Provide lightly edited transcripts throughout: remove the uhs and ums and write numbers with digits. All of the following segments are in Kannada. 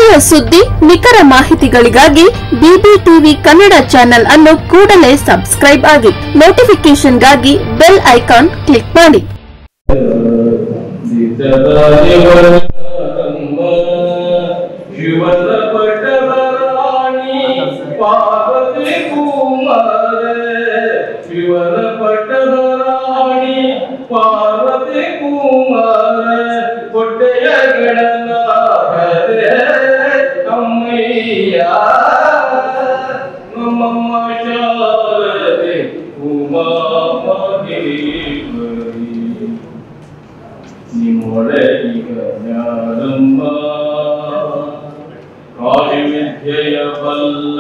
ಸ್ಥಳೀಯ ಸುದ್ದಿ ನಿಖರ ಮಾಹಿತಿಗಳಿಗಾಗಿ ಬಿಬಿಟಿವಿ ಕನ್ನಡ ಚಾನೆಲ್ ಅನ್ನು ಕೂಡಲೇ ಸಬ್ಸ್ಕ್ರೈಬ್ ಆಗಿ ನೋಟಿಫಿಕೇಶನ್ಗಾಗಿ ಬೆಲ್ ಐಕಾನ್ ಕ್ಲಿಕ್ ಮಾಡಿ. ಪಾರ್ವತಿ ಕುಮಾರ ಕೊಟ್ಟೆಯ ಗಣನಾಥರೇ ಕಮ್ಮಯ್ಯ ನಮ್ಮಮ್ಮ ಶಾರದೆ ಉಮಾ ಮಹೇಶ್ವರಿ ನಿಮ್ಮೊಳಗಿಗ ಜ್ಞಾನಮ್ಮ ಕಾಶಿ ವಿದ್ಯೆಯ ಬಲ್ಲ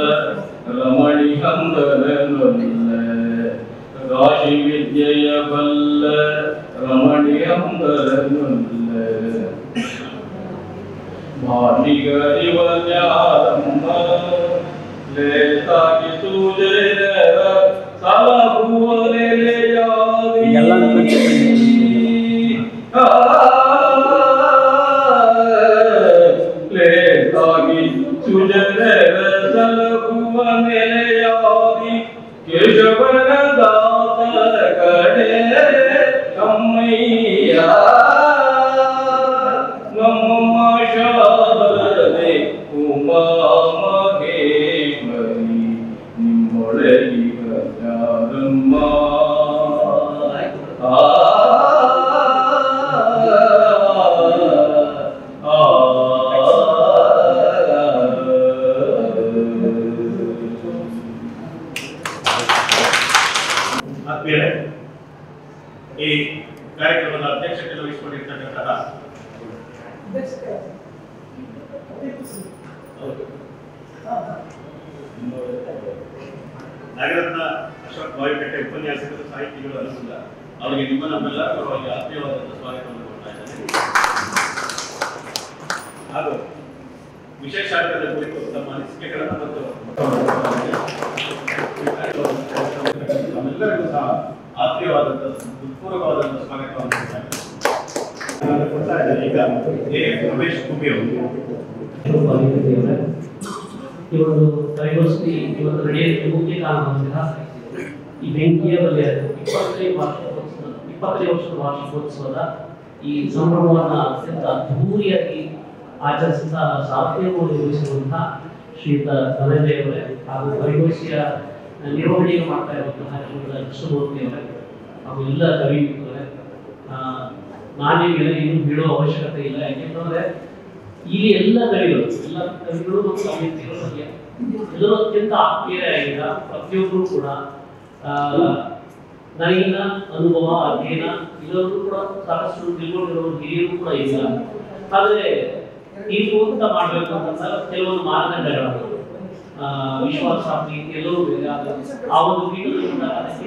ರಮಣಿ ಹಂದರನಲ್ಲ ಕಾಶಿ ವಿದ್ಯೆಯ ಬಲ್ಲ ರಮಣಿ ಹಂದರನಲ್ಲ ಭಾನಿಗರಿವನ್ಯಾರಮ್ಮ ಲೇತಾಗಿ ಸೂಜನರ ಸಲಹುವನೆಲೆಯಾದಿ ಲೇತಾಗಿ ಸುಜನರ ಸಲಹುವನೆಲೆಯಾದಿ ಕೇಶವನ ದಾಸರ ಕಡೆ ಕಮ್ಮಯ್ಯ ನಮ್ಮಮ್ಮ ಶಾರದೆ ಉಮಾ ಮಹೇಶ್ವರಿ ನಿಮ್ಮೊಳಗಿಗ ಜ್ಞಾನಮ್ಮ ಆದ್ಮೇಲೆ ಈ ಕಾರ್ಯಕ್ರಮದ ಅಧ್ಯಕ್ಷತೆ ವಹಿಸಿಕೊಂಡಿರ್ತಕ್ಕಂತಹ ನಾಗರತ್ನ ಅಶೋಕ್ ಬಾವಿಕಟ್ಟೆ ಉಪನ್ಯಾಸಕರು ಸಾಹಿತಿಗಳು ಅನಿಸಿಲ್ಲ ಅವರಿಗೆ ನಿಮ್ಮ ನಮ್ಮೆಲ್ಲರ ಪರವಾಗಿ ಆತ್ಮೀಯವಾದಂತಹ ಸ್ವಾಗತವನ್ನು ಕೊಡ್ತಾ ಇದ್ದೇನೆ. ಹಾಗೂ ವಿಶೇಷ ಕಾರ್ಯಕ್ರಮದ ಕುರಿತು ತಮ್ಮ ಅನಿಸಿಕೆಗಳನ್ನು ಮತ್ತು ನಮ್ಮೆಲ್ಲರಿಗೂ ಸಹ ಆತ್ಮೀಯವಾದಂತಹ ಹೃತ್ಪೂರ್ವಕವಾದಂತಹ ಸ್ವಾಗತವನ್ನು ಕೊಡ್ತಾ ಇದ್ದೇನೆ. ಈಗ ರಮೇಶ್ ಕುಬಿ ಅವರು ಇವತ್ತು ಕೈಗೊಳಿಸಿ ಇವತ್ತು ನಡೆಯುತ್ತೆ ಮುಖ್ಯ ಕಾರಣದಿಂದ ಈ ಬೆಂಕಿಯ ಬಗೆಯ 20ನೇ ವರ್ಷದ ವಾರ್ಷಿಕೋತ್ಸವದ ಈ ಸಂಭ್ರಮವನ್ನು ಅತ್ಯಂತ ಅದ್ಧೂರಿಯಾಗಿ ಆಚರಿಸಿದ ಸಾಧ್ಯವನ್ನು ನಿರ್ವಹಿಸಿರುವಂತಹ ಶ್ರೀಯುತ ಧನಂಜಯ ಅವರೇ ಹಾಗೂ ಕೈಗೊಳಿಸಿಯ ನಿರ್ವಹಣೆಯನ್ನು ಮಾಡ್ತಾ ಇರುವಂತಹ ಶ್ರೀಯುತ ಕೃಷ್ಣಮೂರ್ತಿ ಅವರೇ ಹಾಗೂ ಎಲ್ಲ ಕವಿ ಮಿತ್ರರೇ, ನಾನೇನು ಹೇಳುವ ಅವಶ್ಯಕತೆ ಇಲ್ಲ. ಯಾಕೆಂತಂದ್ರೆ ಇಲ್ಲಿ ಎಲ್ಲ ಕವಿಗಳು ಮತ್ತು ಕವಿಯತಿಗಳು ಎಲ್ಲರೂ ಅತ್ಯಂತ ಆತ್ಮೀಯರಾಗಿದ್ದ ಪ್ರತಿಯೊಬ್ಬರು ಕೂಡ ನನಗಿನ ಅನುಭವ ಅಧ್ಯಯನ ಎಲ್ಲರೂ ಕೂಡ ಸಾಕಷ್ಟು ತಿಳ್ಕೊಂಡಿರೋ ಹಿರಿಯರು ಕೂಡ ಇಲ್ಲ. ಆದರೆ ಈ ಮೂಲಕ ಮಾಡಬೇಕು ಅಂತಂದಾಗ ಕೆಲವೊಂದು ಮಾನದಂಡಗಳು ವಿಶ್ವಾಸ ಪ್ರೀತಿ ಎಲ್ಲರೂ ಬೇರೆ ಆ ಒಂದು ಪೀಠದಿಂದ ಅದಕ್ಕೆ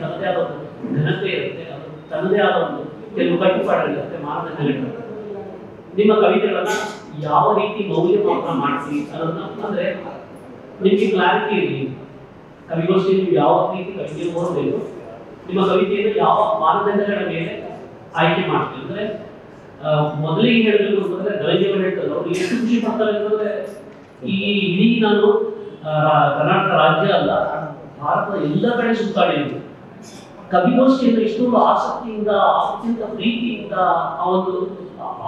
ತನ್ನದೇ ಆದ ಒಂದು ಘನತೆ ಇರುತ್ತೆ, ಅದು ತನ್ನದೇ ಆದ ಒಂದು ಕೆಲವು ಕಟ್ಟುಪಾಡುಗಳಿರುತ್ತೆ, ಮಾನದಂಡಗಳಿರುತ್ತೆ. ನಿಮ್ಮ ಕವಿತೆಗಳನ್ನ ಯಾವ ರೀತಿ ಮೌಲ್ಯಮಾಪನ ಮಾಡ್ತೀವಿ ಅನ್ನೋದನ್ನ ಅಂದ್ರೆ ನಿಮಗೆ ಕ್ಲಾರಿಟಿ ಇರಲಿ. ಕವಿಗೋಷ್ಠಿ ನೀವು ಯಾವ ರೀತಿ ಕವಿತೆ ಓದಬೇಕು, ನಿಮ್ಮ ಕವಿತೆಯನ್ನು ಯಾವ ಮಾನದಂಡಗಳ ಮೇಲೆ ಆಯ್ಕೆ ಮಾಡ್ತೀವಿ ಅಂದ್ರೆ ಮೊದಲಿಗೆ ಹೇಳಬೇಕು ಅಂತಂದ್ರೆ ಧನಂಜಯವರು ಹೇಳ್ತಾರೆ ಅವ್ರು ಎಷ್ಟು ಖುಷಿ ಪಡ್ತಾರೆ ಅಂತಂದ್ರೆ ಈ ಇಡೀ ನಾನು ಕರ್ನಾಟಕ ರಾಜ್ಯ ಅಲ್ಲ ಭಾರತದ ಎಲ್ಲ ಕಡೆ ಸುತ್ತಾಡಿದ್ರು ಕವಿಗೋಷ್ಠಿಯಿಂದ ಇಷ್ಟೊಂದು ಆಸಕ್ತಿಯಿಂದ ಅತ್ಯಂತ ಪ್ರೀತಿಯಿಂದ ಆ ಒಂದು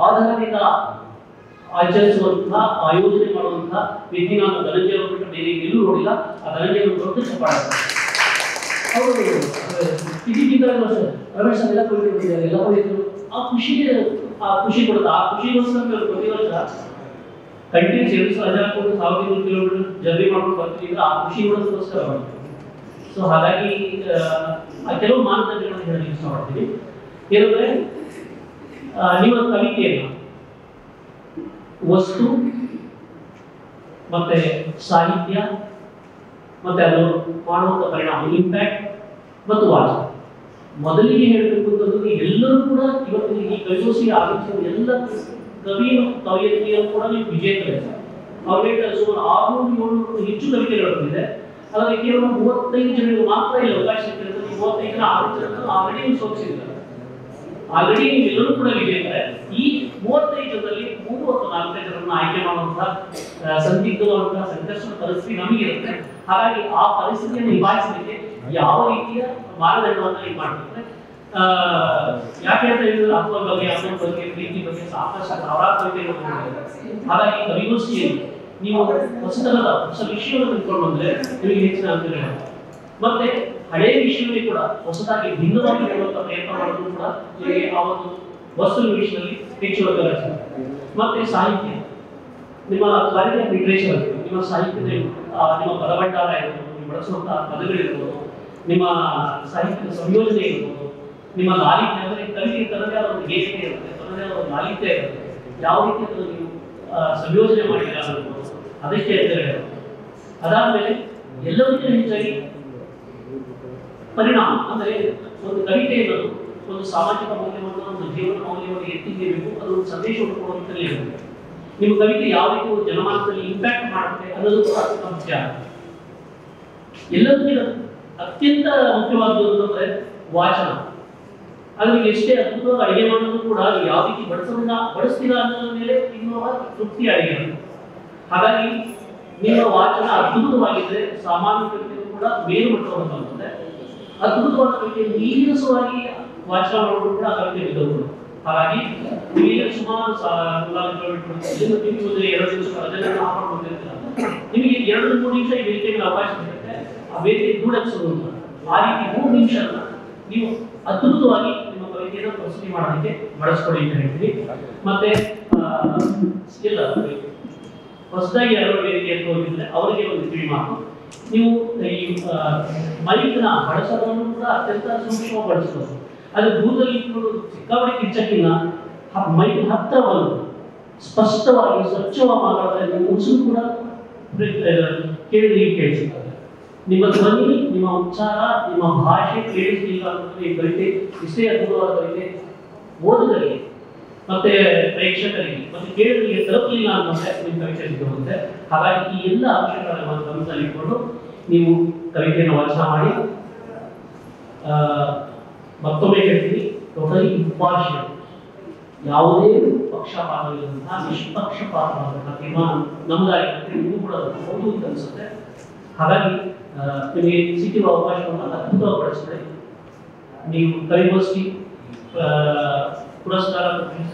ಆಧಾರದಿಂದ ಆಚರಿಸುವಂತಹ ಆಯೋಜನೆ ಮಾಡುವಂತಹ ವ್ಯಕ್ತಿ ನಾನು ಧನಂಜಯವರು ಬಿಟ್ಟು ಬೇರೆ ಎಲ್ಲೂ ನೋಡಿಲ್ಲ. ಆ ಧನಂಜಯವರು ದೊಡ್ಡ ಚಪ್ಪಾಳೆ ಅವರು ಇದಕ್ಕಿಂತ ರಮೇಶ್ ಎಲ್ಲ ಕವಿತೆಗಳು ಎಲ್ಲ ಕವಿತೆಗಳು ಆ ಖುಷಿ ಕೊಡುತ್ತೆ. ಆ ಖುಷಿಗೋಸ್ಕರ ಪ್ರತಿ ವರ್ಷ ಕಂಟಿನ್ಯೂಸ್ 2,000 ಕಿಲೋಮೀಟರ್ ಜರ್ನಿ ಮಾಡ್ಕೊಂಡು ಬರ್ತೀವಿ. ಆ ಖುಷಿಗೋಸ್ಕರ ಮಾಡ್ತೀವಿ. ಸೊ ಹಾಗಾಗಿ ಕೆಲವು ಮಾನದಂಡಗಳನ್ನು ಹೇಳಲಿಕ್ಕೆ ಇಷ್ಟಪಡ್ತೀನಿ. ಏನಂದ್ರೆ ನಿಮ್ಮ ಕವಿತೆಯನ್ನು ವಸ್ತು ಮತ್ತೆ ಸಾಹಿತ್ಯ ಮತ್ತೆ ಅದು ಮಾಡುವಂತ ಪರಿಣಾಮ ಇಂಪ್ಯಾಕ್ಟ್ ಮತ್ತು ವಾಚನ ಮೊದಲಿಗೆ ಹೇಳಬೇಕು ಅಂತಂದ್ರೆ ಎಲ್ಲರೂ ಕೂಡ ಇವತ್ತು ಈ ಕವಿಗೋಷ್ಠಿಗೆ ಆಗಮಿಸುವ ಎಲ್ಲ ಕವಿ ಮತ್ತು ಕವಿಯತಿಯರು ಕೂಡ ನೀವು ವಿಜೇತರಿದ್ದಾರೆ. ಅವ್ರಿಗೆ ಸುಮಾರು 600-700 ಹೆಚ್ಚು ಕವಿತೆಗಳು ಬಂದಿದೆ. ಆದರೆ ಕೇವಲ 35 ಜನರಿಗೆ ಮಾತ್ರ ಇಲ್ಲಿ ಅವಕಾಶ ಇರ್ತದೆ. 35 ಜನ 6 ಜನ ಆಲ್ರೆಡಿ ಸೋಲಿಸಿದ್ದಾರೆ. ಆಲ್ರೆಡಿ ನೀವೆಲ್ಲರೂ ಕೂಡ ವಿಜೇತರೆ. ಈ 35 ಜನರಲ್ಲಿ 3 ಅಥವಾ 4 ಜನರನ್ನು ಆಯ್ಕೆ ಮಾಡುವಂತಹ ಸಂದಿಗ್ಧವಾದಂತಹ ಸಂಘರ್ಷದ ಪರಿಸ್ಥಿತಿ ನಮಗಿರುತ್ತೆ. ಹಾಗಾಗಿ ಆ ಪರಿಸ್ಥಿತಿಯನ್ನು ನಿಭಾಯಿಸಲಿಕ್ಕೆ ಯಾವ ರೀತಿಯ ಮಾನದಂಡವನ್ನು ನೀವು ಮಾಡ್ತಿದ್ರೆ ಯಾಕೆ ಅಂತ ಹೇಳಿದ್ರೆ ಅಪ್ಪನ ಬಗ್ಗೆ, ಅಮ್ಮನ ಬಗ್ಗೆ, ಪ್ರೀತಿ ಬಗ್ಗೆ ಸಾಕಷ್ಟು ಸಾವಿರಾರು ಕವಿತೆಗಳು. ಹಾಗಾಗಿ ಕವಿಗೋಷ್ಠಿಯಲ್ಲಿ ನೀವು ಹೊಸತನದ ಹೊಸ ವಿಷಯವನ್ನು ತಿಳ್ಕೊಂಡು ಬಂದ್ರೆ ನಿಮಗೆ ಹೆಚ್ಚಿನ ಅಂಕಗಳು. ಮತ್ತೆ ಹಳೆಯ ವಿಷಯವೇ ಕೂಡ ಹೊಸದಾಗಿ ಭಿನ್ನವಾಗಿ ಹೇಳುವಂತ ಪ್ರಯತ್ನ ಮಾಡೋದು ಕೂಡ ನಿಮಗೆ ಆ ಒಂದು ವಸ್ತು ವಿಷಯದಲ್ಲಿ ಹೆಚ್ಚು ಅಂಕ ಗಳಿಸುತ್ತೆ. ಮತ್ತೆ ಸಾಹಿತ್ಯ, ನಿಮ್ಮ ಕಾರ್ಯಕ್ರಮ ಲಿಟರೇಚರ್, ನಿಮ್ಮ ಸಾಹಿತ್ಯದ ನಿಮ್ಮ ಪದಭಂಡಾರ ಇರ್ಬೋದು, ನೀವು ಬಳಸುವಂತಹ ಪದಗಳಿರ್ಬೋದು, ನಿಮ್ಮ ಸಾಹಿತ್ಯದ ಸಂಯೋಜನೆ ಇರ್ಬೋದು, ನಿಮ್ಮ ಲಾಲಿತ್ಯ ಅಂದರೆ ಕವಿಗೆ ತನ್ನದೇ ಆದ ಒಂದು ಗೇಯತೆ ಇರುತ್ತೆ, ತನ್ನದೇ ಆದ ಒಂದು ಲಾಲಿತ್ಯ ಇರುತ್ತೆ. ಯಾವ ರೀತಿ ಅದನ್ನು ನೀವು ಸಂಯೋಜನೆ ಮಾಡಿಲ್ಲ ಅನ್ನೋದು ಅದಕ್ಕೆ ಅಂತ ಹೇಳೋದು. ಅದಾದ್ಮೇಲೆ ಎಲ್ಲದಕ್ಕಿಂತ ಹೆಚ್ಚಾಗಿ ಪರಿಣಾಮ ಅಂದರೆ ಒಂದು ಕವಿತೆ ಅನ್ನೋದು ಒಂದು ಸಾಮಾಜಿಕ ಮೌಲ್ಯವನ್ನು, ಒಂದು ಜೀವನ ಮೌಲ್ಯವನ್ನು ಎತ್ತಿದ್ದೇಬೇಕು, ಅದು ಒಂದು ಸಂದೇಶವನ್ನು ಕೊಡುವಂತಲೇ ಇರುತ್ತೆ. ನಿಮ್ಮ ಕವಿತೆ ಯಾವ ರೀತಿ ಒಂದು ಜನಮಾನದಲ್ಲಿ ಇಂಪ್ಯಾಕ್ಟ್ ಮಾಡುತ್ತೆ ಅನ್ನೋದು ಕೂಡ ಮುಖ್ಯ. ಎಲ್ಲದಕ್ಕಿಂತ ಅತ್ಯಂತ ಮುಖ್ಯವಾದದ್ದು ಅಂದ್ರೆ ವಾಚನ. ಅದಕ್ಕೆ ಎಷ್ಟೇ ಅದ್ಭುತವಾಗಿ ಅಡಿಗೆ ಮಾಡೋದು ಕೂಡ ಯಾವ ರೀತಿ ಬಡಿಸ್ತೀರಾ ಅನ್ನೋದ್ರ ಮೇಲೆ ತಿನ್ನುವ ತೃಪ್ತಿ ಅಡಿಗೆ. ಹಾಗಾಗಿ ನಿಮ್ಮ ವಾಚನ ಅದ್ಭುತವಾಗಿದ್ರೆ ಸಾಮಾನ್ಯ ಕವಿತೆಯು ಕೂಡ ಮೇಲ್ಮಟ್ಟವನ್ನು ತಲುಪುತ್ತೆ. ಅದ್ಭುತವಾದ ಕವಿತೆ ನೀರಸವಾಗಿ ವಾಚನ ಮಾಡೋದು ಕೂಡ ಕವಿತೆ ವಿಧಗಳು. ಹಾಗಾಗಿ ನಿಮಗೆ ಸುಮಾರು ನಿಮಗೆ 2 ದಿವಸ ರಜೆಗಳನ್ನು ಹಾಕೊಂಡು ಬಂದಿರ್ತೀರ, ನಿಮಗೆ 2-3 ನಿಮಿಷ ಈ ವೇದಿಕೆಗೆ ಅವಕಾಶ ಸಿಗುತ್ತೆ. ಆ ವೇದಿಕೆ ದೂಡಿಸೋದು ಆ ರೀತಿ 3 ನಿಮಿಷ ನೀವು ಅದ್ಭುತವಾಗಿ ನಿಮ್ಮ ಕವಿತೆಯನ್ನು ಪ್ರಸ್ತುತಿ ಮಾಡೋದಕ್ಕೆ ಬಳಸ್ಕೊಡಿ ಅಂತ ಹೇಳ್ತೀವಿ. ಮತ್ತೆ ಇಲ್ಲ ಹೊಸದಾಗಿ ಯಾರೋ ವೇದಿಕೆಯನ್ನು ಹೋಗಿದ್ರೆ ಅವರಿಗೆ ಒಂದು ಕಿವಿ ಮಾತು, ನೀವು ಈ ಮೈಕ್ನ ಬಳಸೋದನ್ನು ಕೂಡ ಅತ್ಯಂತ ಸೂಕ್ಷ್ಮವಾಗಿ ಬಳಸಬಹುದು. ಅದು ದೂರದಲ್ಲಿ ಸಿಕ್ಕಾಪಟ್ಟೆ ಕಿಚ್ಚಕ್ಕಿನ್ನ ಮೈಕ್ ಹತ್ತಿರ ಬಂದು ಸ್ಪಷ್ಟವಾಗಿ ಸ್ವಚ್ಛವಾಗಿ ಮಾತಾಡ್ತಾ ಉಸಿರು ಕೂಡ ಕೇಳಿಸುತ್ತದೆ. ನಿಮ್ಮ ಧ್ವನಿ, ನಿಮ್ಮ ಉಚ್ಚಾರ, ನಿಮ್ಮ ಭಾಷೆ ಕೇಳಿಸಲಿಲ್ಲ ಅನ್ನೋದು ಈ ಕವಿತೆ ಇಷ್ಟೇ ಅದ್ಭುತವಾದ ಕವಿತೆ ಓದುಗರಿಗೆ ಮತ್ತೆ ಪ್ರೇಕ್ಷಕರಿಗೆ ಮತ್ತೆ ಕೇಳುಗರಿಗೆ ತಲುಪಲಿಲ್ಲ ಅನ್ನೋದೇ ನಿಮ್ಮ ಕವಿತೆ ಸಿಗುತ್ತೆ. ಹಾಗಾಗಿ ಈ ಎಲ್ಲ ಅಂಶಗಳನ್ನು ಗಮನದಲ್ಲಿ ಇಟ್ಕೊಂಡು ನೀವು ಕವಿತೆಯನ್ನು ವಾಚನ ಮಾಡಿ. ಮತ್ತೊಮ್ಮೆ ಹೇಳ್ತೀನಿ, ಟೋಟಲಿ ಇಂಪಾರ್ಷಿಯಲ್, ಯಾವುದೇ ಪಕ್ಷಪಾತವಿಲ್ಲದಂತಹ ನಿಷ್ಪಕ್ಷಪಾತವಾದಂತಹ ತೀರ್ಮಾನ ನಮ್ಮದಾಗಿರುತ್ತೆ. ನೀವು ಕೂಡ ಹೌದು ಅಂತ ಅನಿಸುತ್ತೆ. ಹಾಗಾಗಿ ನಿಮಗೆ ಸಿಕ್ಕಿರುವ ಅವಕಾಶವನ್ನು ಅದ್ಭುತವಾಗಿ ಬಳಸಿದ್ರೆ ನೀವು ಕವಿಗೋಷ್ಠಿ ಪುರಸ್ಕಾರ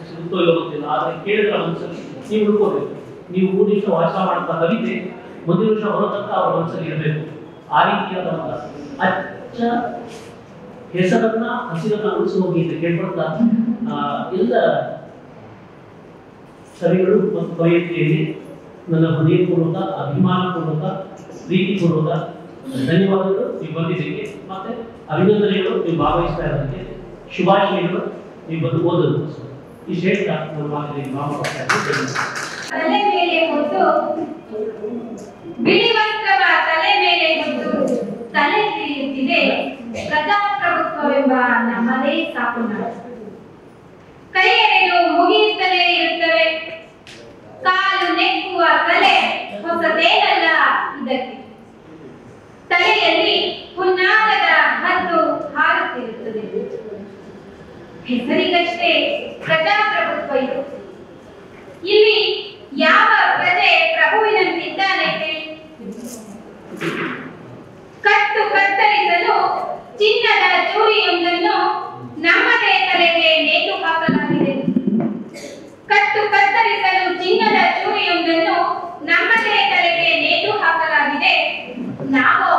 ಸಿಗುತ್ತೋ ಇಲ್ಲೋ ಗೊತ್ತಿಲ್ಲ, ಆದರೆ ಕೇಳಿದ್ರ ಮನಸ್ಸಲ್ಲಿ ನೀವು ಹುಡ್ಕೋಬೇಕು. ನೀವು 3 ನಿಮಿಷ ವಾಚನ ಮಾಡುತ್ತಾ ಕವಿತೆ ಮುಂದಿನ ವರ್ಷ ಹೊರತಂಕ ಅವರ ಮನಸ್ಸಲ್ಲಿ ಇರಬೇಕು. ಆ ರೀತಿಯಾದಂತಹ ಅಚ್ಚ ಹೆಸರನ್ನ ಹಸಿರನ್ನ ಉಳಿಸುವ ಗೀತೆ ಕೇಳ್ಕೊಳ್ತಾ ಎಲ್ಲ ಕವಿಗಳು ಮತ್ತು ಕವಿಯತ್ರಿಯಲ್ಲಿ ನನ್ನ ಹೃದಯಪೂರ್ವಕ, ಅಭಿಮಾನಪೂರ್ವಕ, ಪ್ರೀತಿಪೂರ್ವಕ ಧನ್ಯವಾದಗಳು ನೀವು ಬಂದಿದ್ದಕ್ಕೆ. ಮತ್ತೆ ಅಭಿನಂದನೆಗಳು ನೀವು ಭಾಗವಹಿಸ್ತಾ ಇರೋದಕ್ಕೆ, ಶುಭಾಶಯಗಳು ನೀವು ಬಂದು ಓದೋದು. ಈ ಶ್ರೇಷ್ಠ ನನ್ನ ಮಾತಿಗೆ ತಲೆ ಮೇಲೆ ಹೊತ್ತು ಬಿಳಿ ವಸ್ತ್ರವ ತಲೆ ಮೇಲೆ ಹೊತ್ತು ತಲೆ ತಿರಿಯುತ್ತಿದೆ ಪ್ರಜಾಪ್ರಭುತ್ವವೆಂಬ ನಮ್ಮದೇ ಸಾಕು ನಾಡು. ಕೈ ಎರೆದು ಮುಗಿಯುತ್ತಲೇ ಇರುತ್ತವೆ, ಕಾಲು ನೆಕ್ಕುವ ಕಲೆ ಹೊಸದೇನಲ್ಲ ಇದಕ್ಕೆ. ತಲೆಯಲ್ಲಿ ಹುನ್ನಾರದ ಹದ್ದು ಹಾರುತ್ತಿರುತ್ತದೆ. ಹೆಸರಿಗಷ್ಟೇ ಪ್ರಜಾಪ್ರಭುತ್ವ ಇದು. ಇಲ್ಲಿ ಯಾವ ಪ್ರಜೆ ಪ್ರಭುವಿನಂತಿದ್ದಾನೆ? ಕಟ್ಟು ಕತ್ತರಿಸಲು ಚಿನ್ನದ ಚೂರಿಯೊಂದನ್ನು ನಮ್ಮದೇ ತಲೆಗೆ ನೇತು ಹಾಕಲಾಗಿದೆ. ಕಟ್ಟು ಕತ್ತರಿಸಲು ಚಿನ್ನದ ಚೂರಿಯೊಂದನ್ನು ನಮ್ಮದೇ ತಲೆಗೆ ನೇತು ಹಾಕಲಾಗಿದೆ. ನಾವು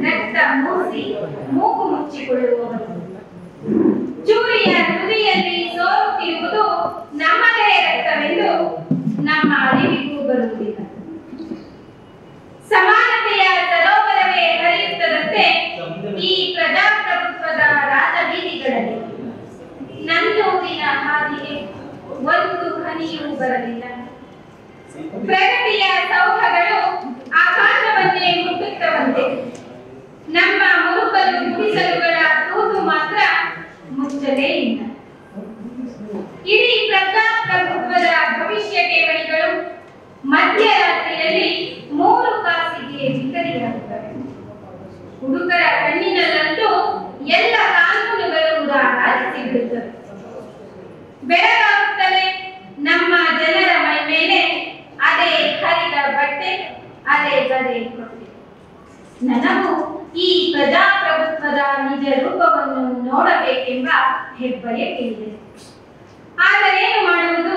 ರಕ್ತ ಮೂಸಿ ಮೂಗು ಮುಚ್ಚಿಕೊಳ್ಳುವವರು. ಚೂರಿಯ ತುದಿಯಲ್ಲಿ ಸೋರುತ್ತಿರುವುದು ನಮ್ಮದೇ ರಕ್ತವೆಂದು ನಮ್ಮ ಅರಿವಿಗೂ ಬರುವುದಿಲ್ಲ. ಸಮಾನತೆಯ ಸರೋವರವೇ ಹರಿಯುತ್ತದಂತೆ ಈ ಪ್ರಜಾಪ್ರಭುತ್ವದ ರಾಜಬೀದಿಗಳಲ್ಲಿ ನನ್ನೂರಿನ ಹಾದಿಗೆ ಒಂದು ಹನಿಯೂ ಬರಲಿಲ್ಲ. ಪ್ರಗತಿಯ ಸೌಧಗಳು ಆಕಾಶವನ್ನೇ ಮುಟ್ಟುತ್ತವಂತೆ. ನಮ್ಮ ಮುರುಕಲು ಗುಡಿಸಲುಗಳ ತೂತು ಮಾತ್ರ ಮುಚ್ಚಲೇ ಇಲ್ಲ. ಇಡೀ ಪ್ರಜಾಪ್ರಭುತ್ವದ ಭವಿಷ್ಯ ಠೇವಣಿಗಳು ಮಧ್ಯರಾತ್ರಿಯಲ್ಲಿ 3 ಕಾಸಿಗೆ ಬಿತ್ತರಿಯಾಗುತ್ತವೆ. ಹುಡುಗರ ಕಣ್ಣಿನಲ್ಲಂತೂ ಎಲ್ಲ ಕಾನೂನುಗಳು ರಾರಾಜಿಸಿ ಬಿಡುತ್ತವೆ. ಬೆಳಗಾಗುತ್ತಲೇ ನಮ್ಮ ಜನರ ಮೈ ಮೇಲೆ ಅದೇ ಹರಿದ ಬಟ್ಟೆ, ಅದೇ ಗದೆ ಕೊಟ್ಟೆ. ನನಗೂ ಈ ಪ್ರಜಾಪ್ರಭುತ್ವದ ನಿಜ ರೂಪವನ್ನು ನೋಡಬೇಕೆಂಬ ಹೆಬ್ಬಯಕೆಯಿದೆ. ಆದರೇನು ಮಾಡುವುದು?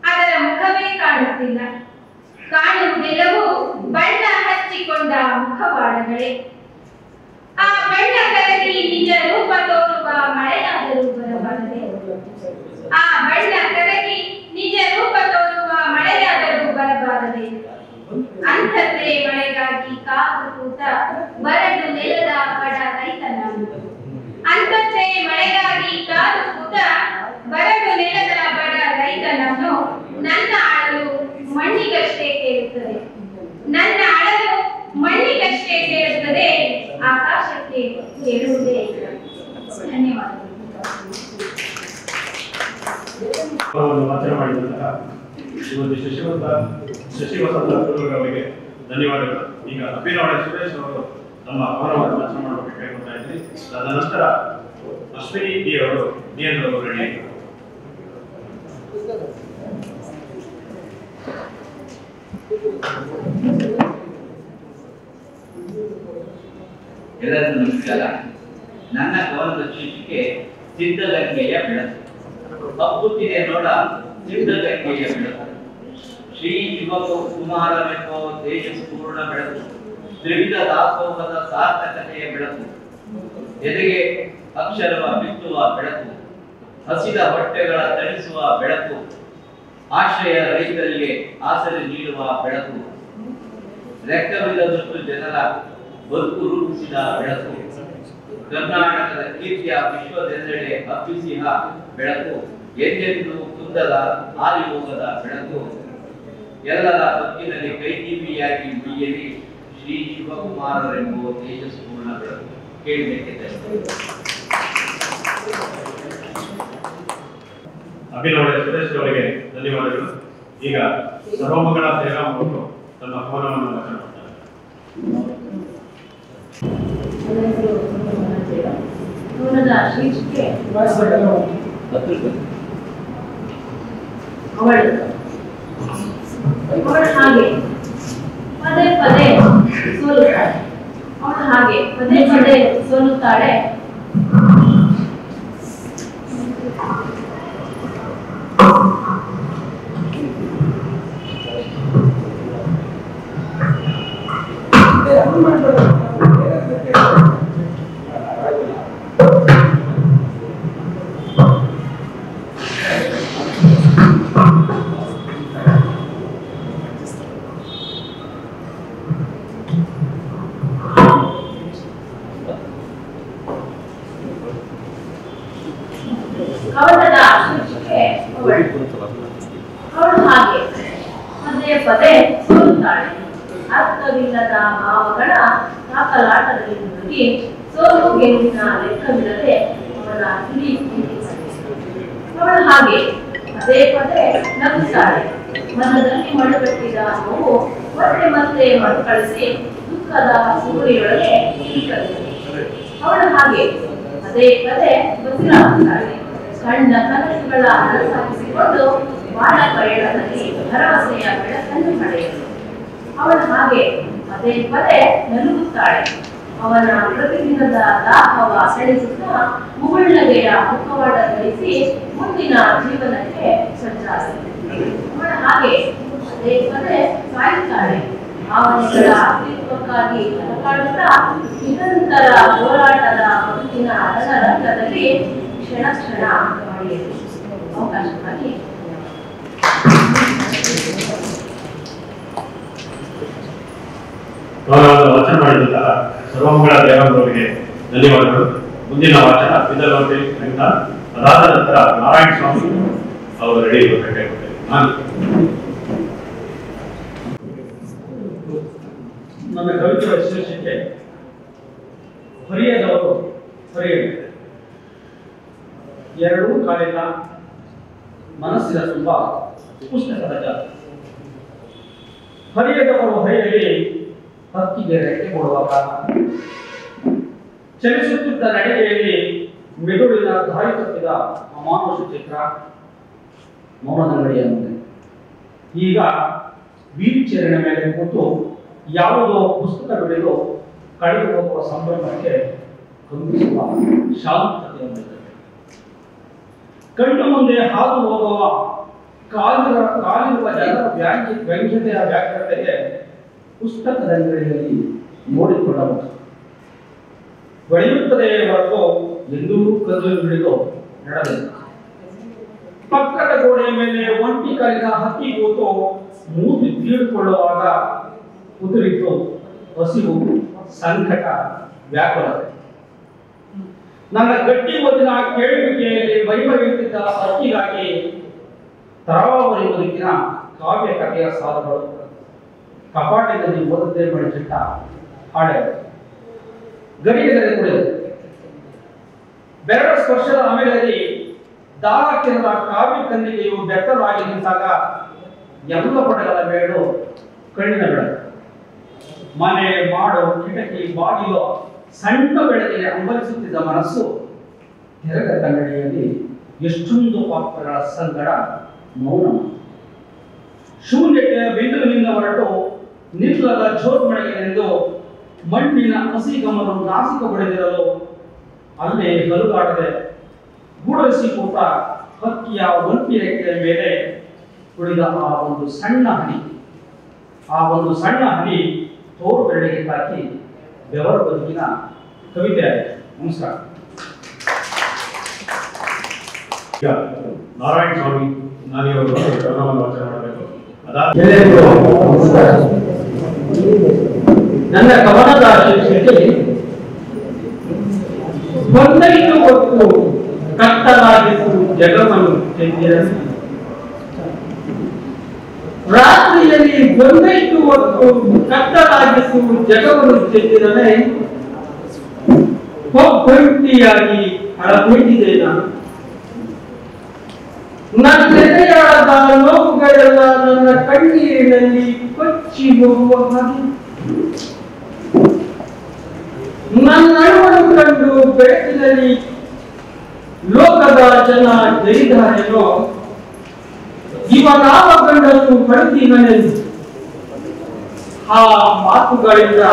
ಅದರ ಮುಖವೇ ಕಾಣುತ್ತಿಲ್ಲ. ಕಾಣುವುದೆಲ್ಲವೂ ಬಣ್ಣ ಹಚ್ಚಿಕೊಂಡ ಮುಖವಾಡಗಳೇ. ಆ ಬಣ್ಣ ಕರಗಿ ನಿಜ ರೂಪ ತೋರುವ ಮಳೆಯಾದರೂ ಬರಬಾರದೆ. ಆ ಬಣ್ಣ ಕರಗಿ ನಿಜ ರೂಪ ತೋರುವ ಮಳೆಯಾದರೂ ಬರಬಾರದೆ. ಅಂಥದ್ದೇ ಮಳೆಗಾಗಿ ಕಾದು ಕೂತ ಬರಡು ನೆಲದ ಬಡ ರೈತ ನಾನು. ಅಂಥದ್ದೇ ಮಳೆಗಾಗಿ ಕಾದು ಕೂತ ಬರಡು ನೆಲದ ಬಡ ರೈತ ನಾನು. ನನ್ನ ಅಳಲು ಮಣ್ಣಿಗಷ್ಟೇ ಕೇಳುತ್ತದೆ, ನನ್ನ ಅಳಲು ಮಣ್ಣಿಗಷ್ಟೇ ಕೇಳುತ್ತದೆ, ಆಕಾಶಕ್ಕೆ ಕೇಳುವುದೇ ಇಲ್ಲ. ಧನ್ಯವಾದಗಳು. ವಾಚನ ಮಾಡಿದಂತಹ ಶ್ರೀಮತಿ ಶಶಿವಸಂತ ಅವರಿಗೆ ಧನ್ಯವಾದಗಳು. ಈಗ ಅಭಿನವ ಸುರೇಶ್ ಅವರು ತಮ್ಮ ಗೌರವವನ್ನು ವಾಚನ ಮಾಡಬೇಕು ಕೇಳ್ಕೊತಾ ಇದ್ರಿ. ತದನಂತರ ಅಶ್ವಿನಿ ಡಿ ಅವರು ಡಿಎನ್ ಅವರು ರೆಡಿ. ಎಲ್ಲರಿಗೂ ನಮಸ್ಕಾರ. ನನ್ನ ಕವನದ ಶೀರ್ಷಿಕೆ ಸಿದ್ಧಗಂಗೆಯ ಬೆಳಕು. ಹಬ್ಬುತ್ತಿದೆ ನೋಡ ಸಿದ್ಧಗಂಗೆಯ ಬೆಳಕು. ಶ್ರೀ ಶಿವಕುಮಾರನೆಂಬ ತೇಜಸ್ಪೂರ್ಣ ಬೆಳಕು. ತ್ರಿವಿಧ ದಾಸೋಹದ ಸಾರ್ಥಕತೆಯ ಬೆಳಕು. ಎದೆಗೆ ಅಕ್ಷರವ ಬಿತ್ತುವ ಬೆಳಕು. ಹಸಿದ ಹೊಟ್ಟೆಗಳ ತಣಿಸುವ ಬೆಳಕು. ಆಶ್ರಯ ರೈತರಿಗೆ ಆಸರೆ ನೀಡುವ ಬೆಳಕು. ಲೆಕ್ಕವಿಲ್ಲದಷ್ಟು ಜನರ ಬದುಕು ರೂಪಿಸಿದ ಬೆಳಕು. ಕರ್ನಾಟಕದ ಕೀರ್ತಿಯ ವಿಶ್ವದೆಲ್ಲೆಡೆ ಹಬ್ಬಿಸಿದ ಬೆಳಕು. ಎಂದೆಂದು ಕುಂದದ ಹಾರಿ ಹೋಗದ ಬೆಳಕು. ಎಲ್ಲರ ಬದುಕಿನಲ್ಲಿ ಕೈದೀವಿಯಾಗಿ ಉಳಿಯಲಿ ಶ್ರೀ ಶಿವಕುಮಾರರೆಂಬ ತೇಜಸ್ಪೂರ್ಣ ಬೆಳಕು. ಕೇಳಬೇಕಿದೆ. ಅಭಿನವ ಸುರೇಶ್ ಅವರಿಗೆ ಧನ್ಯವಾದಗಳು. ಈಗ ಸರ್ವಮಂಗಳ ಜಯರಾಮ್ ಅವರು ತನ್ನ ಕವನವನ್ನು ವಾಚನ ಮಾಡ್ತಾರೆ. ಕವನದ ಶೀರ್ಷಿಕೆ ಅವಳು. ಅವಳು ಹಾಗೆ ಪದೇ ಪದೇ ಸೋಲುತ್ತಾಳೆ. ಅವಳು ಹಾಗೆ ಪದೇ ಪದೇ ಸೋಲುತ್ತಾಳೆ. ಕವನದ ಶೀರ್ಷಿಕೆ ಅವಳು ಹಾಗೆ ಪದೇ ಪದೇ ಸೋಲುತ್ತಾಳೆ. ಅರ್ಥವಿಲ್ಲದ ಭಾವಗಳ ತಾಕಲಾಟದಲ್ಲಿ ಮುಳುಗಿ ಸೋಲು ಗೆಲುವಿನ ಲೆಕ್ಕವಿಲ್ಲದೆ ಅವಳ ಹಿಡಿ ಅವಳು ಹಾಗೆ ಪದೇ ಪದೇ ನಗುತ್ತಾಳೆ. ಮನದಲ್ಲಿ ಮಡುಗಟ್ಟಿದ ನೋವು ಮತ್ತೆ ಮತ್ತೆ ಮರುಕಳಿಸಿ ದುಃಖದ ಸುಗುಳಿಯೊಳಗೆ ಇಳಿಕಲಿದೆ. ಅವಳು ಹಾಗೆ ಪದೇ ಪದೇ ಬಸಿರಾಗುತ್ತಾಳೆ. ಕಂಡ ಕನಸುಗಳ ಅರಸಾಗಿಸಿಕೊಂಡು ಬಾಳ ಪಯಣದಲ್ಲಿ ಭರವಸೆಯ ಬೆಳಕನ್ನು ಪಡೆಯಲು. ಅವಳು ಹಾಗೆ ಪದೇ ಪದೇ ನಲುಗುತ್ತಾಳೆ. ಅವನ ಪ್ರತಿದಿನದ ದಾಹವ ಸೆಳೆಸುತ್ತಾ ಮುಗುಳ್ನಗೆಯ ಮುಖವಾಡ ಧರಿಸಿ ಮುಂದಿನ ಜೀವನಕ್ಕೆ ಸಜ್ಜಾಗುತ್ತದೆ. ಅವಳು ಹಾಗೆ ಪದೇ ಪದೇ ಸಾಯುತ್ತಾಳೆ. ಭಾವನೆಗಳ ಅಸ್ತಿತ್ವಕ್ಕಾಗಿ ಹೋರಾಡುತ್ತಾ ನಿರಂತರ ಹೋರಾಟದ ಬದುಕಿನ ರಣರಂಗದಲ್ಲಿ ಕ್ಷಣ ಕ್ಷಣ ಪಡೆಯಲು ಅವಕಾಶಕ್ಕಾಗಿ ವಾಚನ ಮಾಡಿದಂತಹ ಸರ್ವಮಂಗಳ ಜಯರಾಮ್ ಅವರಿಗೆ ಧನ್ಯವಾದಗಳು. ಮುಂದಿನ ವಾಚನ ವಿದಲೋಟಿ ವೆಂಕಟ. ಅದಾದ ನಂತರ ನಾರಾಯಣ ಸ್ವಾಮಿ ಅವರು ರೆಡಿ ಬೇಕಾಗುತ್ತೆ. ನನ್ನ ಕವಿತೆಯ ಶೀರ್ಷಿಕೆ ಹೊರೆಯದವರು ಹೊರೆಯಬೇಕು. ಎರಡೂ ಕಾಲಿನ ಮನಸ್ಸಿನ ತುಂಬ ಉಷ್ಣ ಸಹಜ. ಹರಿಯದವರು ಹರಿಯಲಿ ಹಕ್ಕಿಗೆ ರೆಕ್ಕೆ ಕೊಡುವ ಕಾಲ. ಚಲಿಸುತ್ತಿದ್ದ ನಡೆಗೆಯಲ್ಲಿ ಮೆದುಳಿನ ದಾರಿ ತಪ್ಪಿದ ಅಮಾನುಷ ಚಿತ್ರ. ಮೌನದಂಗಡಿಯ ಮುಂದೆ. ಈಗ ವೀಲ್ ಚೇರಿನ ಮೇಲೆ ಕೂತು ಯಾವುದೋ ಪುಸ್ತಕ ಬಿಡಲು ಕಳೆದು ಹೋಗುವ ಸಂಭ್ರಮಕ್ಕೆ ಕಂಪಿಸುವ ಶಾಂತತೆಯೊಂದಿದೆ. ಕಣ್ಣು ಮುಂದೆ ಹಾದು ಹೋಗುವ ಕಾಲಿರುವ ಜನರ ವ್ಯಂಗ್ಯತೆಯ ವ್ಯಾಖ್ಯಾತೆಗೆ ಪುಸ್ತಕದ ಅಂಗಡಿಯಲ್ಲಿ ನೋಡಿಕೊಳ್ಳಬಹುದು. ಬೆಳೆಯುತ್ತದೆ ಹೊರತು ಎಂದೂ ಕಲ್ಲು ಹಿಡಿದು ನಡೆದಿಲ್ಲ. ಪಕ್ಕದ ಗೋಡೆಯ ಮೇಲೆ ಒಂಟಿ ಕಾಲಿನ ಹಕ್ಕಿ ಕೂತು ಮೂತಿ ತೀಡಿಕೊಳ್ಳುವಾಗ ಕುದುರಿತು ಹಸಿವು, ಸಂಕಟ, ವ್ಯಾಕುಲತೆ. ನನ್ನ ಗಟ್ಟಿ ಓದಿನ ಕೇಳುವಿಕೆಯಲ್ಲಿ ಮೈಮರೆಯುತ್ತಿದ್ದ ಹಕ್ಕಿಗಾಗಿ ತರಾವರಿ ಬದುಕಿನ ಕಾವ್ಯ ಕಥೆಯ ಸಾಲುಗಳು ಕಪಾಟಿನಲ್ಲಿ ಓದದೆ ಬಳಿಸಿಟ್ಟ ಹಾಡೆ ಗಡಿಗೆದರೆ ಕುಡಿದು ಬೆರಳ ಸ್ಪರ್ಶದ ಆಮೇಲೆ ದಾರಕ್ಕಿರದ ಕಾವ್ಯ ಕನ್ನಿಗೆಯು ಬೆಟ್ಟದಾಗಿ ನಿಂತಾಗ ಎಲ್ಲ ಪಡೆಗಳ ಬೇಡು ಕಣ್ಣಿನ ಬೆಳಕು. ಮನೆ, ಮಾಡು, ಕಿಟಕಿ, ಬಾಗಿಲು ಸಣ್ಣ ಬೆಳಕಿಗೆ ಅಂಬಲಿಸುತ್ತಿದ್ದ ಮನಸ್ಸು ತೆರೆದ ಕನ್ನಡಿಯಲ್ಲಿ ಎಷ್ಟೊಂದು ಪಾತ್ರಗಳ ಸಂಗಡ ಮೌನ. ಶೂನ್ಯತೆಯ ಬಿಂದುವಿನಿಂದ ಹೊರಟು ನಿಲ್ಲದ ಜೋರ್ಮಳೆಗೆಂದು ಮಣ್ಣಿನ ಹಸಿಗಮನು ನಾಸಿಕ ಬಡಿದಿರಲು ಅಲ್ಲೇ ಗಲುಗಾಡದೆ ಗೂಡರಿಸಿ ಕೂತ ಹಕ್ಕಿಯ ಒಂಟಿ ರೆಕ್ಕೆಯ ಮೇಲೆ ಉಳಿದ ಆ ಒಂದು ಸಣ್ಣ ಹನಿ ತೋರು ಬೆರಳಿಗೆ ತಾಕಿ ಬೆವರ ಬದುಕಿನ ಕವಿತೆ ಆಯಿತು. ನಮಸ್ಕಾರ. ಈಗ ನಾರಾಯಣ ಸ್ವಾಮಿ ನಾನಿವರು ಕವನವನ್ನು ವಾಚನ ಮಾಡಬೇಕು. ನನ್ನ ಕವನದ ಶೀರ್ಷಿಕೆ ಒಂದೈದು ಹೊತ್ತು ಕತ್ತಲಾಗಿತ್ತು ಜಗವನ್ನು ಚೆಂದಿರಲಿ. ರಾತ್ರಿಯಲ್ಲಿ ಒಂದೈದು ಹೊತ್ತು ಕತ್ತಲಾಗಿಸು ಜಗವನ್ನು ಚೆಂದಿರಲೇ ಒಬ್ಬಂಟಿಯಾಗಿ ಹಳಬಿಟ್ಟಿದೆ ನಾನು. ನನ್ನೆದೆಯಾದ ನೋವುಗಳೆಲ್ಲ ನನ್ನ ಕಣ್ಣೀರಿನಲ್ಲಿ ಕೊಚ್ಚಿ ಹೋಗುವ ಹಾಗೆ ನನ್ನನ್ನು ಕಂಡು ಬೆಳಕಿನಲ್ಲಿ ಲೋಕದ ಜನ ಜರಿದಾರೇನೋ ಇವನಾವ ಗಂಡನ್ನು ಕಳೆದಿವನೆಂದು ಆ ಮಾತುಗಳಿಂದ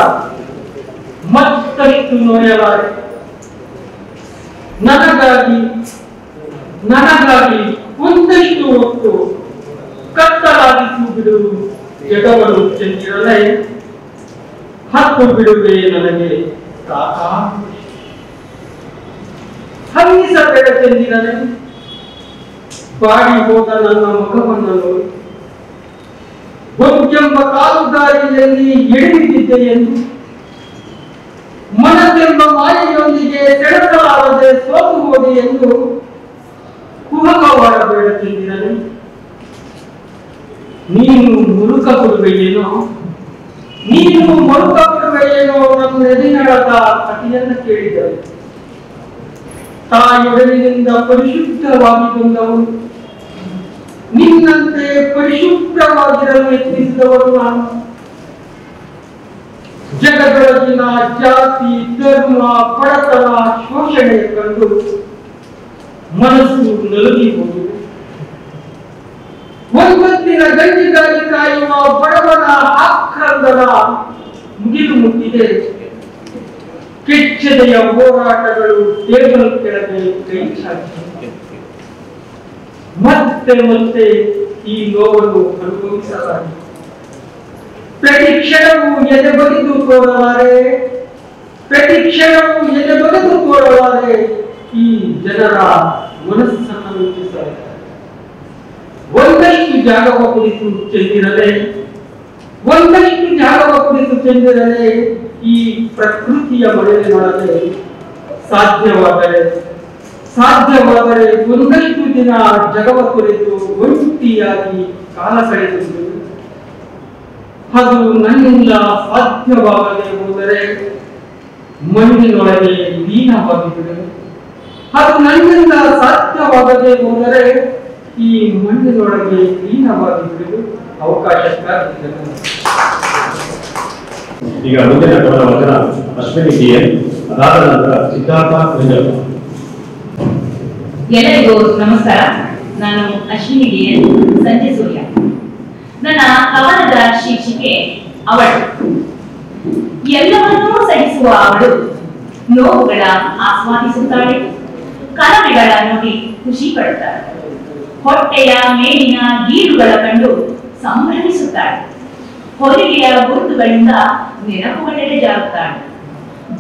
ಮತ್ತಷ್ಟು ನೋಯಲಾರೆ. ನನಗಾಗಿ ಒಂದಷ್ಟು ಹೊತ್ತು ಕತ್ತಲಾಗಿಸು ಬಿಡು ಜಗವನ್ನು ಚೆಂದಿರಲೇ ಹತ್ತು ಬಿಡುವೆ ನನಗೆ ಸಾಕಾ ಹಂಗಿಸಬೇಡ ಚೆಂದಿರಲೇ ಬಾಡಿ ಹೋದ ನನ್ನ ಮುಖವನ್ನು ನೋಡಿ ಒಂದೆಂಬ ಕಾಲುದಾರಿಯಲ್ಲಿ ಎಳೆದಿದ್ದೆ ಎಂದು ಮನಸ್ಸೆಂಬ ಮಾಯೆಯೊಂದಿಗೆ ಸೆಳೆಸಲಾರದೆ ಸೋತು ಹೋದೆ ಎಂದು ಕುಹಕವಾಡಬೇಡ ಚೆಂದಿರಲೇ ನೀನು ಮುರುಕ ಕೊಡುವೆಯೇನೋ ನಮ್ಮ ಎದೆನಡದ ಕಥೆಯನ್ನು ಕೇಳಿದರು. ತಾಯಿಯೊಡಲಿನಿಂದ ಪರಿಶುದ್ಧವಾಗಿ ಬಂದವರು, ನಿನ್ನಂತೆ ಪರಿಶುದ್ಧವಾಗಿರಲು ಯತ್ನಿಸಿದವರು ನಾನು. ಜಗದೊಳಗಿನ ಜಾತಿ, ಧರ್ಮ, ಬಡತನ, ಶೋಷಣೆ ಕಂಡು ಮನಸ್ಸು ನಲುಗಿ ಹೋಗಿದೆ. ಒಂದೊತ್ತಿನ ಗಂಜಿಗಾಗಿ ಕಾಯುವ ಬಡವನ ಆಕ್ರಂದನ ಮುಗಿಲು ಮುಟ್ಟಿದೆ. ಕೆಚ್ಚೆದೆಯ ಹೋರಾಟಗಳು ಟೇಬಲ್ ಕೆಳಗೆ ಕೈ ಚಾಚಿದೆ. ಮತ್ತೆ ಮತ್ತೆ ಈ ನೋವನ್ನು ಅನುಭವಿಸಲಾಗಿದೆ. ಪ್ರತಿ ಕ್ಷಣವೂ ಎದೆ ಬಗೆದು ತೋರಲಾರೆ ಈ ಜನರ ಮನಸ್ಸನ್ನು ರೂಪಿಸಲಾಗಿದೆ. ಒಂದಷ್ಟು ಜಾಗವ ಕುರಿತು ಚೆಂದಿರಲೇ ಈ ಪ್ರಕೃತಿಯ ಮನೆಯೊಳಗೆ ಸಾಧ್ಯವಾದರೆ ಒಂದಷ್ಟು ದಿನ ಜಗವ ಕುರಿತು ಒಂಟಿಯಾಗಿ ಕಾಲ ಕಳೆದು ಅದು ನನ್ನಿಂದ ಸಾಧ್ಯವಾಗದೆ ಹೋದರೆ ಮಣ್ಣಿನೊಳಗೆ ಲೀನವಾಗಿ ಬಿಡುವೆ. ಅದು ನನ್ನಿಂದ ಸಾಧ್ಯವಾಗದೆ ಹೋದರೆ ಈ ಮಣ್ಣಿನೊಳಗೆ ಲೀನವಾಗಿ ಬಿಡುವ ಅವಕಾಶಕ್ಕಾಗಿ. ಈಗ ಮುಂದಿನ ಕವನ ವಾಚನ ಅಶ್ವಿನಿ ಡಿಎನ್, ಅದಾದ ನಂತರ ಸಿದ್ಧಾರ್ಥ. ಎಲ್ಲರಿಗೂ ನಮಸ್ಕಾರ. ನಾನು ಅಶ್ವಿನಿ ಡಿಎನ್ ಸಂಜೆ ಸೂರ್ಯ. ನನ್ನ ಕವನದ ಶೀರ್ಷಿಕೆ ಅವಳು. ಎಲ್ಲವನ್ನೂ ಸಹಿಸುವ ಅವಳು ನೋವುಗಳ ಆಸ್ವಾದಿಸುತ್ತಾಳೆ, ಕನವೆಗಳ ನೋಡಿ ಖುಷಿ ಪಡುತ್ತಾಳೆ, ಹೊಟ್ಟೆಯ ಮೇಲಿನ ಗೀರುಗಳ ಕಂಡು ಸಂಭ್ರಮಿಸುತ್ತಾಳೆ, ಹೊಲಿಗೆಯ ಗುರುತುಗಳಿಂದ ನೆನಪುಗಳೆಡೆ ಜಾರುತ್ತಾಳೆ,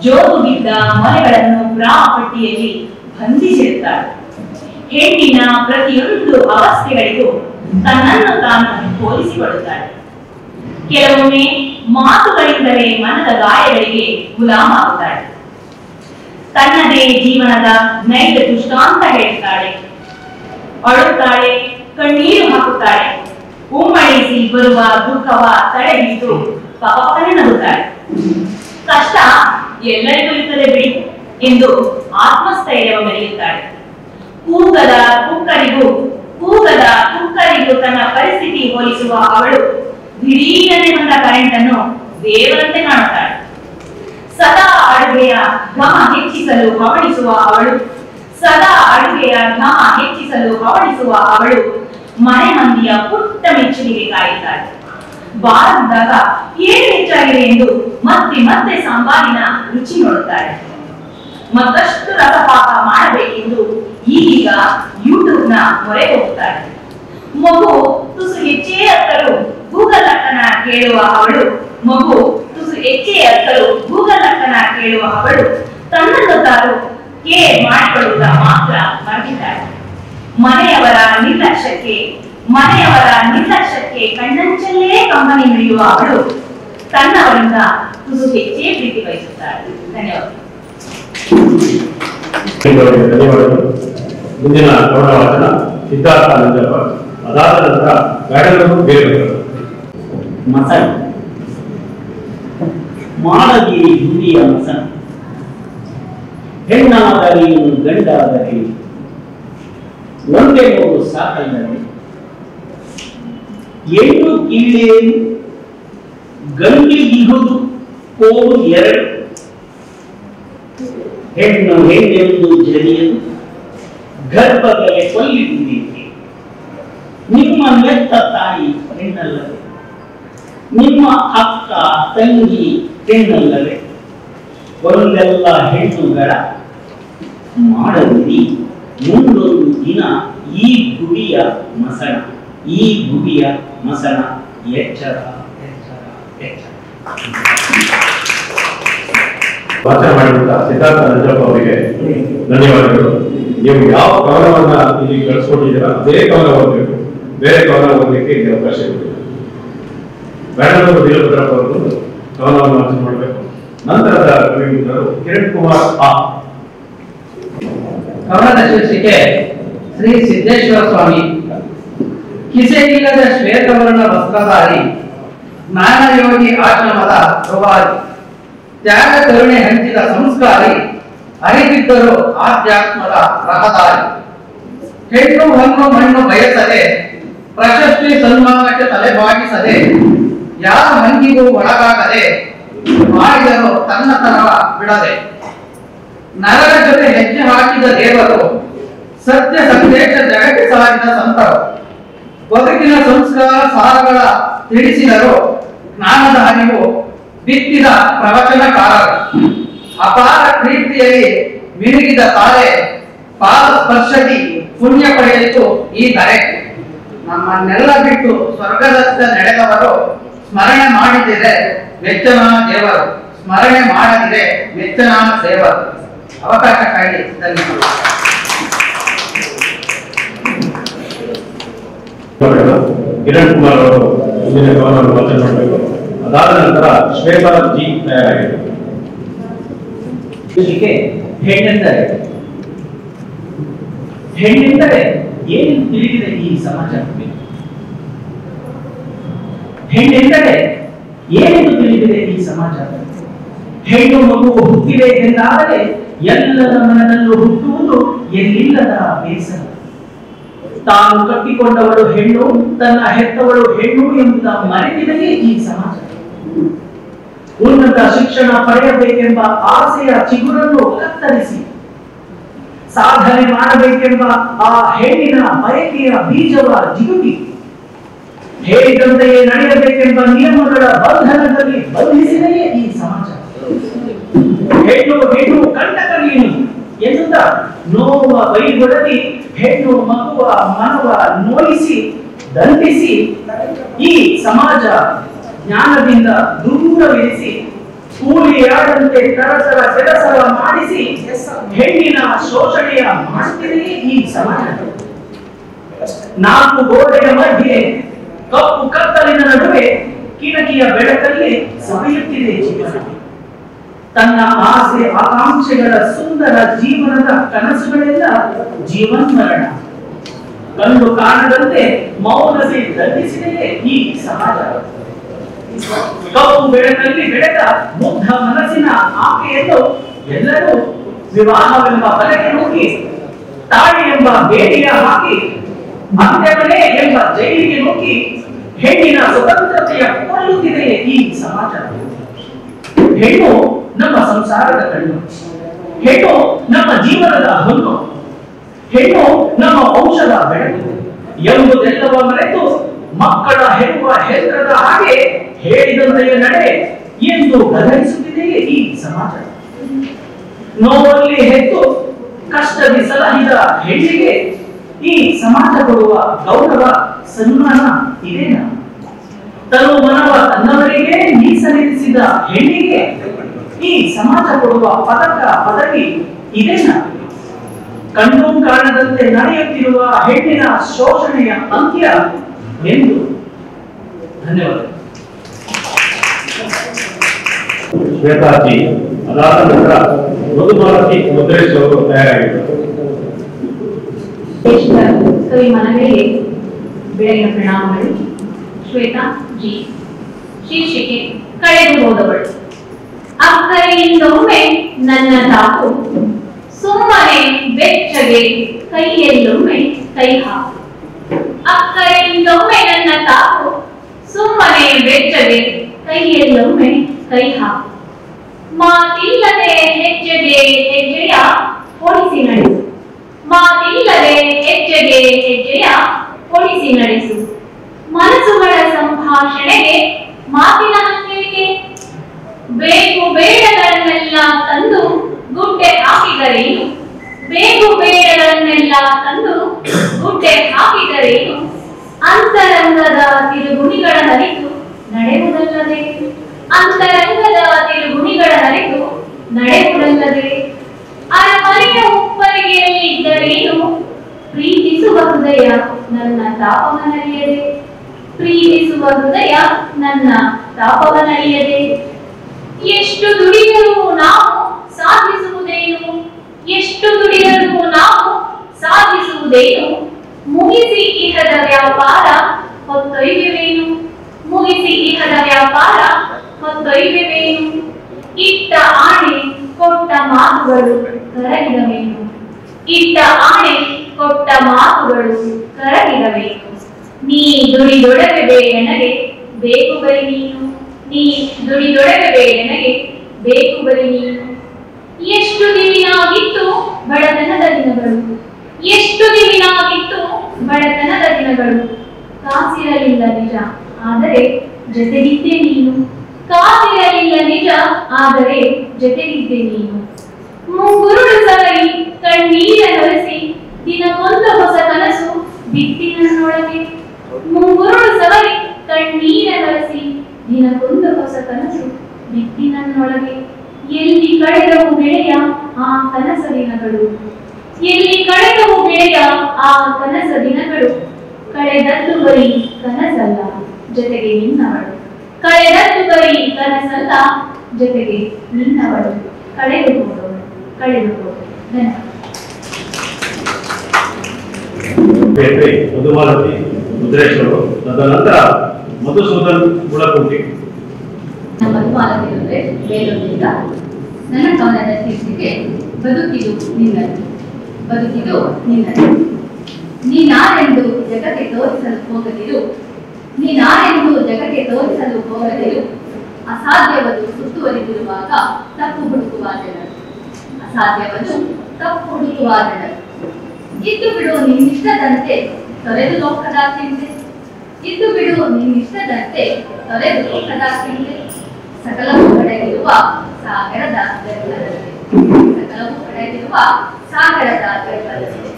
ಜೋಗು ಬಿದ್ದ ಮೊಲೆಗಳನ್ನು ಬ್ರಾ ಪಟ್ಟಿಯಲ್ಲಿ ಬಂಧಿಸಿರುತ್ತಾಳೆ, ಹೆಣ್ಣಿನ ಪ್ರತಿಯೊಂದು ಅವಸ್ಥೆಗಳಿಗೂ ತನ್ನನ್ನು ತಾನು ಹೋಲಿಸಿಕೊಳ್ಳುತ್ತಾಳೆ. ಕೆಲವೊಮ್ಮೆ ಮಾತುಗಳಿಂದಲೇ ಮನದ ಗಾಯಗಳಿಗೆ ಗುಲಾಮಾಗುತ್ತಾಳೆ. ತನ್ನದೇ ಜೀವನದ ನೈಜ ದೃಷ್ಟಾಂತ ಹೇಳುತ್ತಾಳೆ, ಅಳುತ್ತಾಳೆ, ಕಣ್ಣೀರು ಹಾಕುತ್ತಾಳೆ, ಉಮ್ಮಳಿಸಿ ಬರುವ ದುಃಖವ ತಡೆಹಿಡಿದು ಪಪಪನೆ ನಗುತ್ತಾಳೆ. ಕಷ್ಟ ಎಲ್ಲರಿಗೂ ಇರುತ್ತದೆ ಬಿಡಿ ಎಂದು ಆತ್ಮಸ್ಥೈರ್ಯವ ಮೆರೆಯುತ್ತಾಳೆ. ಕೂಗದ ಕುಕ್ಕರಿಗೂ ತನ್ನ ಪರಿಸ್ಥಿತಿ ಹೋಲಿಸುವ ಅವಳು ದಿಢೀರನೆ ಬಂದ ಕರೆಂಟ್ ಅನ್ನು ದೇವರಂತೆ ಕಾಣುತ್ತಾಳೆ. ಸದಾ ಅಡುಗೆಯ ಘಮ ಹೆಚ್ಚಿಸಲು ಹವಣಿಸುವ ಅವಳು ಮನೆ ಮಂದಿಯ ಪುಟ್ಟ ಮೆಚ್ಚುಗೆಗೆ ಕಾಯುತ್ತಾಳೆ. ಬಾರದಿದ್ದಾಗ ಏನು ಹೆಚ್ಚಾಗಿದೆ ಎಂದು ಮತ್ತೆ ಸಾಂಬಾರಿನ ರುಚಿ ನೋಡುತ್ತಾಳೆ. ಮತ್ತಷ್ಟು ರಸಪಾಕ ಮಾಡಬೇಕೆಂದು ಈಗೀಗ ಯೂಟ್ಯೂಬ್ನ ಮೊರೆ ಹೋಗುತ್ತಾಳೆ. ಮಗು ತುಸು ಹೆಚ್ಚೇ ಅತ್ತಲು ಗೂಗಲ್ ಅಕ್ಕನ ಕೇಳುವ ಅವಳು ತನ್ನನ್ನು ತಾನು ಕೇರ್ ಮಾಡಿಕೊಳ್ಳುವುದ ಮಾತ್ರ ಮರೆತಿದ್ದಾಳೆ. ಮನೆಯವರ ನಿರ್ಲಕ್ಷ್ಯಕ್ಕೆ ಕಣ್ಣಂಚಲ್ಲೇ ಕಂಬನಿ ಮಿಡಿಯುವ ಅವಳು ತನ್ನವರಿಂದ ತುಸು ಹೆಚ್ಚೇ ಪ್ರೀತಿ ಬಯಸುತ್ತಾಳೆ. ಧನ್ಯವಾದಗಳು. ಮುಂದಿನ ಕವನ ವಾಚನ ಸಿದ್ಧಾರ್ಥ ನಂಜಪ್ಪ. ಅದಾದ ನಂತರ ಗಾಡಲು ಬೇರೆ ಮಸಣ ಮಾಡಗಿರಿ ಗುರಿಯ ಮಸಣ, ಹೆಣ್ಣಾದರೇನು ಗಂಡಾದರೇನು, ಒಂದೇ ಮಗು ಸಾಕಲ್ಲದೆ, ಹೆಣ್ಣು ಕೀಳೇನು ಗಂಡಿಗಿಹುದು ಕೋಡು ಎರಡು, ಹೆಣ್ಣು ಹೆಣ್ಣೆಂದು ಜರಿಯದು ಗರ್ಭದಲ್ಲಿ ಕೊಲ್ಲಿದ್ದೀರಿ. ನಿಮ್ಮ ಮೆತ್ತ ತಾಯಿ ಹೆಣ್ಣಲ್ಲವೇ, ನಿಮ್ಮ ಅಕ್ಕ ತಂಗಿ ಹೆಣ್ಣಲ್ಲವೇ, ಒಂದೆಲ್ಲ ಹೆಣ್ಣುಗಳ ಮಾಡದಿರಿ ಮುಂದೊಂದು ದಿನ ಈ ಗುಡಿಯ ಮಸಣ ಎಚ್ಚರ. ವಾಚನ ಮಾಡಿದಂತ ಸಿದ್ಧಾರ್ಥ ನಂಜಪ್ಪ ಅವರಿಗೆ ಧನ್ಯವಾದಗಳು. ನೀವು ಯಾವ ಕವನವನ್ನ ಇಲ್ಲಿ ಕಳಿಸ್ಕೊಟ್ಟಿದ್ದೀರಾ ಅದೇ ಕವನ ಓದಬೇಕು, ಬೇರೆ ಕವನ ಓದಲಿಕ್ಕೆ ಇಲ್ಲಿ ಅವಕಾಶ ಇದೆ. ಬೇಡವರು ವೀರಭದ್ರಪ್ಪ ಅವರು ಕವನವನ್ನು ವಾಚನ ಮಾಡಬೇಕು. ನಂತರದ ಕವಿಮಿತ್ರರು ಕಿರಣ್ ಕುಮಾರ್ ಆ. ಕವನದ ಶೀರ್ಷಿಕೆ ಶ್ರೀ ಸಿದ್ದೇಶ್ವರ ಸ್ವಾಮಿ. ಕಿಸೆಯಿಲ್ಲದ ಶ್ವೇತವರ್ಣ ವಸ್ತ್ರಧಾರಿ, ಜ್ಞಾನಯೋಗಿ ಆಶ್ರಮದ ಪ್ರಭಾರಿ, ತ್ಯಾಗ ಕರುಣೆ ಹಂಚಿದ ಸಂಸ್ಕಾರಿ, ಅರಿತಿದ್ದರು ಆಧ್ಯಾತ್ಮದ ರಹದಾರಿ. ಹೆಣ್ಣು ಹೊನ್ನು ಮಣ್ಣು ಬಯಸದೆ, ಪ್ರಶಸ್ತಿ ಸನ್ಮಾನಕ್ಕೆ ತಲೆಬಾಗಿಸದೆ, ಯಾರ ಹಂಗಿಗೂ ಒಳಗಾಗದೆ, ಮಾಡಿದರು ತನ್ನತನವ ಬಿಡದೆ, ನರರ ಜೊತೆ ಹೆಜ್ಜೆ ಹಾಕಿದ ದೇವರು, ಸತ್ಯ ಸಂದೇಶ ಜಗಕ್ಕೆ ಸಾರಿದ ಸಂತರು, ಬದುಕಿನ ಸಂಸ್ಕಾರ ಸಾರಗಳ ತಿಳಿಸಿದರು, ಜ್ಞಾನದ ಅರಿವು ಬಿತ್ತಿದ ಪ್ರವಚನಕಾರರು. ಅಪಾರ ಪ್ರೀತಿಯಲ್ಲಿ ಮಿನುಗಿದ ತಾರೆ, ಪಾದ ಸ್ಪರ್ಶದಿ ಪುಣ್ಯ ಪಡೆಯಿತು ಈ ಧರೆ. ನಮ್ಮನ್ನೆಲ್ಲ ಬಿಟ್ಟು ಸ್ವರ್ಗದತ್ತ ನಡೆದವರು, ಸ್ಮರಣೆ ಮಾಡಿದರೆ ಮೆಚ್ಚನ ದೇವರು, ಸ್ಮರಣೆ ಮಾಡದಿದೆ ಮೆಚ್ಚನ ದೇವರು. ಅವಕಾಶಕ್ಕಾಗಿ ಧನ್ಯವಾದ. ಕಿರಣ್ ಕುಮಾರ್ ಅವರು ಮುಂದಿನ ಕವನವನ್ನು ವಾಚನ ಮಾಡಬೇಕು. ಅದಾದ ನಂತರ ಶ್ವೇತಾ ಜಿ ತಯಾರಾಗಿದೆ. ಹೆಣ್ಣೆಂದರೆ ಏನೆಂದು ತಿಳಿದಿದೆ ಈ ಸಮಾಜಕ್ಕೆ? ಹೆಣ್ಣೆಂದರೆ ಏನೆಂದು ತಿಳಿದಿದೆ ಈ ಸಮಾಜ? ಹೆಣ್ಣು ಮಗು ಹುಟ್ಟಿದೆ ಎಂದಾದರೆ ಎಲ್ಲರ ಮನದಲ್ಲೂ ಹುಟ್ಟುವುದು ಎಲ್ಲಿಲ್ಲದ ಬೇಸರ. ತಾನು ಕಟ್ಟಿಕೊಂಡವಳು ಹೆಣ್ಣು, ತನ್ನ ಹೆತ್ತವಳು ಹೆಣ್ಣು ಎಂಬುದ ಮರೆತಿದೆಯೇ ಈ ಸಮಾಜ. ಉನ್ನತ ಶಿಕ್ಷಣ ಪಡೆಯಬೇಕೆಂಬ ಆಸೆಯ ಚಿಗುರನ್ನು ಕತ್ತರಿಸಿ ಸಾಧನೆ ಮಾಡಬೇಕೆಂಬ ಆ ಹೆಣ್ಣಿನ ಬಯಕೆಯ ಬೀಜವ ಜಿಗುಟಿ ಹೇಳಿದಂತೆಯೇ ನಡೆಯಬೇಕೆಂಬ ನಿಯಮಗಳ ಬಂಧನದಲ್ಲಿ ಬಂಧಿಸಿದೆಯೇ ಈ ಸಮಾಜ. ಹೆಣ್ಣು ಹೆಣ್ಣು ಕಂಟಕ ನೀನು ಎನ್ನುತ್ತ ನೋವ ಬೈಗೊಡಲಿ ಹೆಣ್ಣು ಮಗುವ ಮನವ ನೋಯಿಸಿ ದಂಡಿಸಿ ಈ ಸಮಾಜ ಜ್ಞಾನದಿಂದ ದೂರವಿರಿಸಿ ಕೂಲಿಯಾದಂತೆ ತರತರ ಕೆಲಸವ ಮಾಡಿಸಿ ಹೆಣ್ಣಿನ ಶೋಷಣೆಯ ಮಾಡ್ತಿದೆಯೇ ಈ ಸಮಾಜ. ನಾಲ್ಕು ಗೋಡೆಯ ಮಧ್ಯೆ ಕಪ್ಪು ಕತ್ತಲಿನ ನಡುವೆ ಕಿಟಕಿಯ ಬೆಳಕಲ್ಲಿ ಸವಿಯುತ್ತಿದೆ ಜೀವನ. ತನ್ನ ಆಸೆ ಆಕಾಂಕ್ಷೆಗಳ ಸುಂದರ ಜೀವನದ ಕನಸುಗಳೆಲ್ಲ ಜೀವನ್ಮರಣ. ಕಣ್ಣು ಕಾಣದಂತೆ ಮೌನದಿ ದಂಡಿಸಿದೆಯೇ ಈ ಸಮಾಜ. ಕಪ್ಪು ಬೆಳಕಲ್ಲಿ ಬೆಳೆದ ಮುಗ್ಧ ಮನಸ್ಸಿನ ಆಕೆಯನ್ನು ಎಲ್ಲರೂ ವಿವಾಹವೆಂಬ ಬಲೆಗೆ ನುಗ್ಗಿ ತಾಳಿ ಎಂಬ ಬೇಡಿಯ ಹಾಕಿ ಅಂತ್ಯಮನೆ ಎಂಬ ಜೈಲಿಗೆ ನುಗ್ಗಿ ಹೆಣ್ಣಿನ ಸ್ವತಂತ್ರತೆಯ ಕೊಳ್ಳುತ್ತಿದೆಯೇ ಈ ಸಮಾಜ. ಹೆಣ್ಣು ನಮ್ಮ ಸಂಸಾರದ ಕಣ್ಣು, ಹೆಣ್ಣು ನಮ್ಮ ಜೀವನದ ಹೊನ್ನು, ಹೆಣ್ಣು ನಮ್ಮ ವಂಶದ ಬೆಳಕು ಎಂಬುದೆಲ್ಲವ ಮರೆತು ಮಕ್ಕಳ ಹೆರುವ ಯಂತ್ರದ ಹಾಗೆ ಹೇಳಿದಂತೆಯೇ ನಡೆ ಎಂದು ಗದರಿಸುತ್ತಿದೆಯೇ ಈ ಸಮಾಜ. ನೋವಲ್ಲಿ ಹೆತ್ತು ಕಷ್ಟದಿ ಸಲಹಿದ ಹೆಣ್ಣಿಗೆ ಈ ಸಮಾಜ ಕೊಡುವ ಗೌರವ ಸನ್ಮಾನ ಇದೇನಾ? ತನು ಮನವ ತನ್ನವರಿಗೆ ಮೀಸಲಿರಿಸಿದ ಹೆಣ್ಣಿಗೆ ಈ ಸಮಾಜ ಕೊಡುವ ಪದಕ ಪದವಿ ಇದೇನಾ? ಕಣ್ಣು ಕಾಣದಂತೆ ನಡೆಯುತ್ತಿರುವ ಹೆಣ್ಣಿನ ಶೋಷಣೆಯ ಅಂತ್ಯ ಎಂದು. ಧನ್ಯವಾದ. ಶ್ವೇತಾಜಿ ಅದಾದ ನಂತರ ಮಧುಮಾಲತಿ ಮುದ್ರೇಶ್ ಅವರು ತಯಾರಾಗಿದ್ದರು. ಕವಿ ಮನಗಳಿಗೆ ಬೆಳಗಿನ ಪ್ರಣಾಮಗಳು. ಶ್ವೇತಾ ಜಿ. ಶೀರ್ಷಿಕೆ ಕಳೆದು ಹೋದವಳು. ಅಕ್ಕರೆಯಿಂದೊಮ್ಮೆ ನನ್ನ ತಾಕು, ಸುಮ್ಮನೆ ಬೆಚ್ಚಗೆ ಕೈಯಲ್ಲೊಮ್ಮೆ ಕೈ ಹಾಕು. ಅಕ್ಕರೆಯಿಂದೊಮ್ಮೆ ನನ್ನ ತಾಕು, ಸುಮ್ಮನೆ ಬೆಚ್ಚಗೆ ಕೈಯಲ್ಲೊಮ್ಮೆ ಕೈ ಹಾಕು. ಮಾತಿಲ್ಲದೆ ಹೆಜ್ಜೆಗೆ ಹೆಜ್ಜೆಯ ಹೊಡಿಸಿ ನಡೆಸು. ಮಾತಿಲ್ಲದೆ ಹೆಜ್ಜೆಗೆ ಹೆಜ್ಜೆಯ ಹೊಡಿಸಿ ನಡೆಸು. ಮನಸ್ಸುಗಳ ಸಂಭಾಷಣೆಗೆ ಮಾತಿನ ಹಂಗಿಗೆ ಬೇಕು ಬೇಡಗಳನ್ನೆಲ್ಲ ತಂದು ಗುಡ್ಡೆ ಹಾಕಿದರೇನು? ಬೇಕು ಬೇಡಗಳನ್ನೆಲ್ಲ ತಂದು ಗುಡ್ಡೆ ಹಾಕಿದರೇನು? ಅಂತರಂಗದ ತಿರುಗುಣಿಗಳ ನರಿತು ನಡೆಯುವುದಲ್ಲದೆ, ಅಂತರಂಗದ ತಿರುಗುಣಿಗಳ ನರಿತು ನಡೆಯುವುದಲ್ಲದೆ, ಅರಮನೆಯ ಉಪ್ಪರಿಗೆಯಲ್ಲಿ ಇದ್ದರೇನು? ಪ್ರೀತಿಸುವ ಹೃದಯ ನನ್ನ ತಾಪವನರಿಯದೆ, ಪ್ರೀತಿಸುವ ಹೃದಯ ನನ್ನ ತಾಪವನರಿಯದೆ. ಎಷ್ಟು ದುಡಿದರೂ ನಾವು ಸಾಧಿಸುವುದೇನು? ಎಷ್ಟು ದುಡಿದರೂ ನಾವು ಸಾಧಿಸುವುದೇನು? ಮುಗಿಸಿ ಇಹದ ವ್ಯಾಪಾರ ಹೊತ್ತೊಯ್ಯುವೆವೇನು? ಮುಗಿಸಿ ಇಹದ ವ್ಯಾಪಾರ ಹೊತ್ತೊಯ್ಯುವೆವೇನು? ಇಟ್ಟ ಆಣೆ ಕೊಟ್ಟ ಮಾತುಗಳು ಕರಗಿದವೇನು? ಇಟ್ಟ ಆಣೆ ಕೊಟ್ಟ ಮಾತುಗಳು ಕರಗಿದವೇನು? ನೀ ದುಡಿದೊಡವೆ ಬೇಡನಗೆ ಬೇಕು ಬರಿ ನೀನು. ನೀ ದುಡಿದೊಡವೆ ಬೇಡನಗೆ ಬೇಕು ಬರಿ ನೀನು. ಎಷ್ಟು ದಿವಿನಾಗಿತ್ತು ಬಡತನದ ದಿನಗಳು, ಎಷ್ಟು ದಿವಿನಾಗಿತ್ತು ಬಡತನದ ದಿನಗಳು. ಕಾಸಿರಲಿಲ್ಲ ನಿಜ, ಆದರೆ ಜೊತೆಗಿದ್ದೆ ನೀನು. ಕಾಸಿರಲಿಲ್ಲ ನಿಜ, ಆದರೆ ಜೊತೆಗಿದ್ದೆ ನೀನು. ಮುಂಗುರುಳು ಸವರಿ ಕಣ್ಣೀರ ಹೊರಸಿ ದಿನಕ್ಕೊಂದು ಹೊಸ ಕನಸು ಬಿತ್ತಿ ನನ್ನೊಳಗೆ. ಮುಂಗುರುಳು ಸವರಿ ಕಣ್ಣೀರ ಹೊರಸಿ ದಿನಕ್ಕೊಂದು ಹೊಸ ಕನಸು ಬಿತ್ತಿ ನನ್ನೊಳಗೆ. ಎಲ್ಲಿ ಕಳೆದವು ಗೆಳೆಯ ಆ ಕನಸ ದಿನಗಳು, ಎಲ್ಲಿ ಕಳೆದವು ಗೆಳೆಯ ಆ ಕನಸ ದಿನಗಳು. ಕಳೆದದ್ದು ಬರೀ ಕನಸಲ್ಲ ಜೊತೆಗೆ ನಿನ್ನವಳು, ಕಳೆದದ್ದು ಬರೀ ಕನಸಲ್ಲ ಜೊತೆಗೆ ನಿನ್ನವಳು. ಕಳೆದು ಹೋದವಳು, ಕಳೆದು ಹೋದವಳು. ಬೇಟ್ರಿ ಮಧುಮಾಲತಿ ಮುದ್ರೇಶ್ ಅವರು, ತದನಂತರ ಮಧುಸೂದನ್ ಗುಳಕೋಟಿ. ಮಧುಮಾಲತಿ ಅಂದ್ರೆ ಬೇಲೂರಿನಿಂದ. ನನ್ನ ಕವನದ ಶೀರ್ಷಿಕೆ ಬದುಕಿದು ನಿನ್ನದು, ಬದುಕಿದು ನಿನ್ನದು. ನೀನಾರೆಂದು ಜಗಕ್ಕೆ ತೋರಿಸಲು ಹೋಗದಿರು, ನೀನಾರೆಂದು ಜಗಕ್ಕೆ ತೋರಿಸಲು ಹೋಗದಿರು. ಅಸಾಧ್ಯವದು ಸುತ್ತುವರಿದಿರುವಾಗ ತಪ್ಪು ಹುಡುಕುವ ಜನರು, ಅಸಾಧ್ಯವನ್ನು ತಪ್ಪು ಹುಡುಕುವ ಜನರು. ಇದ್ದು ಬಿಡು ನಿನ್ನಿಷ್ಟದಂತೆ ತೊರೆದು ಲೋಕದ ಚಿಂತೆ. ಇದ್ದು ಬಿಡು ನಿನ್ನಿಷ್ಟದಂತೆ ತೊರೆದು ಲೋಕದ ಚಿಂತೆ. ಸಕಲವು ಕಡೆಗಿರುವ ಸಾಗರದ ಗರ್ಭದಲ್ಲಿ. ಸಕಲವು ಕಡೆಗಿರುವ ಸಾಗರದ ಗರ್ಭದಲ್ಲಿ.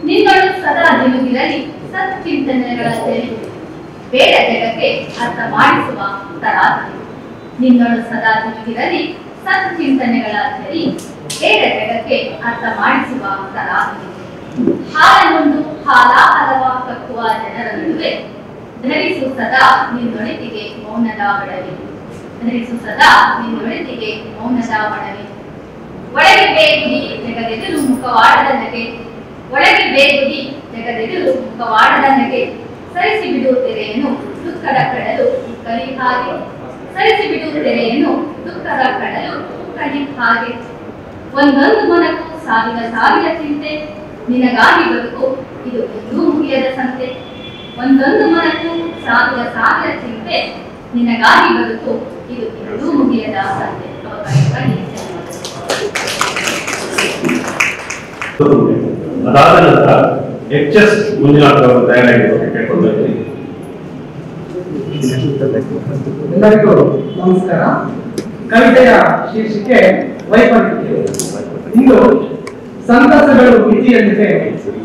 ನಿನ್ನಳು ಸದಾ ದಿನುಗಿರಲಿ ಸತ್ಚಿಂತನೆಗಳ ತೆರೆ. ಬೇಡ ಜಗಕ್ಕೆ ಅರ್ಥ ಮಾಡಿಸುವ ತರಾತುರಿ. ನಿನ್ನಳು ಸದಾ ದಿನುಗಿರಲಿ ಸತ್ಚಿಂತನೆಗಳ ತೆರೆ. ಬೇಡ ಜಗಕ್ಕೆ ಅರ್ಥ ಮಾಡಿಸುವ ತರಾತುರಿ. ಹಾಲನ್ನೊಂದು ಹಾಲಾಹಲವ ಕಕ್ಕುವ ಜನರ ನಡುವೆ ಧರಿಸು ಸದಾ ನಿನ್ನೊಳಿತಿಗೆ ಮೌನದ ಬಡವೆ. ಧರಿಸು ಸದಾ ನಿನ್ನೊಳಿತಿಗೆ ಮೌನದ ಬಡವೆ. ಒಳಗೆ ಬೇಗುದಿ ಜಗದೆದುರು ಮುಖವಾಡದ ನಗೆ. ಒಳಗೆ ಬೇಗುದಿ ಜಗದೆದುರು ಮುಖವಾಡದ ನಗೆ. ಸರಿಸಿ ಬಿಡು ತೆರೆಯನ್ನು ದುಃಖದ ಕಡಲು ಕಲಿ ಹಾಗೆ. ಸರಿಸಿ ಬಿಡು ತೆರೆಯನ್ನು ದುಃಖದ ಕಡಲು ಕಲಿ ಹಾಗೆ. ಒಂದೊಂದು ಮನಕ್ಕೂ ಸಾವಿರ ಸಾವಿರ ಚಿಂತೆ. ನಿನಗಾಗಿ ಬದುಕು ಇದು ಎಂದೂ ಮುಗಿಯದ ಸಂತೆ. ಒಂದೊಂದು ಮನಕ್ಕೂ ಸಾವಿರ ಸಾವಿರ ಚಿಂತೆ. ನಿನಗಾಗಿ ಬದುಕು ಇದು ಎಂದೂ ಮುಗಿಯದ ಸಂತೆ. ಅದಾದ ನಂತರ HS ಮಂಜುನಾಥ್ ಅವರು ತಯಾರಾಗಿರುವ ಕೇಳ್ಕೊಳ್ತೀನಿ. ಎಲ್ಲರಿಗೂ ನಮಸ್ಕಾರ. ಕವಿತೆಯ ಶೀರ್ಷಿಕೆ ವೈಪರೀತ್ಯ. ಇಂದು ಸಂತಸಗಳು ಮಿತಿಯಲ್ಲಿದೆ,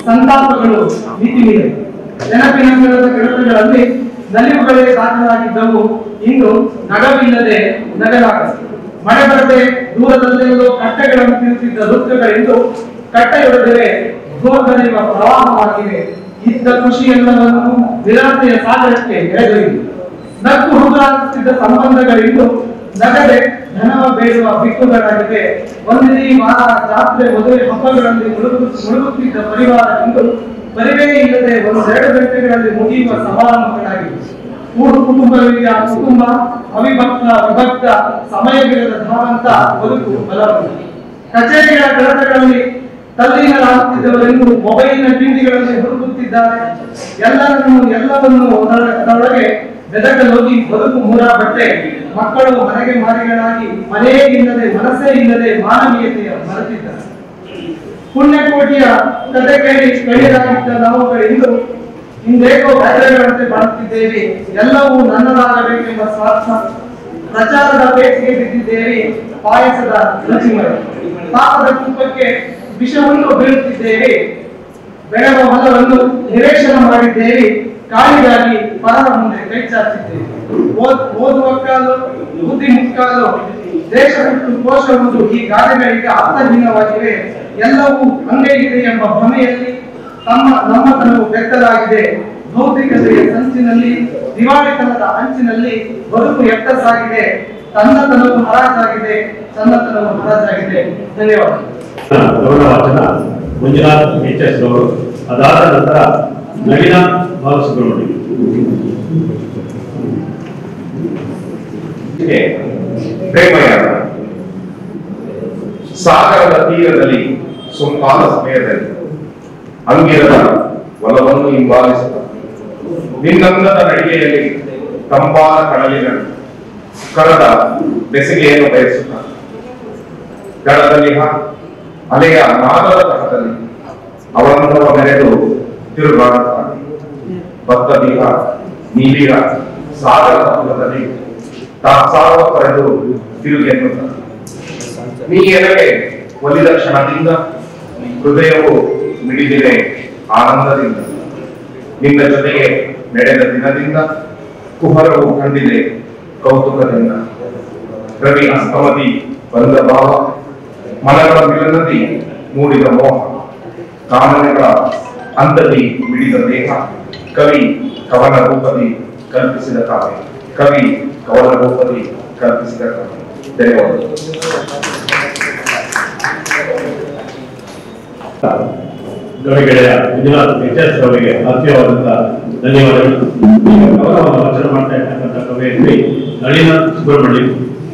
ಸಂತಾಪಗಳು ಮಿತಿ ಮೀರಿ. ನೆನಪಿನ ಕೆಲಸಗಳಲ್ಲಿ ನಲಿವುಗಳೇ ದಾಖಲಾಗಿದ್ದವು ಇಂದು ನಗವಿಲ್ಲದೆ ನಗಲಾಗದು. ಮಳೆ ಬರದೆ ದೂರದಲ್ಲೆಲ್ಲೋ ಕಟ್ಟೆಗಳನ್ನು ತಿರುತ್ತಿದ್ದ ದುಃಖಗಳಿಂದು ಕಟ್ಟೆಯೊಡೆದರೆ ಘೋರದಲ್ಲಿರುವ ಪ್ರವಾಹವಾಗಿವೆ. ಇದ್ದ ಖುಷಿಯೆಲ್ಲವನ್ನು ನಿರಾಸೆಯ ಸಾಗರಕ್ಕೆ ಎಳೆದೊಯ್ದು ನಕ್ಕು ಹುಡುಗಾಡುತ್ತಿದ್ದ ಸಂಬಂಧಗಳಿಂದು ನಗದೆ ಧನವ ಬೇಡುವ ಬಿಕ್ಕುಗಳಾಗಿದೆ. ಒಂದಿಡೀ ವಾರ ಜಾತ್ರೆ ಮದುವೆ ಹಬ್ಬಗಳಲ್ಲಿ ಮುಳುಗುತ್ತಿದ್ದ ಪರಿವಾರ ಇಂದು ಪರಿವೇ ಇಲ್ಲದೆ 1-2 ಗಂಟೆಗಳಲ್ಲಿ ಮುಗಿಯುವ ಸಮಾರಂಭಗಳಾಗಿವೆ. ಮೂರು ಕುಟುಂಬಗಳಿಗೆ ಆ ಕುಟುಂಬ ಅವಿಭಕ್ತ ವಿಭಕ್ತ ಸಮಯವಿಲ್ಲದ ಧಾವಂತ ಬದುಕು ಬಲವಂತ. ಕಚೇರಿಗಳ ಕೆಲಸಗಳಲ್ಲಿ ತಲ್ಲೀನರಾಗುತ್ತಿದ್ದವರೆಂದು ಮೊಬೈಲಿನ ಕಿಂಡಿಗಳಲ್ಲಿ ಹುಡುಕುತ್ತಿದ್ದಾರೆ. ಎಲ್ಲವನ್ನು ಅದರೊಳಗೆ ಬೆದಕಲೋಗಿ ಬದುಕು ಬಟ್ಟೆ. ಮಕ್ಕಳು ಮನೆಗೆ ಮಾರಿಗಳಾಗಿ ಮನೆಯೇ ಇಲ್ಲದೆ ಮನಸ್ಸೇ ಇಲ್ಲದೆ ಮಾನವೀಯತೆಯ ಮರೆತಿದ್ದಾರೆ. ಪುಣ್ಯಕೋಟಿಯ ಕತೆ ಕೇಳಿ ಕೈಯರಾಗಿದ್ದ ನಾವುಗಳಿಂದು ಇಂದೇಕೋ ಬ್ಯಾಟರಿಗಳಂತೆ ಬಾಳುತ್ತಿದ್ದೇವೆ. ಎಲ್ಲವೂ ನನ್ನದಾಗಬೇಕೆಂಬ ಸ್ವಾರ್ಥ ಪ್ರಚಾರದ ಬೇಸಿಗೆ ಬಿದ್ದಿದ್ದೇವೆ. ಪಾಯಸದ ರುಚಿಮಯ ಪಾಪದ ಕೂಪಕ್ಕೆ ವಿಷವನ್ನು ಬೀಳುತ್ತಿದ್ದೇವೆ. ಬೆಳೆವ ಹೊಲವನ್ನು ನಿವೇಶನ ಮಾಡಿದ್ದೇವೆ. ಕಾಳಿಗಾಗಿ ಪರರ ಮುಂದೆ ಕೈ ಚಾಚಿದ್ದೇವೆ. ಓದುವ ಕಾಲು ಬುದ್ಧಿ ಮುಕ್ಕಾಲು ದೇಶ ಬಿಟ್ಟು ಕೋಶವುದು ಈ ಗಾದೆಗಳಿಗೆ ಅರ್ಥಹೀನವಾಗಿವೆ. ಎಲ್ಲವೂ ಹಂಗೆ ಇದೆ ಎಂಬ ಭ್ರಮೆಯಲ್ಲಿ ನಮ್ಮತನವು ಬೆತ್ತಲಾಗಿದೆ. ಭೌತಿಕತೆಯ ಸಂಚಿನಲ್ಲಿ ದಿವಾಳಿತನದ ಅಂಚಿನಲ್ಲಿ ಬದುಕು ಎಟ್ಟಸಾಗಿದೆ. ತನ್ನತನವು ಹರಾಜಾಗಿದೆ, ಚನ್ನತನವು ಹರಾಜಾಗಿದೆ. ಧನ್ಯವಾದ. ಗೌರವಾಚನ ಮಂಜುನಾಥ್ HS ಅವರು. ಅದಾದ ನಂತರ ನವೀನ ಬಾಲಸುಬ್ರಹ್ಮಣ್ಯ. ಪ್ರೇಮಯಾನ. ಸಾಗರದ ತೀರದಲ್ಲಿ ಸುಂಕಾಲ ಸಮಯದಲ್ಲಿ ಅಂಗಿರದ ಒಲವನ್ನು ಹಿಂಬಾಲಿಸುತ್ತ ನಿನ್ನಂದದ ನಡಿಗೆಯಲ್ಲಿ ತಂಪಾದ ಕಡಲಿನಲ್ಲಿ ಕರದ ಬೆಸಿಗೆಯನ್ನು ಬಯಸುತ್ತ ದಡದಲ್ಲಿ ಅಲೆಯ ನಾದದ ತಟದಲ್ಲಿ ಅವಳಂದವ ಮೆರೆದು ತಿರುಗಾಡುತ್ತಾನೆ. ಭತ್ತ ದೀಹ ನೀಲಿರ ಸಾಗರದ ಹೊಲದಲ್ಲಿ ಸಾರುವ ಪಡೆದು ತಿರುಗೆನ್ನುತ್ತಾನೆ. ನೀ ಎನಗೆ ಒಲಿದ ಕ್ಷಣದಿಂದ ಹೃದಯವು ಮಿಡಿದಿದೆ ಆನಂದದಿಂದ. ನಿನ್ನ ಜೊತೆಗೆ ನಡೆದ ದಿನದಿಂದ ಕುಹರವು ಕಂಡಿದೆ ಕೌತುಕದಿಂದ. ರವಿ ಅಸ್ತಮತಿ ಬಂದ ಭಾವ, ಮನಗಳ ಮಿಲನದಿ ಮೂಡಿದ ಮೋಹ, ಕಾಮನೆಗಳ ಅಂತದಿ ಮಿಡಿದ ದೇಹ. ಕವಿ ಕವನ ರೂಪದಿ ಕಲ್ಪಿಸಿದ ಕಾವ್ಯ. ಕವಿ ಕವನ ರೂಪದಿ ಕಲ್ಪಿಸಿದ ಕಾವ್ಯ. ಧನ್ಯವಾದಗಳು. ಗವಿಗೆಳೆಯ ಮಂಜುನಾಥ್ HS ಅವರಿಗೆ ಅತ್ಯವಾದಂತಹ ಧನ್ಯವಾದಗಳು. ಗೌರವವನ್ನು ವಚನ ಮಾಡ್ತಾ ಇರ್ತಕ್ಕಂಥ ಕವಯತ್ರಿ ನಳಿನ ಸುಬ್ರಹ್ಮಣ್ಯ.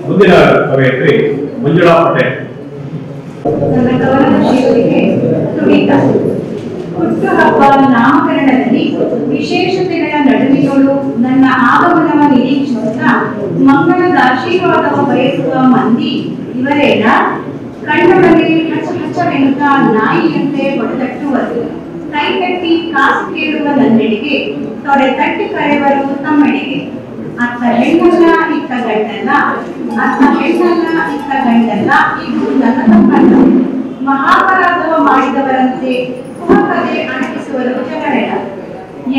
ಮುಂದಿನ ಕವಯತ್ರಿ ಮಂಜುಳಾ ಪಟೇಲ್. ನನ್ನ ಕವನದ ಶೀರ್ಷಿಕೆ ತುಡಿತ. ಹುಟ್ಟುಹಬ್ಬ ನಾಮಕರಣದಲ್ಲಿ ವಿಶೇಷತೆಗಳ ನಡುವಿನೋಳು ನನ್ನ ಆಗಮನವ ನಿರೀಕ್ಷಿಸುತ್ತಾ ಮಂಗಳದ ಆಶೀರ್ವಾದವ ಬಯಸುವ ಮಂದಿ ಇವರೇನ? ಕಣ್ಣು ವರ್ಷವೆನುತ ನಾಯಿಯಂತೆ ಹೊಡೆದಟ್ಟುವರು. ಕೈ ಕಟ್ಟಿ ಕಾಸು ಕೇಳುವ ನನ್ನೆಡೆಗೆ, ತೊಡೆ ತಟ್ಟಿ ಕರೆವರು ತಮ್ಮೆಡೆಗೆ. ಅತ್ತ ಹೆಣ್ಣಲ್ಲ ಇತ್ತ ಗಂಡಲ್ಲ, ಅತ್ತ ಹೆಣ್ಣಲ್ಲ ಇತ್ತ ಗಂಡಲ್ಲ, ಇದು ನನ್ನ ತಪ್ಪಲ್ಲ. ಮಹಾಪರಾಧವ ಮಾಡಿದವರಂತೆ ಕುಹಕತೆ ಅಣಕಿಸುವರು ಜಗಳೆಲ್ಲ.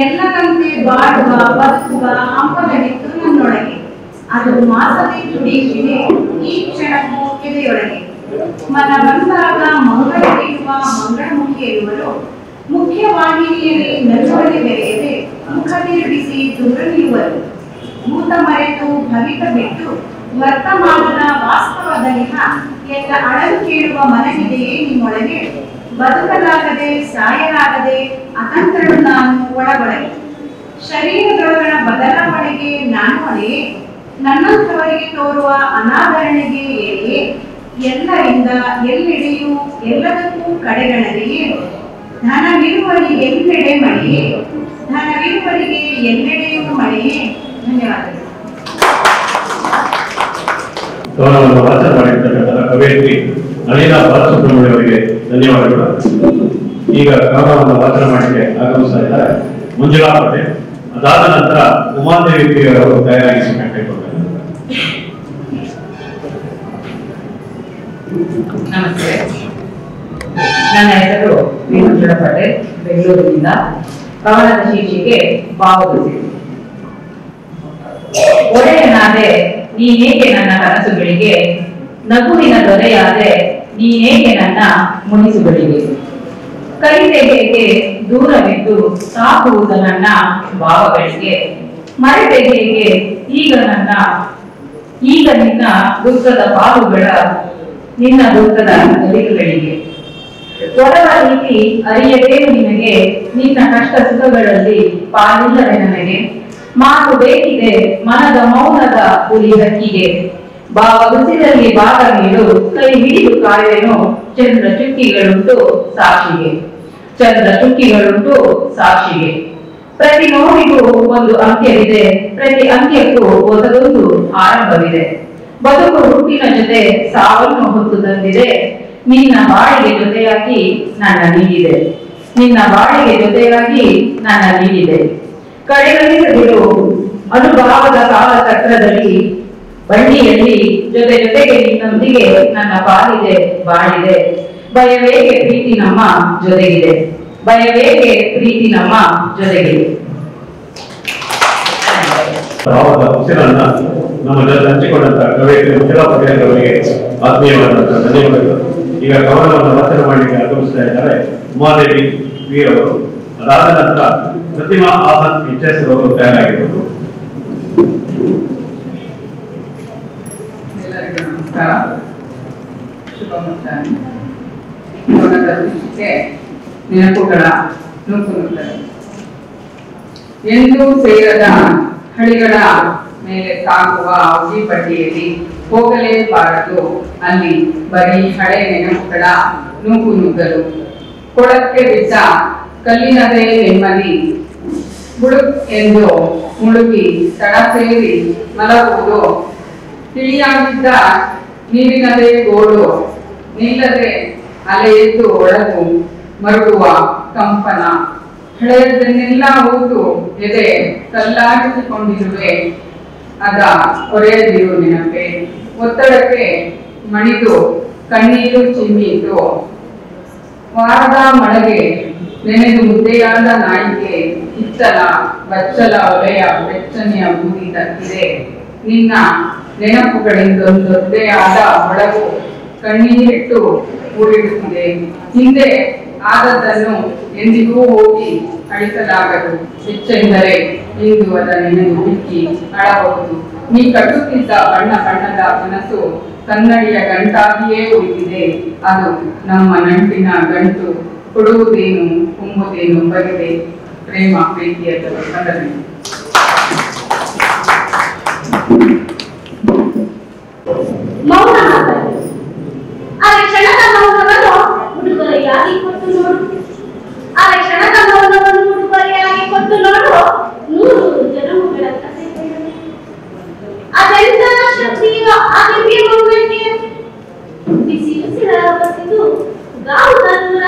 ಎಲ್ಲದಂತೆ ಬಾಡುವ ಬದುಕುವ ಹಂಪದಲ್ಲಿತ್ತು ನನ್ನೊಳಗೆ. ಅದು ಮಾಸದೆ ತುಡಿಯುತ್ತಿದೆ ಈ ಕ್ಷಣಕ್ಕೂ ಎದೆಯೊಳಗೆ. ಮನ ಬಂದಾಗ ಮಂಗಳ ಇರುವ ಮಂಗಳಮುಖಿ ಇರುವರು. ಮುಖ್ಯವಾಹಿನಿಯಲ್ಲಿ ನನ್ನೊಳಗೆ ಬೆರೆಯದೆ ಮುಖ ತಿರುಗಿಸಿ ದೂರ ನಿಲ್ಲುವರು. ಭೂತ ಮರೆತು ಭವಿತ ಬಿಟ್ಟು ವರ್ತಮಾನದ ವಾಸ್ತವದಲ್ಲಿನ ಎಲ್ಲ ಅಳಲು ಕೇಳುವ ಮನವಿದೆಯೇ ನಿಮ್ಮೊಳಗೆ. ಬದುಕಲಾಗದೆ ಸಾಯಲಾಗದೆ ಅತಂತ್ರಳು ನಾನು ಒಳಗೊಳಗೆ. ಶರೀರದೊಳಗಣ ಬದಲಾವಣೆಗೆ ನಾನು ಅಳೆಯೇ, ನನ್ನಂಥವರಿಗೆ ತೋರುವ ಅನಾದರಣೆಗೆ ಏರಿಯೇ. ಎಲ್ಲರಿಂದ ಎಲ್ಲೆಡೆಯೂ ಎಲ್ಲದಕ್ಕೂ ಕಡೆಗಣನೆಯೇ. ಧನವಿರುವರಿಗೆ ಎಲ್ಲೆಡೆ ಮಳೆಯೇ, ಧನವಿರುವರಿಗೆ ಎಲ್ಲೆಡೆಯೂ ಮಳೆಯೇ. ಧನ್ಯವಾದಗಳು. ಗೌರವವನ್ನು ವಾಚನ ಮಾಡಿರ್ತಕ್ಕಂಥ ಕವಯಿತ್ರಿ ಅನಿಲಾ ಬಾಲಸುಬ್ರಹ್ಮಣ್ಯ ಅವರಿಗೆ ಧನ್ಯವಾದಗಳು. ಈಗ ಗೌರವವನ್ನು ವಾಚನ ಮಾಡಲಿಕ್ಕೆ ಆಗಮಿಸ್ತಾ ಇದ್ದಾರೆ ಮಂಜುಳಾ ಪಟೇಲ್. ಅದಾದ ನಂತರ ಉಮಾದೇವಿ ಅವರು ತಯಾರಾಗಿ ಕಟ್ಟಿಕೊಡ್ತಾರೆ. ನಮಸ್ತೆ, ನನ್ನ ಹೆಸರು ಮಂಜುಳಾ ಪಟೇಲ್, ಬೆಂಗಳೂರಿನಿಂದ. ಕವನದ ಶೀರ್ಷಿಕೆ ಭಾವಗತಿ. ಒಡೆಯನಾದೆ ನೀನೇಕೆ ನನ್ನ ಕನಸುಗಳಿಗೆ, ನಗುವಿನ ದೊರೆಯಾದೆ ನೀನೇಕೆ ನನ್ನ ಮುನಿಸುಗಳಿಗೆ. ಕಲಿತೆಗೆ ದೂರವಿದ್ದು ಸಾಕುವುದು ನನ್ನ ಭಾವಗಳಿಗೆ, ಮರೆತೆಗೆ ಈಗ ನಿನ್ನ ದುಃಖದ ಪಾಲುಗಳ, ನಿನ್ನ ದುಃಖದ ಗಲಿಗಳಿಗೆ. ತೊಡವ ರೀತಿ ಅರಿಯದೇನು ನಿನಗೆ, ನಿನ್ನ ಕಷ್ಟ ಸುಖಗಳಲ್ಲಿ ಪಾಲಿಲ್ಲವೇ ನನಗೆ. ಮಾತು ಬೇಕಿದೆ ಮನದ ಮೌನದ ಹುಲಿ ಹಕ್ಕಿಗೆ, ಭಾವ ಬಿಸಿಲಲ್ಲಿ ಭಾಗ ನೀಡು ಕೈ ಹಿಡಿದು ಕಾಯುವೆನು. ಚಂದ್ರ ಚುಕ್ಕಿಗಳುಂಟು ಸಾಕ್ಷಿಗೆ, ಚಂದ್ರ ಚುಕ್ಕಿಗಳುಂಟು ಸಾಕ್ಷಿಗೆ. ಪ್ರತಿ ನೋವಿಗೂ ಒಂದು ಅಂತ್ಯವಿದೆ, ಪ್ರತಿ ಅಂತ್ಯಕ್ಕೂ ಹೊಸದೊಂದು ಆರಂಭವಿದೆ. ಬದುಕು ಹುಟ್ಟಿನ ಜೊತೆ ಸಾವನ್ನು ಹೊತ್ತು ತಂದಿದೆ, ನಿನ್ನ ಬಾಳಿಗೆ ಜೊತೆಯಾಗಿ ನನ್ನ ನೀಡಿದೆ, ನಿನ್ನ ಬಾಳಿಗೆ ಜೊತೆಯಾಗಿ ನನ್ನ ನೀಡಿದೆ. ಕಡೆಗಣಿಸದಿರು ಅನುಭಾವದ ಕಾಲ ಚಕ್ರದಲ್ಲಿ, ಬಂಡಿಯಲ್ಲಿ ಜೊತೆ ಜೊತೆಗೆ ನಿನ್ನೊಂದಿಗೆ ನನ್ನ ಪಾಲಿದೆ ಬಾಳಿದೆ. ಭಯವೇಗೆ ಪ್ರೀತಿ ನಮ್ಮ ಜೊತೆಗಿದೆ, ಭಯವೇಗೆ ಪ್ರೀತಿ ನಮ್ಮ ಜೊತೆಗಿದೆ. ಭಾವದ ಉಸಿರನ್ನ ನಮ್ಮ ಜೊತೆ ಹಂಚಿಕೊಂಡಂತ ಕವಯಿತ್ರಿ ಮಂಜುಳಾ ಪಟೇಲ್ ಅವರಿಗೆ ಆತ್ಮೀಯವಾದಂತಹ ಧನ್ಯವಾದಗಳು. ಈಗ ಕವನವನ್ನು ವಾಚನ ಮಾಡಲಿಕ್ಕೆ ಆಗಮಿಸ್ತಾ ಇದ್ದಾರೆ ಉಮಾದೇವಿ ವೀರವರು. ಅದಾದ ನಂತರ ಪ್ರತಿಮಾ ಆಹ್ವಾನ್ ಎಚ್.ಎಸ್ ಅವರು ತಯಾರಾಗಿರುವುದು. ಎಲ್ಲರಿಗೂ ನಮಸ್ಕಾರ, ಶುಭ ಮಧ್ಯಾಹ್ನ. ನೆನಪುಗಳ ನೂಕುನುಗ್ಗಲು. ಎಂದೂ ಸೇರದ ಹಳಿಗಳ ಮೇಲೆ ಸಾಗುವ ಅವಧಿ ಪಟ್ಟಿಯಲ್ಲಿ ಹೋಗಲೇಬಾರದು, ಅಲ್ಲಿ ಬರೀ ಹಳೆ ನೆನಪುಗಳ ನೂಕು ನುಗ್ಗಲು. ಕೊಳಕ್ಕೆ ಬಿದ್ದ ಕಲ್ಲಿನದೇ ನೆಮ್ಮದಿ, ಬುಡುಕ್ ಎಂದು ಮುಳುಗಿ ತಡ ಸೇರಿ ಮಲಗುವುದು. ತಿಳಿಯಾಗಿದ್ದ ನೀರಿನದೇ ಗೋಳು, ನಿಲ್ಲದೆ ಅಲೆ ಎದ್ದು ಒಳಗು ಮರುಗುವ ಕಂಪನ. ಹಳೆಯದನ್ನೆಲ್ಲ ಊತು ಎದೆ ಕಲ್ಲಾಗಿಸಿಕೊಂಡಿರುವೆ, ಅದ ಹೊರೆಯದಿರು ನೆನಪೆ. ಒತ್ತಡಕ್ಕೆ ಮಣಿದು ಕಣ್ಣೀರು ಚಿಮ್ಮಿತು, ವಾರದ ಮಳೆಗೆ ನೆನೆದು ಮುದ್ದೆಯಾದ ನಾಯಿಗೆ ಹಿತ್ತಲ ಬಚ್ಚಲ ಒಲೆಯ ಬೆಚ್ಚನೆಯ ಬೂದಿ ತಕ್ಕಿದೆ. ನಿನ್ನ ನೆನಪುಗಳಿಂದೊಂದೊದ್ದೆಯಾದ ಒಳಗು ಕಣ್ಣೀರಿಟ್ಟು ಊರಿಡುತ್ತಿದೆ. ಹಿಂದೆ ಆದದ್ದನ್ನು ಎಂದಿಗೂ ಹೋಗಿ ಅಳಿಸಲಾಗದು, ಹೆಚ್ಚೆಂದರೆ ಇಂದು ಅದ ನೆನೆದು ಬಿಕ್ಕಿ ಅಳಬಹುದು. ನೀ ಕಟ್ಟುತ್ತಿದ್ದ ಬಣ್ಣ ಬಣ್ಣದ ಕನಸು ಕನ್ನಡಿಯ ಗಂಟಾಗಿಯೇ ಉಳಿದಿದೆ. ಅದು ನಮ್ಮ ನಂಟಿನ ಗಂಟು, ಕೊಡುವುದೇನು ಕುಂಬುದೇನು ಬಗಿದೆ. ಪ್ರೇಮ ಪ್ರೀತಿಯ ಕನ್ನಡ. ಮೌನ ಆ ಕ್ಷಣದ ಮೌನವನ್ನು ಉಡುಗೊರೆಯಾಗಿ ಕೊಟ್ಟು ನೋಡು, ಆ ಕ್ಷಣದ ಮೌನವನ್ನು ಉಡುಗೊರೆಯಾಗಿ ಕೊಟ್ಟು ನೋಡು. 100 ಜನ್ಮಗಳ ಕಥೆ ಅದೆಂತ ಶಕ್ತಿಯ ಆ ದಿವ್ಯ ಮೌನಕ್ಕೆ ಬಿಸಿ ಉಸಿರಾವಸಿದು ಯಾವುದ ದೂರ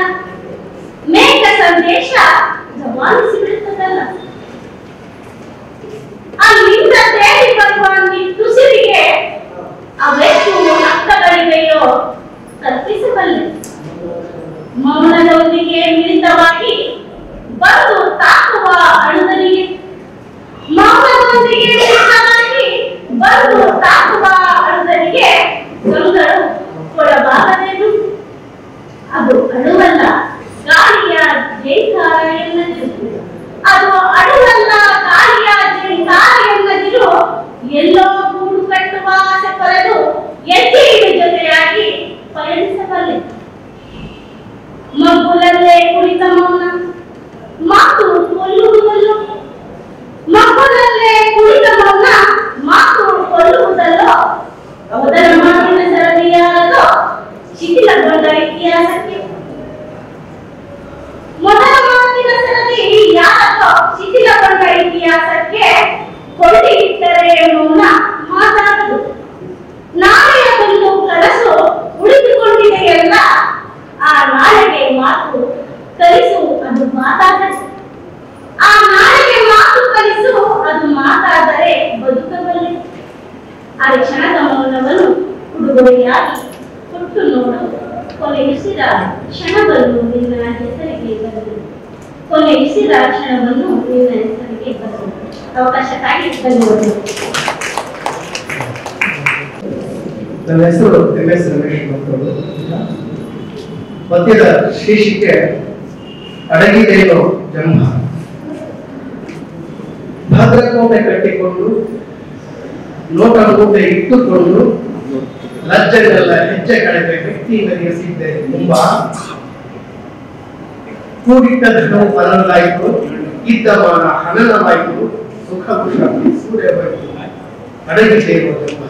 ಮೇಘ ಸಂದೇಶ ಜವಾನಿಸಿ ಬಿಡುತ್ತದಲ್ಲ. ಅಲ್ಲಿಂದ ತೇಲಿ ಬರುವ ತುಸಿರಿಗೆ ಅವೆಷ್ಟು ಅರ್ಥಗಳಿವೆಯೋ ಕಲ್ಪಿಸಬಲ್ಲೆ. ಮೌನದೊಂದಿಗೆ ಮಿಳಿತವಾಗಿ ಬಂದು ತಾಕುವ ಅಳುದರಿಗೆ, ಮೌನದೊಂದಿಗೆ ಮಿಳಿತವಾಗಿ ಬಂದು ತಾಕುವ ಅಳುದರಿಗೆ ಗಂಗಳು ಕೊಡಬಾರದೇನು? ಅದು ಅಳುವಲ್ಲ, ಗಾಳಿಯ ಜೈಕಾರ ಎನ್ನದಿರು. ಅದು ಅಳುವಲ್ಲ, ಗಾಳಿಯ ಜೈಕಾರ ಎನ್ನದಿರು. ಎಲ್ಲೋ ಗೂಡು ಕಟ್ಟುವ ಆಸೆ ಪಡೆದು ಎತ್ತಿನ ಜೊತೆಯಾಗಿ ಪಯಣಿಸಬಲ್ಲೆ. ಮಗ್ಗುಲಲ್ಲೇ ಕುಳಿತ ಮೌನ ಮಾತು ಕೊಲ್ಲುವುದಲ್ಲೋ, ಮಗ್ಗುಲಲ್ಲೇ ಕುಳಿತ ಮೌನ ಮಾತು ಕೊಲ್ಲುವುದಲ್ಲೋ. ಮೊದಲ ಮಾತಿನ ಸರದಿಯಾದೋ ಶಿಥಿಲಗೊಂಡ ಇತಿಹಾಸಕ್ಕೆ, ಮೊದಲ ಮಾತಿನ ಸರದಿ ಯಾರದೋ ಶಿಥಿಲಗೊಂಡ ಇತಿಹಾಸಕ್ಕೆ ಕೊಟ್ಟಿಟ್ಟರೆ ಮೌನ ಮಾತಾಡದು. ನಾಳೆಯ ಒಂದು ಕನಸು ಉಳಿದುಕೊಂಡಿದೆಯಲ್ಲ, ಆ ನಾಳೆಗೆ ಮಾತು ಕಲಿಸು, ಅದು ಮಾತಾಡದು. ಆ ನಾಳೆಗೆ ಮಾತು ಕಲಿಸು, ಅದು ಮಾತಾದರೆ ಬದುಕಬಲ್ಲೆ. ಆ ಕ್ಷಣದ ಮೌನವನ್ನು ಉಡುಗೊರೆಯಾಗಿ ಕೊಟ್ಟು ನೋಡು. ಕೊನೆಯುಸಿದ ಕ್ಷಣವನ್ನು ನಿನ್ನ ಹೆಸರಿಗೆ ಬರಲು, ಕೊನೆಯುಸಿದ ಕ್ಷಣವನ್ನು ನಿನ್ನ ಹೆಸರಿಗೆ ಬರಲು. ಅವಕಾಶಕ್ಕಾಗಿ ಧನ್ಯವಾದಗಳು. ನನ್ನ ಹೆಸರು MS ರಮೇಶ್ ಮಕ್ಕಳು. ಪದ್ಯದ ಶೀರ್ಷಿಕೆ ಅಡಗಿದೇನೋ ಜಂಭ. ಭದ್ರಕೋಟೆ ಕಟ್ಟಿಕೊಂಡು ನೋಟ ಮೂಟೆ ಇಟ್ಟುಕೊಂಡು ಲಜ್ಜೆಗಳೆಲ್ಲ ಹೆಜ್ಜೆ ಕಳೆದ ವ್ಯಕ್ತಿ ನಡೆಸಿದ್ದೆ ತುಂಬಾ. ಕೂಡಿಟ್ಟ ಧನವು ಪರಲಾಯಿತು, ಇದ್ದ ಮಾನ ಹನನವಾಯಿತು, ಸುಖ ಶಾಂತಿ ಸೂರ್ಯವಾಯಿತು, ಅಡಗಿದೇನೋ ಜಂಭ.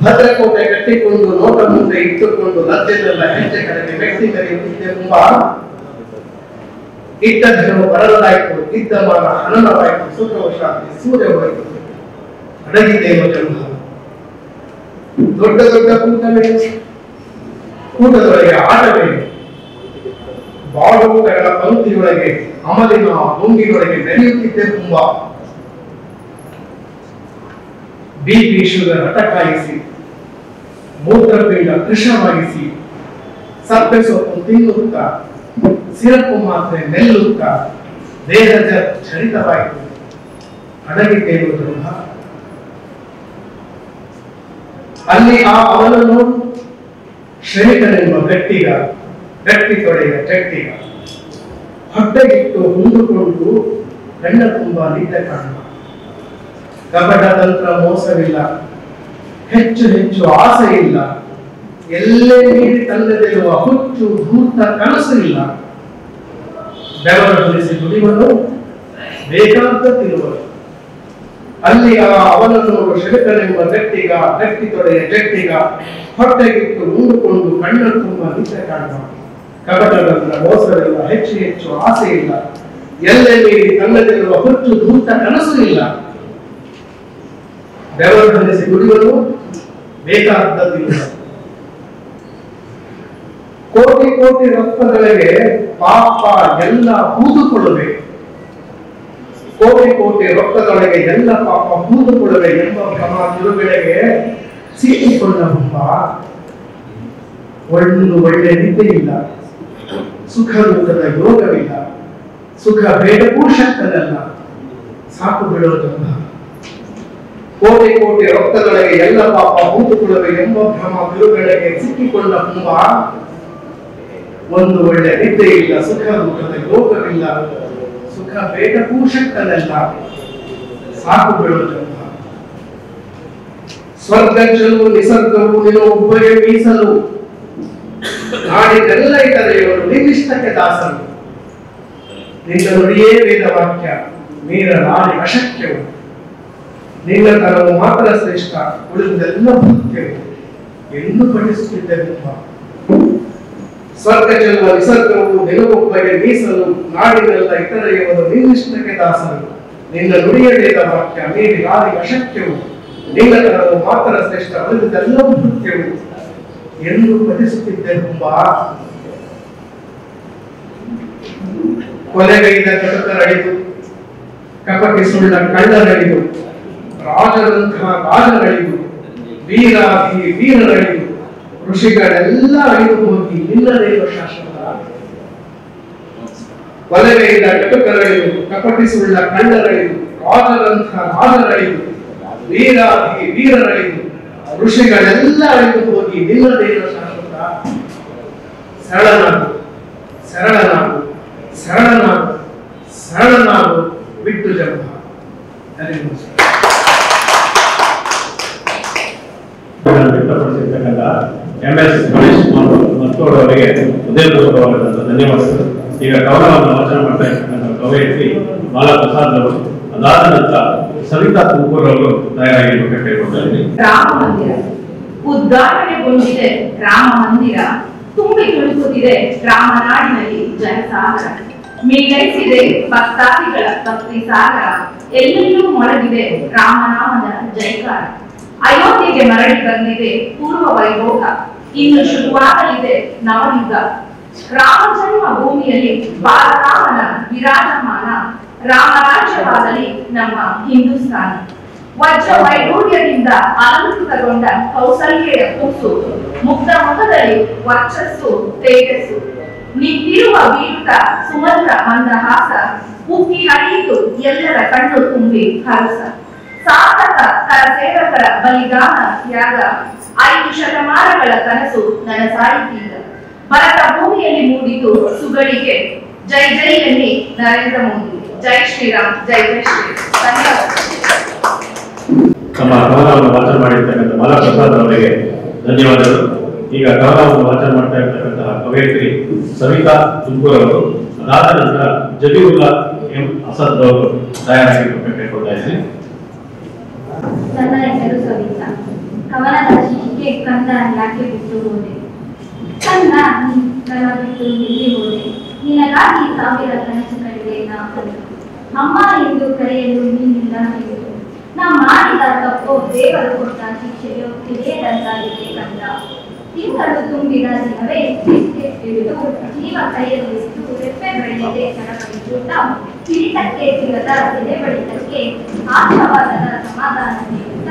ಭದ್ರಕೋಟೆ ಕಟ್ಟಿಕೊಂಡು ನೋಟ ಮುಂದೆ ಇಟ್ಟುಕೊಂಡು ಲಜ್ಜೆಲ್ಲ ಹೆಜ್ಜೆ ಕಡೆಗೆ ವ್ಯಕ್ತಿ ನಡೆಯುತ್ತಿದ್ದೆ ತುಂಬಾ. ಇಟ್ಟ ಧನವು ಬರಲಾಯಿತು, ಇದ್ದ ಮಾನ ಹನನವಾಯಿತು, ಸುಖ ಶಾಂತಿ ಸೂರ್ಯವಾಯಿತು, ಅಡಗಿದೇನೋ ಜಂಭ. ದೊಡ್ಡ ದೊಡ್ಡ ಕೂಟವೇನು, ಕೂಟದೊಳಗೆ ಆಟವೇನು, ಬಾಳುಗಳ ಪಂಕ್ತಿಯೊಳಗೆ ಅಮಲಿನ ಹೊಂಗಿನೊಳಗೆ ನಡೆಯುತ್ತಿದ್ದೆ ತುಂಬಾ. BP ಶುಗರ್ ಅಟಕಾಯಿಸಿ, ಮೂತ್ರಪಿಂಡ ಕೃಶವಾಗಿಸಿ, ಸಪ್ಪೆ ಸೊಪ್ಪು ತಿನ್ನುತ್ತಾ, ಸಿರಪ್ಪು ಮಾತ್ರೆ ನೆಲ್ಲುತ್ತಾ, ದೇಹದ ಚರಿತವಾಯಿತು, ಅಡಗಿದ್ದೇನು ಜಂಭ. ಅಲ್ಲಿ ಆ ಅವನನ್ನು ಶ್ರಮಿಕನೆಂಬ ಗಟ್ಟಿಗ, ಗಟ್ಟಿ ತೊಡೆಯ ಜಟ್ಟಿಗ, ಹೊಟ್ಟೆಗಿಟ್ಟು ಹುಂದುಕೊಂಡು ಕಣ್ಣ ತುಂಬ ನಿದ್ದೆ ಕಾಣುವ. ಕಪಟ ತಂತ್ರ ಮೋಸವಿಲ್ಲ, ಹೆಚ್ಚು ಹೆಚ್ಚು ಆಸೆ ಇಲ್ಲ, ಎಲ್ಲೇ ನೀಡಿ ತಂದದಿರುವ ಹುಚ್ಚು ಧೂರ್ತ ಕನಸು ಇಲ್ಲ. ಬೆವರು ಹೊಲಿಸಿ ದುಡಿವನು, ಬೇಕಾದಂತಿರುವನು. ಅಲ್ಲಿ ಆ ಅವನನ್ನು ಶ್ರಮಿಕನೆಂಬ ಗಟ್ಟಿಗ, ಗಟ್ಟಿ ತೊಡೆಯ ಜಟ್ಟಿಗ, ಹೊಟ್ಟೆಗಿಟ್ಟು ಉಂಡುಕೊಂಡು ಕಣ್ಣ ತುಂಬ ನಿದ್ದೆ ಕಾಣುವ. ಕಪಟದಂತ್ರ ಮೋಸವಿಲ್ಲ, ಹೆಚ್ಚು ಹೆಚ್ಚು ಆಸೆ ಇಲ್ಲ, ಎಲ್ಲೇ ನೀಡಿ ತಂದದಿರುವ ಹುಚ್ಚು ಧೂರ್ತ ಕನಸು ಇಲ್ಲ. ಬೆವರು ಹೊಲಿಸಿ ದುಡಿವನು, ಬೇಕಾದದ್ದಿರುವನು. ಕೋಟಿ ಕೋಟಿ ರೊಕ್ಕಗಳಿಗೆ ಪಾಪ ಎಲ್ಲ ಹೂದುಕೊಳ್ಳಬೇಕು, ಕೋಟಿ ಕೋಟಿ ರೊಕ್ಕದೊಳಗೆ ಎಲ್ಲ ಪಾಪ ಹೂದುಕೊಳ್ಳবে ಎಂಬ ಭ್ರಮ ತಿರುಗಡೆಗೆ ಸಿಕ್ಕಿಕೊಂಡ ಹುಬ್ಬ. ಒಂದು ಒಳ್ಳೆ ನಿದ್ದೆ ಇಲ್ಲ, ಸುಖ ದುಃಖದ ಯೋಗವಿಲ್ಲ, ಸುಖ ಬೇಡವೂ ಶಕ್ತನಲ್ಲ, ಸಾಕು ಬಿಡೋದಲ್ಲ. ಕೋಟಿ ಕೋಟಿ ರೊಕ್ಕದೊಳಗೆ ಎಲ್ಲ ಪಾಪ ಹೂದುಕೊಳ್ಳবে ಎಂಬ ಭ್ರಮ ತಿರುಗಡೆಗೆ ಸಿಕ್ಕಿಕೊಂಡ ಹುಬ್ಬ. ಒಂದು ಒಳ್ಳೆ ನಿದ್ದೆ ಇಲ್ಲ, ಸುಖ ದುಃಖದ ಯೋಗವಿಲ್ಲ, ಸುಖ ಬೇಡವೂ ಶಕ್ತನಲ್ಲ, ಸಾಕು ಬಿಡೋದಲ್ಲ. ಸ್ವರ್ಗ ಚೆಲುವು ನಿಸರ್ಗವು ನಿನ್ನ ಒಬ್ಬರೇ ಮೀಸಲು, ನಾಡಿನೆಲ್ಲ ಇತರೆಯವರು ನಿನ್ನಿಷ್ಟಕ್ಕೆ ದಾಸರು. ನಿನ್ನ ನುಡಿಯೇ ವೇದ ವಾಕ್ಯ, ಮೀರ ನಾಡಿ ಅಶಕ್ಯವು. ನಿನ್ನ ತನವು ಮಾತ್ರ ಶ್ರೇಷ್ಠ, ಉಳಿದೆಲ್ಲ ಭೃತ್ಯವು ಎಂದು ಪಠಿಸುತ್ತಿದ್ದೆ ತುಂಬ. ಸ್ವರ್ಗ ಚೆಲುವ ನಿಸರ್ಗವು ನಿನಗೊಬ್ಬಗೆ ಮೀಸಲು, ನಾಡಿನೆಲ್ಲ ಇತರೆಯವರು ನಿನ್ನಿಷ್ಟಕ್ಕೆ ದಾಸರು. ನಿನ್ನ ನುಡಿಯ ವೇದ ವಾಕ್ಯ, ಮೀರಿ ನಾಡಿ ಅಶಕ್ಯವು. ನಿನ್ನ ತನವು ಮಾತ್ರ ಶ್ರೇಷ್ಠ, ಉಳಿದೆಲ್ಲ ಭೃತ್ಯವು ಎಂದು ಪಠಿಸುತ್ತಿದ್ದೆ ಹುಂಬ. ಕೊಲೆಗೈದ ಕಟುಕರಳಿದು, ಕಪಟಿ ಸುಳ್ಳ ಕಳ್ಳರಳಿದು, ರಾಜರಂತಹ ರಾಜರಳಿದು, ವೀರರಳಿದು, ಋಷಿಗಳೆಲ್ಲ ಅಳಿದು ಹೋಗಿ ನಿಲ್ಲದೇವ ಶಾಶ್ವತ. ಕೊಲೆಗೈದ ಕಟುಕರಳಿದು, ಕಪಟಿ ಸುಳ್ಳ ಕಳ್ಳರಳಿದು, ರಾಜರಂತಹ ರಾಜರಳಿದು, ವೀರರಳಿದು, ಋಷಿಗಳೆಲ್ಲ ಅಳಿದು ಹೋಗಿ ನಿಲ್ಲದೇವ ಶಾಶ್ವತ. ಸರಳನಾಗು, ಸರಳನಾಗು, ಸರಳನಾಗು, ಸರಳನಾಗು, ಬಿಟ್ಟು ಜಂಬ. ವ್ಯಕ್ತಪಡಿಸಿರ್ತಕ್ಕಂಥ MS ಗಣೇಶ್ ಮತ್ತೋಡ್ ಅವರಿಗೆ ಹೃದಯಪೂರ್ವಕವಾದಂತಹ ಧನ್ಯವಾದಗಳು. ಈಗ ಕವನವನ್ನು ವಾಚನ ಮಾಡ್ತಾ ಇರ್ತಕ್ಕಂಥ ಕವಯಿತ್ರಿ ಬಾಲಾ ಪ್ರಸಾದ್ ಅವರು, ಅದಾದ ನಂತರ ಸವಿತಾ ತುಮಕೂರು ಅವರು ತಯಾರಾಗಿರ್ಬೇಕು ಕೇಳ್ಕೊಳ್ತಾ ಇದ್ದೀನಿ. ರಾಮ ಮಂದಿರ ಉದ್ಘಾಟನೆಗೊಂಡಿದೆ, ರಾಮ ಮಂದಿರ ತುಂಬಿ ತುಳುಕುತ್ತಿದೆ, ರಾಮನಾಡಿನಲ್ಲಿ ಜನಸಾಗರ ಮೇಳೈಸಿದೆ ಭಕ್ತಾದಿಗಳ ಭಕ್ತಿ ಸಾಗರ, ಎಲ್ಲೆಲ್ಲೂ ಮೊಳಗಿದೆ ರಾಮನಾಮದ ಜೈಕಾರ. ಅಯೋಧ್ಯೆಗೆ ಮರಳಿ ಬಂದಿದೆ ಪೂರ್ವ ವೈಭೋಗ, ಇನ್ನು ಶುರುವಾಗಲಿದೆ ನವಯುಗ. ರಾಮ ಜನ್ಮ ಭೂಮಿಯಲ್ಲಿ ಬಾಲರಾಮನ ವಿರಾಜಮಾನ, ರಾಮರಾಜ್ಯವಾಗಲಿ ನಮ್ಮ ಹಿಂದೂಸ್ತಾನ. ವಜ್ರ ವೈಡೂರ್ಯದಿಂದ ಅಲಂಕೃತಗೊಂಡ ಕೌಸಲ್ಯೆಯ ಕೂಸು, ಮುಗ್ಧ ಮುಖದಲ್ಲಿ ವರ್ಚಸ್ಸು ತೇಜಸ್ಸು. ನಿಂತಿರುವ ವೀರುತ ಸುಮಂದ್ರ ಮಂದಹಾಸ, ಉಕ್ಕಿ ಹರಿಯಿತು ಎಲ್ಲರ ಕಣ್ಣು ತುಂಬಿ ಹರಸ. ಸಾರ್ಥಕ ಕರಸೇವಕರ ಬಲಿದಾನ ತ್ಯಾಗ, 5 ಶತಮಾನಗಳ ಕನಸು ನನಸಾಯಿತೀಗ. ಭರತ ಭೂಮಿಯಲ್ಲಿ ಮೂಡಿತು ಸುಗಳಿಗೆ, ಜೈ ಜೈ ಎನ್ನಿ ನರೇಂದ್ರ ಮೋದಿ. ಜೈ ಶ್ರೀರಾಮ್, ಜೈ ಜೈ ಶ್ರೀರಾಮ್. ಧನ್ಯವಾದ. ನಮ್ಮ ಕವನವನ್ನು ವಾಚನ ಮಾಡಿರ್ತಕ್ಕಂಥ ಬಾಲಾ ಪ್ರಸಾದ್ ಅವರಿಗೆ ಧನ್ಯವಾದಗಳು. ಈಗ ಕವನವನ್ನು ವಾಚನ ಮಾಡ್ತಾ ಇರ್ತಕ್ಕಂತಹ ಕವಯಿತ್ರಿ ಸವಿತಾ ತುಮಕೂರು ಅವರು, ಅದಾದ ನಂತರ ಜಬೀರುಲ್ಲಾ ಎಂ ಅಸದ್ ಅವರು ತಯಾರಾಗಿರ್ಬೇಕು ಕೇಳ್ಕೊಳ್ತಾ ಇದ್ದೀನಿ. ನನ್ನ ಹೆಸರು ಸವಿತಾ. ಕವನದ ಶೀರ್ಷಿಕೆ ಕಂದ ಯಾಕೆ ಬಿಟ್ಟು ಹೋದೆ. ಕಂದ ನನ್ನ ಬಿಟ್ಟು ಎಲ್ಲಿ ಹೋದೆ, ನಿನಗಾಗಿ 1000 ಕನಸು ಕಂಡೆ ನಾ ಕಂಡು. ಅಮ್ಮ ಎಂದು ಕರೆಯಲು ನೀನಿಲ್ಲ ಎಂದು, ನಾ ಮಾಡಿದ ತಪ್ಪು ದೇವರು ಕೊಟ್ಟ ಶಿಕ್ಷೆಯು ತಿಳಿಯದಂತಾಗಿದೆ ಕಂದ. ತಿಂಗಳು ತುಂಬಿದ ದಿನವೇ ಹಿಡಿದು ಜೀವ ಕೈಯಲ್ಲಿಟ್ಟು ರೆಪ್ಪೆ ಬೆಳೆಯದೆ ಚಡಪಡಿಸುತ್ತ, ಹಿಡಿತಕ್ಕೆ ಸಿಗದ ಎದೆ ಬಡಿತಕ್ಕೆ ಆಶಾವಾದದ ಸಮಾಧಾನ ನೀಡುತ್ತ,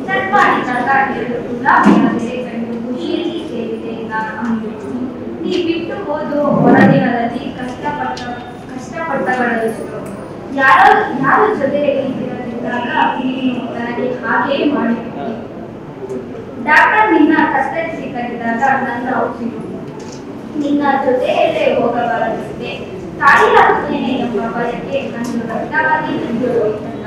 ಚಟ್ಮಾಡಿದಾಗ 2 ಗುಲಾಬಿಯ ಬೆಲೆ ಕಂಡು ಖುಷಿಯಲ್ಲಿ ಸೇರಿದೆ ನಾನು ಅಂದು. ನೀ ಬಿಟ್ಟು ಹೋದು ಹೊರದಿನದಲ್ಲಿ ಕಷ್ಟಪಟ್ಟಗಳಷ್ಟು, ಯಾರ ಜೊತೆಯಲ್ಲಿ ಇರದಿದ್ದಾಗ ನೀನು ನನಗೆ ಹಾಗೇ ಮಾಡಿಬಿಟ್ಟೆ. ಡಾಕ್ಟರ್ ನಿನ್ನ ಕತ್ತರಿಸಿ ಕರೆದಾಗ ನನ್ನ ಔಷಧಿ, ನಿನ್ನ ಜೊತೆಯಲ್ಲೇ ಹೋಗಬಾರದಿದೆ. ತಾಯಿಯಾಗುತ್ತೇನೆ ಎಂಬ ಬಯಕೆ ನನ್ನ ರಕ್ತವಾಗಿ ನಿಂತು ಹೋಯಿತಲ್ಲ.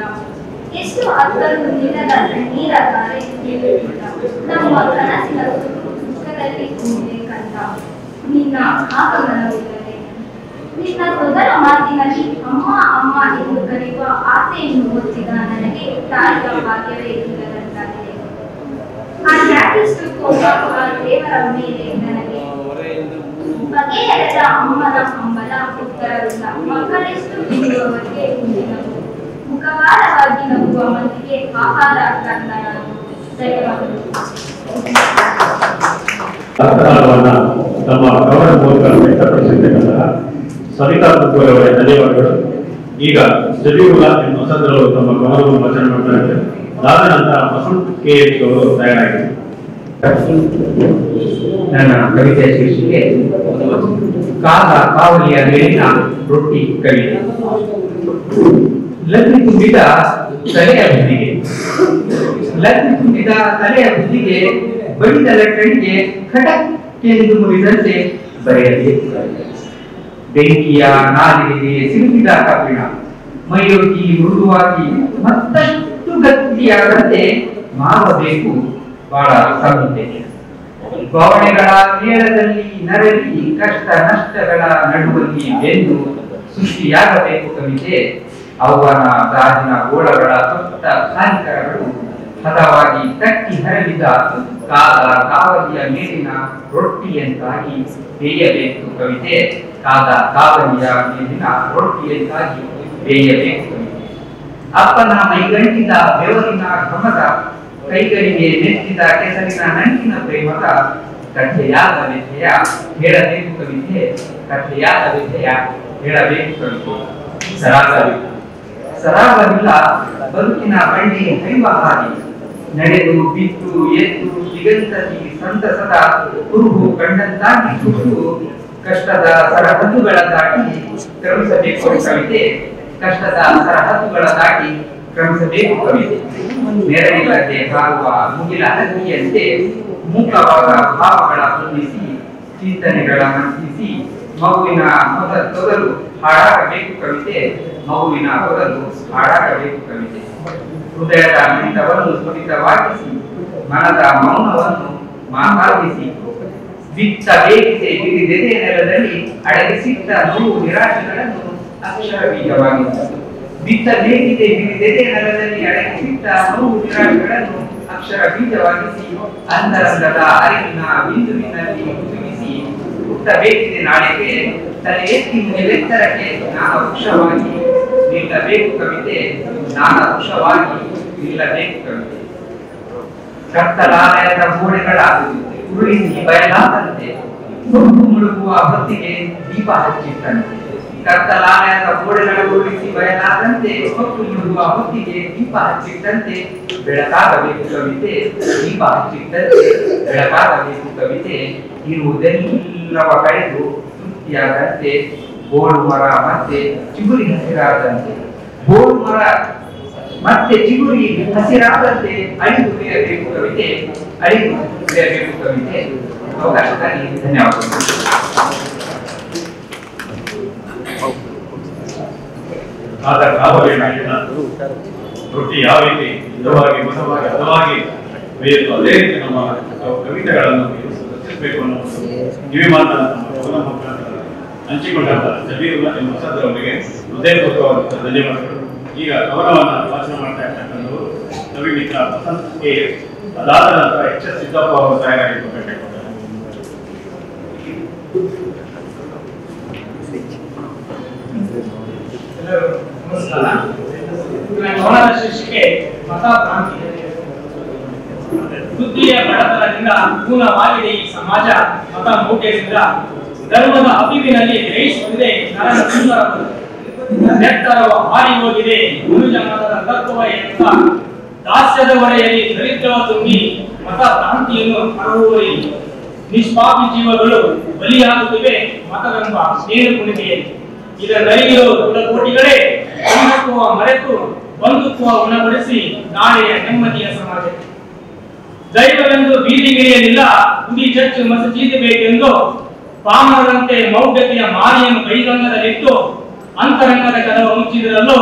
ಎಷ್ಟು ಅತ್ತರೂ ನಿಲ್ಲದ ನೀರ ಧಾರೆ ನಿಲ್ಲುತ್ತಿಲ್ಲ. ನಮ್ಮ ಕನಸಿನ ಸುಖದಲ್ಲಿ ತುಂಬಿದೆ ಕಂದ, ನಿನ್ನ ಆಗಮನವಿಲ್ಲದೆ. ನಿನ್ನ ಮೊದಲ ಮಾತಿನಲ್ಲಿ ಅಮ್ಮ ಅಮ್ಮ ಎಂದು ಕರೆಯುವ ಆಸೆಯನ್ನು ಒತ್ತಿದ ನನಗೆ ತಾಯಿಯ ಭಾಗ್ಯವೇ ಇಲ್ಲದಂತಾಗಿದೆ. ಆ ಯಾಕಿಷ್ಟು ಕೋಪ ಆ ದೇವರ ಮೇಲೆ ನನಗೆ, ಬಗೆಹರದ ಅಮ್ಮನ ಹಂಬಲ ಉತ್ತರವಿಲ್ಲ. ಮಕ್ಕಳೆಷ್ಟು ಬಿಡುವವರಿಗೆ ಮುಂದಿನವು, ಮುಖವಾಡವಾಗಿ ನಗುವ ಮಂದಿಗೆ ಆಹಾರ ಕಂದ ನಾನು. ತಮ್ಮ ಕವನ ಮೂಲಕ ವ್ಯಕ್ತಪಡಿಸಿರ್ತಕ್ಕಂತಹ ಸವಿತಾ ತುಮಕೂರು ಅವರೇ ಧನ್ಯವಾದಗಳು. ಈಗ ಜಬೀರುಲ್ಲಾ ಎಂ ಅಸದ್ ಅವರು ತಮ್ಮ ಕವನವನ್ನು ವಾಚನ ಮಾಡ್ತಾ ಇದ್ದಾರೆ. ಅದಾದ ನಂತರ ವಸಂತ್ KH ಅವರು ತಯಾರಾಗಿದ್ದಾರೆ. ನನ್ನ ಕವಿತೆಯ ಶೀರ್ಷಿಕೆ ಕಾದ ಕಾವಲಿಯ ಮೇಲಿನ ರೊಟ್ಟಿ ಕವಿತೆ. ಲಗ್ನಿ ತುಂಬಿದ ತಲೆಯ ಬುದ್ಧಿಗೆ, ಲಗ್ನಿ ತುಂಬಿದ ತಲೆಯ ಬುದ್ಧಿಗೆ, ಬಡಿದ ಲಟ್ಟಣಿಗೆ ಖಟಕ್ಕೆಂದು ಮುರಿದಂತೆ ಬರೆಯಬೇಕು. ಬೆಂಕಿಯ ನಾಲಿಗೆ ಸಿಲುಕಿದ ಕಬ್ಬಿಣ, ಮೈಯೊಡ್ಡಿ ಮೃದುವಾಗಿ ಮತ್ತಷ್ಟು ಗಟ್ಟಿಯಾದಂತೆ ಮಾಡಬೇಕು ಬಹಳ ಸಂಹಿತೆ. ಭಾವನೆಗಳ ಮೇಳದಲ್ಲಿ ನರಳಿ ಕಷ್ಟ ನಷ್ಟಗಳ ನಡುವಲ್ಲಿ ಬೆಂದು ಸೃಷ್ಟಿಯಾಗಬೇಕು ಕವಿತೆ. ಅವನ ಗಾಜಿನ ಗೋಳಗಳ ಸುತ್ತ ಸಾಹಿಕರಗಳು ಹದವಾಗಿ ತಟ್ಟಿ ಹರಡಿದ ಕಾದ ಕಾವಲಿಯ ಮೇಲಿನ ರೊಟ್ಟಿಯಂತಾಗಿ ಬೇಯಬೇಕು ಕವಿತೆ. ಕಾದ ಕಾವಲಿಯ ಮೇಲಿನ ರೊಟ್ಟಿಯಂತಾಗಿ ಬೇಯಬೇಕು ಕವಿತೆ. ಅಪ್ಪನ ಮೈಗಂಟಿದ ಬೆವರಿನ ಘಮದ, ಕೈಗಳಿಗೆ ಮೆಚ್ಚಿದ ಕೆಸರಿನ ನಂಟಿನ ಪ್ರೇಮದ, ಕಥೆಯಾದ ವಿದ್ಯೆಯ ಹೇಳಬೇಕು ಕವಿತೆ, ಕಥೆಯಾದ ವಿದ್ಯೆಯ ಹೇಳಬೇಕು ಕವಿತೆ. ಸರಾಗವಿಲ್ಲ ಸರಾಗವಿಲ್ಲ ಬದುಕಿನ ಬಂಡಿ ಹೈವ ಹಾಗೆ, ನಡೆದು ಬಿದ್ದು ಎದ್ದು ದಿಗಂತದಿ ಸಂತಸದ ಕುರುಹು ಕಂಡಂತಾಗಿ ಕುರುಹು, ಕಷ್ಟದ ಸರಹದ್ದುಗಳ ದಾಟಿ ಕ್ರಮಿಸಬೇಕು ಕವಿತೆ, ಕಷ್ಟದ ಸರಹದ್ದುಗಳ ದಾಟಿ ಕ್ರಮಿಸಬೇಕು ಕವಿತೆ. ನೆರವಿಲ್ಲದೆ ಹಾರುವ ಮುಗಿಲ ಹಕ್ಕಿಯಂತೆ ಮೂಕವಾದ ಭಾವಗಳ ಹೊಂದಿಸಿ ಚಿಂತನೆಗಳ ಮಂಡಿಸಿ ಮಗುವಿನ ತೊದಲು ಹಾಡಾಗಬೇಕು ಕವಿತೆ, ಮಗುವಿನ ತೊದಲು ಹಾಡಾಗಬೇಕು ಕವಿತೆ. ಹೃದಯದ ಮಿಡಿತವನ್ನು ಸ್ಫುಟಿತವಾಗಿಸಿ ಮನದ ಮೌನವನ್ನು ಮಾತಾಡಿಸಿ ಬಿತ್ತ ಬೇಕಿದೆ ಬಿರಿದೆದೆ ನೆಲದಲ್ಲಿ ಅಡಗಿಸಿಟ್ಟ ನೋವು ನಿರಾಶೆಗಳನ್ನು ಅಕ್ಷರ ಬೀಜವಾಗಿಸಿ, ಬಿತ್ತ ಬೇಕಿದೆ ಬಿರಿದೆದೆ ನೆಲದಲ್ಲಿ ಅಡಗಿಸಿಟ್ಟ ನೋವು ನಿರಾಶೆಗಳನ್ನು ಅಕ್ಷರ ಬೀಜವಾಗಿಸಿ ಅಂತರಂಗದ ಅರಿವಿನ ಬಿಂದುವಿನಲ್ಲಿ ಹುದುಗಿಸಿ ಹುಟ್ಟಬೇಕಿದೆ ನಾಳೆಗೆ ತಲೆ ಎತ್ತಿ ನಿಲೆತ್ತರಕ್ಕೆ ಜ್ಞಾನ ವೃಕ್ಷವಾಗಿ ನಿಲ್ಲಬೇಕು ಕವಿತೆ, ಜ್ಞಾನ ವೃಕ್ಷವಾಗಿ ನಿಲ್ಲಬೇಕು ಕವಿತೆ. ಕತ್ತಲಾಲಯದ ಗೋಡೆಗಳ ಉರುಳಿಸಿ ಬಯಲಾದಂತೆ ಹೊತ್ತು ಮುಳುಗುವ ಹೊತ್ತಿಗೆ ದೀಪ ಹಚ್ಚಿಟ್ಟಂತೆ, ಕತ್ತಲಾಲಯದ ಗೋಡೆಗಳ ಉರುಳಿಸಿ ಬಯಲಾದಂತೆ ಹೊತ್ತು ಮುಳುಗುವ ಹೊತ್ತಿಗೆ ದೀಪ ಹಚ್ಚಿಟ್ಟಂತೆ ಬೆಳಕಾಗಬೇಕು ಕವಿತೆ, ದೀಪ ಹಚ್ಚಿಟ್ಟಂತೆ ಬೆಳಕಾಗಬೇಕು ಕವಿತೆ. ಇರುವುದೆಲ್ಲವ ಕಳೆದು ತೃಪ್ತಿಯಾದಂತೆ ಗೋಳು ಮರ ಮತ್ತೆ ಚಿಗುರಿ ಹಸಿರಾದಂತೆ, ಗೋಳು ಮರ ಮತ್ತೆ ಚಿಗುರಿ ಹಸಿರಾದಂತೆ ಅಳಿದು ಉಳಿಯಬೇಕು ಕವಿತೆ, ಅಳಿದು ಉಳಿಯಬೇಕು ಕವಿತೆ. ಅವಕಾಶಕ್ಕಾಗಿ ಧನ್ಯವಾದಗಳು. ಆದ ಕಾವಲಿ ನಾಡಿನ ರೊಟ್ಟಿ ಯಾವ ರೀತಿ ಹಿತವಾಗಿ ಮೃತವಾಗಿ ಹದವಾಗಿ ಬೇಯಿತು ಅದೇ ರೀತಿ ನಮ್ಮ ಕವಿತೆಗಳನ್ನು ರಚಿಸಬೇಕು ಅನ್ನೋ ಕಿವಿ ಮಾತನ್ನ ನಮ್ಮ ಮುಖಾಂತರ ಹಂಚಿಕೊಂಡಂತ ಜಬೀರುಲ್ಲ ಎಂಬ ವಸಂತರವರಿಗೆ ಹೃದಯಪೂರ್ವಕವಾದ ಧನ್ಯವಾದಗಳು. ಈಗ ಕವನವನ್ನು ವಾಚನ ಮಾಡ್ತಾ ಇರ್ತಕ್ಕಂಥವರು ಕವಿ ಮಿತ್ರ ವಸಂತ್ ಕೆ. ಅದಾದ ನಂತರ ಎಚ್.ಎಸ್. ಸಿದ್ದಪ್ಪ ಅವರು ತಯಾರಾಗಿರ್ತಾರೆ. ನಮಸ್ಕಾರ. ಕವನದ ಶೀರ್ಷಿಕೆ ಮತಕ್ರಾಂತಿ. ಬುದ್ಧಿಯ ಬಡತನದಿಂದ ಪೂರ್ಣವಾಗಿದೆ ಈ ಸಮಾಜ, ಮತ ಮೂಟೆಯಿಂದ ಧರ್ಮದ ಅಭಿವಿನಲ್ಲಿ ಗ್ರಹಿಸುತ್ತಿದೆ ನರನ ಸುಂದರ ನೆತ್ತರವ ಹಾರಿ ಹೋಗಿದೆ ಮನುಜ ಮತದ ತತ್ವ ಎಂಬ ದಾಸ್ಯದ ಹೊರೆಯಲ್ಲಿ ದರಿದ್ರವ ತುಂಬಿ ಮತ ಕ್ರಾಂತಿಯನ್ನು ಹರಡುವರಿ ನಿಷ್ಪಾಪಿ ಜೀವಗಳು ಬಲಿಯಾಗುತ್ತಿವೆ ಮತವೆಂಬ ಸೇರು ಕುಣಿಕೆಯಲ್ಲಿ. ಇದರಲ್ಲಿರೋ ಕುಲಕೋಟಿಗಳೇ ಹಿಂದುತ್ವ ಮರೆತು ಬಂಧುತ್ವ ಉಣಗೊಳಿಸಿ ನಾಳೆಯ ನೆಮ್ಮದಿಯ ಸಮಾಜ. ದೈವವೆಂದು ಬೀದಿಗಿಳಿಯಲಿಲ್ಲ ಗುಡಿ ಚಚ್ಚು ಮಸೀದಿಬೇಕೆಂದು ಪಾಮರರಂತೆ ಮೌಢ್ಯತೆಯ ಮಾರಿಯನ್ನು ಬಹಿರಂಗದಲ್ಲಿಟ್ಟು ಅಂತರಂಗದ ಕದವ ಮುಚ್ಚಿದರಲ್ಲೋ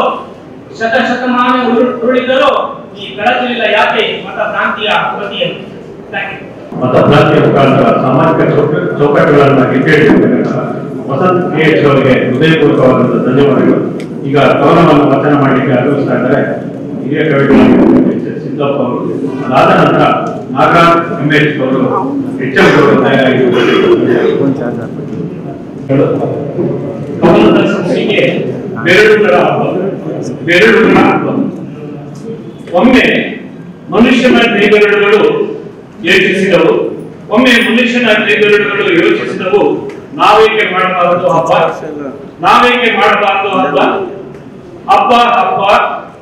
ಶತಶತಮಾನ ಉರುಳಿದರೂ ಈ ಬೆಳಚಲಿಲ್ಲ ಯಾಕೆ ಮತ ಕ್ರಾಂತಿಯ ಪ್ರತಿಯನ್ನು. ಮತ ಕ್ರಾಂತಿಯ ಮುಖಾಂತರ ಸಾಮಾಜಿಕ ಚೌಕಟ್ಟುಗಳನ್ನು ಇಟ್ಟಿರ್ತಕ್ಕಂಥ ವಸಂತ್ ಕೆ. ಅವರಿಗೆ ಹೃದಯಪೂರ್ವಕವಾದಂತಹ ಧನ್ಯವಾದಗಳು. ಈಗ ಕವನವನ್ನು ವಾಚನ ಮಾಡಲಿಕ್ಕೆ ಆಗಮಿಸ್ತಾ ಇದ್ದಾರೆ ಹಿರಿಯ ಕವಿಗಳಾಗಿ ಎಚ್.ಎಸ್. ಸಿದ್ದಪ್ಪ ಅವರು. ಅದಾದ ನಂತರ ನಾಗರಾಜ್ ಎಂ.ಎಚ್. ಅವರು ಎಚ್.ಎಂ. ಅವರು ತಯಾರಾಗಿದ್ದಾರೆ. ಕವನದ ಶೀರ್ಷಿಕೆ ಬೆರಳುಗಳ ಹಬ್ಬ. ಬೆರಳುಗಳ ಹಬ್ಬ. ಒಮ್ಮೆ ಮನುಷ್ಯನ ಕೈಬೆರಳುಗಳು ಯೋಚಿಸಿದವು, ಒಮ್ಮೆ ಮನುಷ್ಯನ ಕೈಬೆರಳುಗಳು ಯೋಚಿಸಿದವು, ನಾವೇಕೆ ಮಾಡಬಾರದು ಹಬ್ಬ, ನಾವೇಕೆ ಮಾಡಬಾರದು ಹಬ್ಬ, ಹಬ್ಬ ಹಬ್ಬ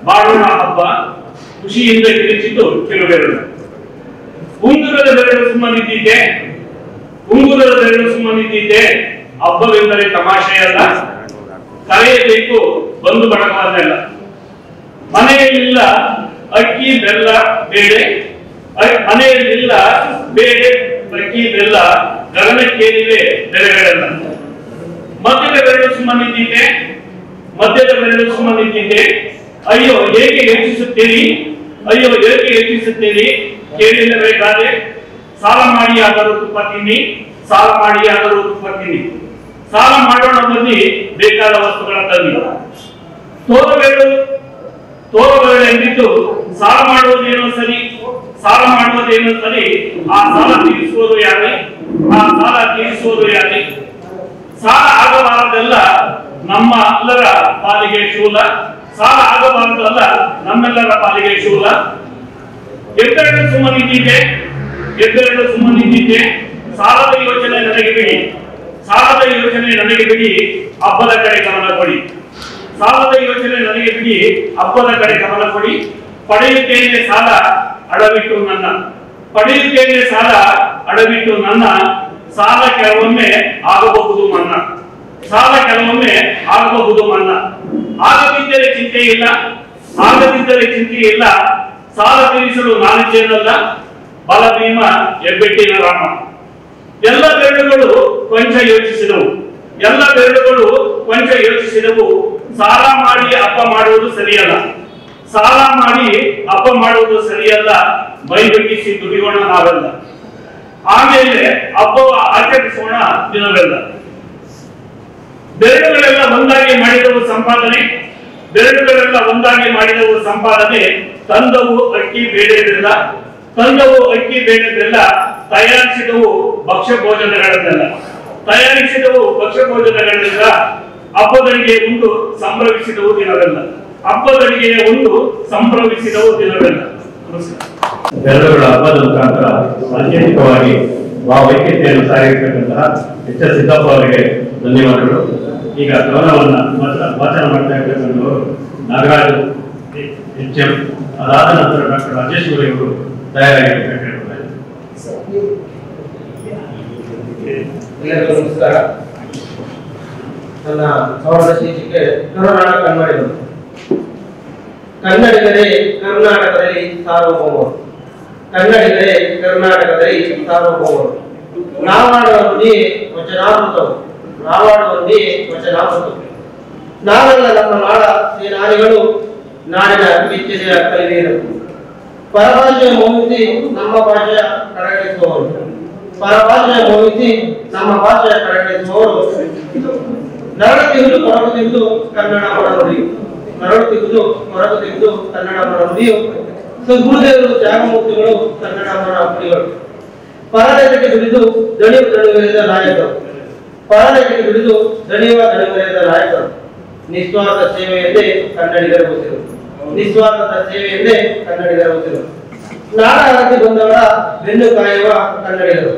ಮಾಡೋಣ ಹಬ್ಬ, ಖುಷಿಯಿಂದ ಕಿರಿಚಿತು ಕಿರುಬೆರಳು. ಉಂಗುರದ ಬೆರಳು ಸುಮ್ಮನಿದ್ದಿದ್ದೆ, ಉಂಗುರದ ಬೆರಳು ಸುಮ್ಮನಿದ್ದಿದ್ದೆ, ಹಬ್ಬವೆಂದರೆ ತಮಾಷೆಯಲ್ಲ, ಕರೆಯಬೇಕು ಬಂಧು ಬಳಗವನ್ನೆಲ್ಲ. ಮನೆಯಲ್ಲಿಲ್ಲ ಅಕ್ಕಿ ಬೆಲ್ಲ ಬೇಳೆ, ಮನೆಯಲ್ಲಿಲ್ಲ ಬೇಳೆ ಅಕ್ಕಿ ಬೆಲ್ಲ, ಗಗನಕ್ಕೇರಿವೆ ಬೆಳೆಗಳೆಲ್ಲ. ಮಧ್ಯದ ಬೆರಳು ಸುಮ್ಮನಿದ್ದಿದ್ದೆ, ಮಧ್ಯದ ಬೆರಳು ಸುಮ್ಮನಿದ್ದಿದ್ದೆ, ಅಯ್ಯೋ ಏಕೆ ಯೋಚಿಸುತ್ತೀರಿ, ಅಯ್ಯೋ ಏಕೆ ಯೋಚಿಸುತ್ತೀರಿ, ಕೇಳಿರಬೇಕಾದ್ರೆ ಸಾಲ ಮಾಡಿ ಆದರೂ ತುಪ್ಪ ತಿನ್ನಿ, ಸಾಲ ಮಾಡಿ ಆದರೂ ತುಪ್ಪ ತಿನ್ನಿ, ಸಾಲ ಮಾಡೋಣ ಬನ್ನಿ ಬೇಕಾದ ವಸ್ತುಗಳ ತನ್ನಿ. ತೋರಬೇಡ ಎಂದಿದ್ದು ಸಾಲ ಮಾಡುವುದೇನೋ ಸರಿ, ಸಾಲ ಮಾಡುವುದೇನೋ ಸರಿ, ಆ ಸಾಲ ತೀರಿಸುವುದು ಯಾರೇ, ಆ ಸಾಲ ತೀರಿಸುವುದು ಯಾರೇ. ಸಾಲ ಆಗಬಾರದಲ್ಲ ನಮ್ಮ ಎಲ್ಲರ ಪಾಲಿಗೆ ಶೂಲ, ಸಾಲ ಆಗಬಾರದಲ್ಲ ನಮ್ಮೆಲ್ಲರ ಪಾಲಿಗೆ ಶೂಲ. ಎಬ್ಬೆರಳು ಸುಮ್ಮನಿದ್ದಿದ್ದೆ, ಎಬ್ಬೆರಳು ಸುಮ್ಮನಿದ್ದಿದ್ದೆ, ಸಾಲದ ಯೋಚನೆ ನನಗೆ ಬಿಡಿ, ಸಾಲದ ಯೋಚನೆ ನನಗೆ ಬಿಡಿ, ಹಬ್ಬದ ಕಡೆ ಗಮನ ಕೊಡಿ. ಸಾಲದ ಯೋಚನೆ ನನಗೆ ಬಿಡಿ, ಹಬ್ಬದ ಕಡೆ ಗಮನ ಕೊಡಿ. ಪಡೆಯುತ್ತೇನೆ ಸಾಲ ಅಡವಿಟ್ಟು ನನ್ನ, ಪಡೆಯುತ್ತೇನೆ ಸಾಲ ಅಡವಿಟ್ಟು ನನ್ನ, ಸಾಲ ಕೆಲವೊಮ್ಮೆ ಆಗಬಹುದು ಮನ್ನ, ಸಾಲ ಕೆಲವೊಮ್ಮೆ ಆಗಬಹುದು ಮನ್ನ. ಆಗದಿದ್ದರೆ ಚಿಂತೆ ಇಲ್ಲ, ಆಗದಿದ್ದರೆ ಚಿಂತೆ ಇಲ್ಲ, ಸಾಲ ತೀರಿಸಲು ನಾನಿದ್ದೇನಲ್ಲ, ಬಲ ಭೀಮ ಹೆಬ್ಬೆಟ್ಟಿನ ರಾಮ. ಎಲ್ಲ ಬೆರಳುಗಳು ಕೊಂಚ ಯೋಚಿಸಿದವು, ಎಲ್ಲ ಬೆರಳುಗಳು ಕೊಂಚ ಯೋಚಿಸಿದವು. ಸಾಲ ಮಾಡಿ ಹಬ್ಬ ಮಾಡುವುದು ಸರಿಯಲ್ಲ, ಸಾಲ ಮಾಡಿ ಹಬ್ಬ ಮಾಡುವುದು ಸರಿಯಲ್ಲ, ಬೈಬೆಟ್ಟಿಸಿ ದುಡಿಯೋಣ ನಾವೆಲ್ಲ, ಆಮೇಲೆ ಹಬ್ಬ ಆಚರಿಸೋಣ ದಿನವೆಲ್ಲ. ಬೆರಳುಗಳೆಲ್ಲ ಒಂದಾಗಿ ಮಾಡಿದವು ಸಂಪಾದನೆ, ಬೆರಳುಗಳೆಲ್ಲ ಒಂದಾಗಿ ಮಾಡಿದವು ಸಂಪಾದನೆ. ತಂದವು ಅಕ್ಕಿ ಬೇಳೆದೆಲ್ಲ, ತಂದವು ಅಕ್ಕಿ ಬೇಳೆದೆಲ್ಲ, ತಯಾರಿಸಿದವು ಭಕ್ಷ್ಯ ಭೋಜನಗಳನ್ನೆಲ್ಲ, ತಯಾರಿಸಿದವು ಭಕ್ಷ್ಯ ಭೋಜನಗಳನ್ನೆಲ್ಲ. ಹಬ್ಬದಡಿಗೆ ಉಂಡು ಸಂಭ್ರಮಿಸಿದವು ದಿನವೆಲ್ಲ, ಹಬ್ಬದಡಿಗೆ ಉಂಡು ಸಂಭ್ರಮಿಸಿದವು ದಿನವೆಲ್ಲ. ಬೆರಳುಗಳ ಹಬ್ಬದ ಮುಖಾಂತರ ಸಾಂಕೇತಿಕವಾಗಿ ಭಾವೈಕ್ಯತೆಯನ್ನು ಸಾರಿರ್ತಕ್ಕಂತಹ ಎಚ್ ಎಸ್ ಸಿದ್ದಪ್ಪ ಅವರಿಗೆ ಧನ್ಯವಾದಗಳು. ಈಗ ಕವನವನ್ನ ವಾಚನ ಮಾಡ್ತಾ ಇರ್ತಕ್ಕಂಥವರು ನಾಗರಾಜ್ HM, ಅದಾದ ನಂತರ ಡಾಕ್ಟರ್ ರಾಜೇಶ್ವರಿ ಅವರು ತಯಾರಾಗಿರ್ತಾರೆ. ಎಲ್ಲರಿಗೂ ನಮಸ್ಕಾರ. ನನ್ನ ಕವನದ ಶೀರ್ಷಿಕೆ ಕರುನಾಡ ಕನ್ನಡಿಗರು. ಕನ್ನಡಿಗರೇ ಕರ್ನಾಟಕದಲ್ಲಿ ಸಾರ್ವಭೌಮರು, ಕನ್ನಡಿಗರೇ ಕರ್ನಾಟಕದಲ್ಲಿ ಸಾರ್ವಭೌಮರು. ನಾವಾಡುವ ನುಡಿ ವಚನಾಮೃತವು, ನಾವಾಡುವ ನುಡಿ ವಚನಾಮೃತವು. ನಾವೆಲ್ಲ ನಮ್ಮ ನಾಡ ಸೇನಾನಿಗಳು, ನಾಡಿನ ಕಿಚ್ಚೆದೆಯ ಕಲಿವೀರು. ಪರಭಾಷೆಯ ಮೋಹಿಸಿ ನಮ್ಮ ಭಾಷೆಯ ಕಡೆಗಣಿಸುವವರು, ಪರಭಾಷೆಯ ಮೋಹಿಸಿ ನಮ್ಮ ಭಾಷೆಯ ಕಡೆಗಣಿಸುವವರು. ನರಳುತ್ತಿರುವುದು ಕೊರಗುತ್ತಿದ್ದು ಕನ್ನಡ ಮನನುಡಿ, ನರಳುತ್ತಿರುವುದು ಕೊರಗುತ್ತಿದ್ದು ಕನ್ನಡ ಮನನುಡಿಯು. ಗುರುದೇವರು ತ್ಯಾಗಮೂರ್ತಿಗಳು ಕನ್ನಡ ಮನ ನುಡಿಗಳು. ಪರದೇಶಕ್ಕೆ ದುಡಿದು ದಣಿವು ದಣಿವರಿದ ನಾಯಕರು, ಪರದೇಶಕ್ಕೆ ದುಡಿದು ದಣಿಯುವ ದಣಿವರಿದ ನಾಯಕರು. ನಿಸ್ವಾರ್ಥ ಸೇವೆಯಲ್ಲೇ ಕನ್ನಡಿಗರ ಉಸಿರು, ನಿಸ್ವಾರ್ಥದ ಸೇವೆಯಲ್ಲೇ ಕನ್ನಡಿಗರ ಉಸಿರು. ನಾಡ ಅರಸಿ ಬಂದವರ ಬೆನ್ನು ಕಾಯುವ ಕನ್ನಡಿಗರು,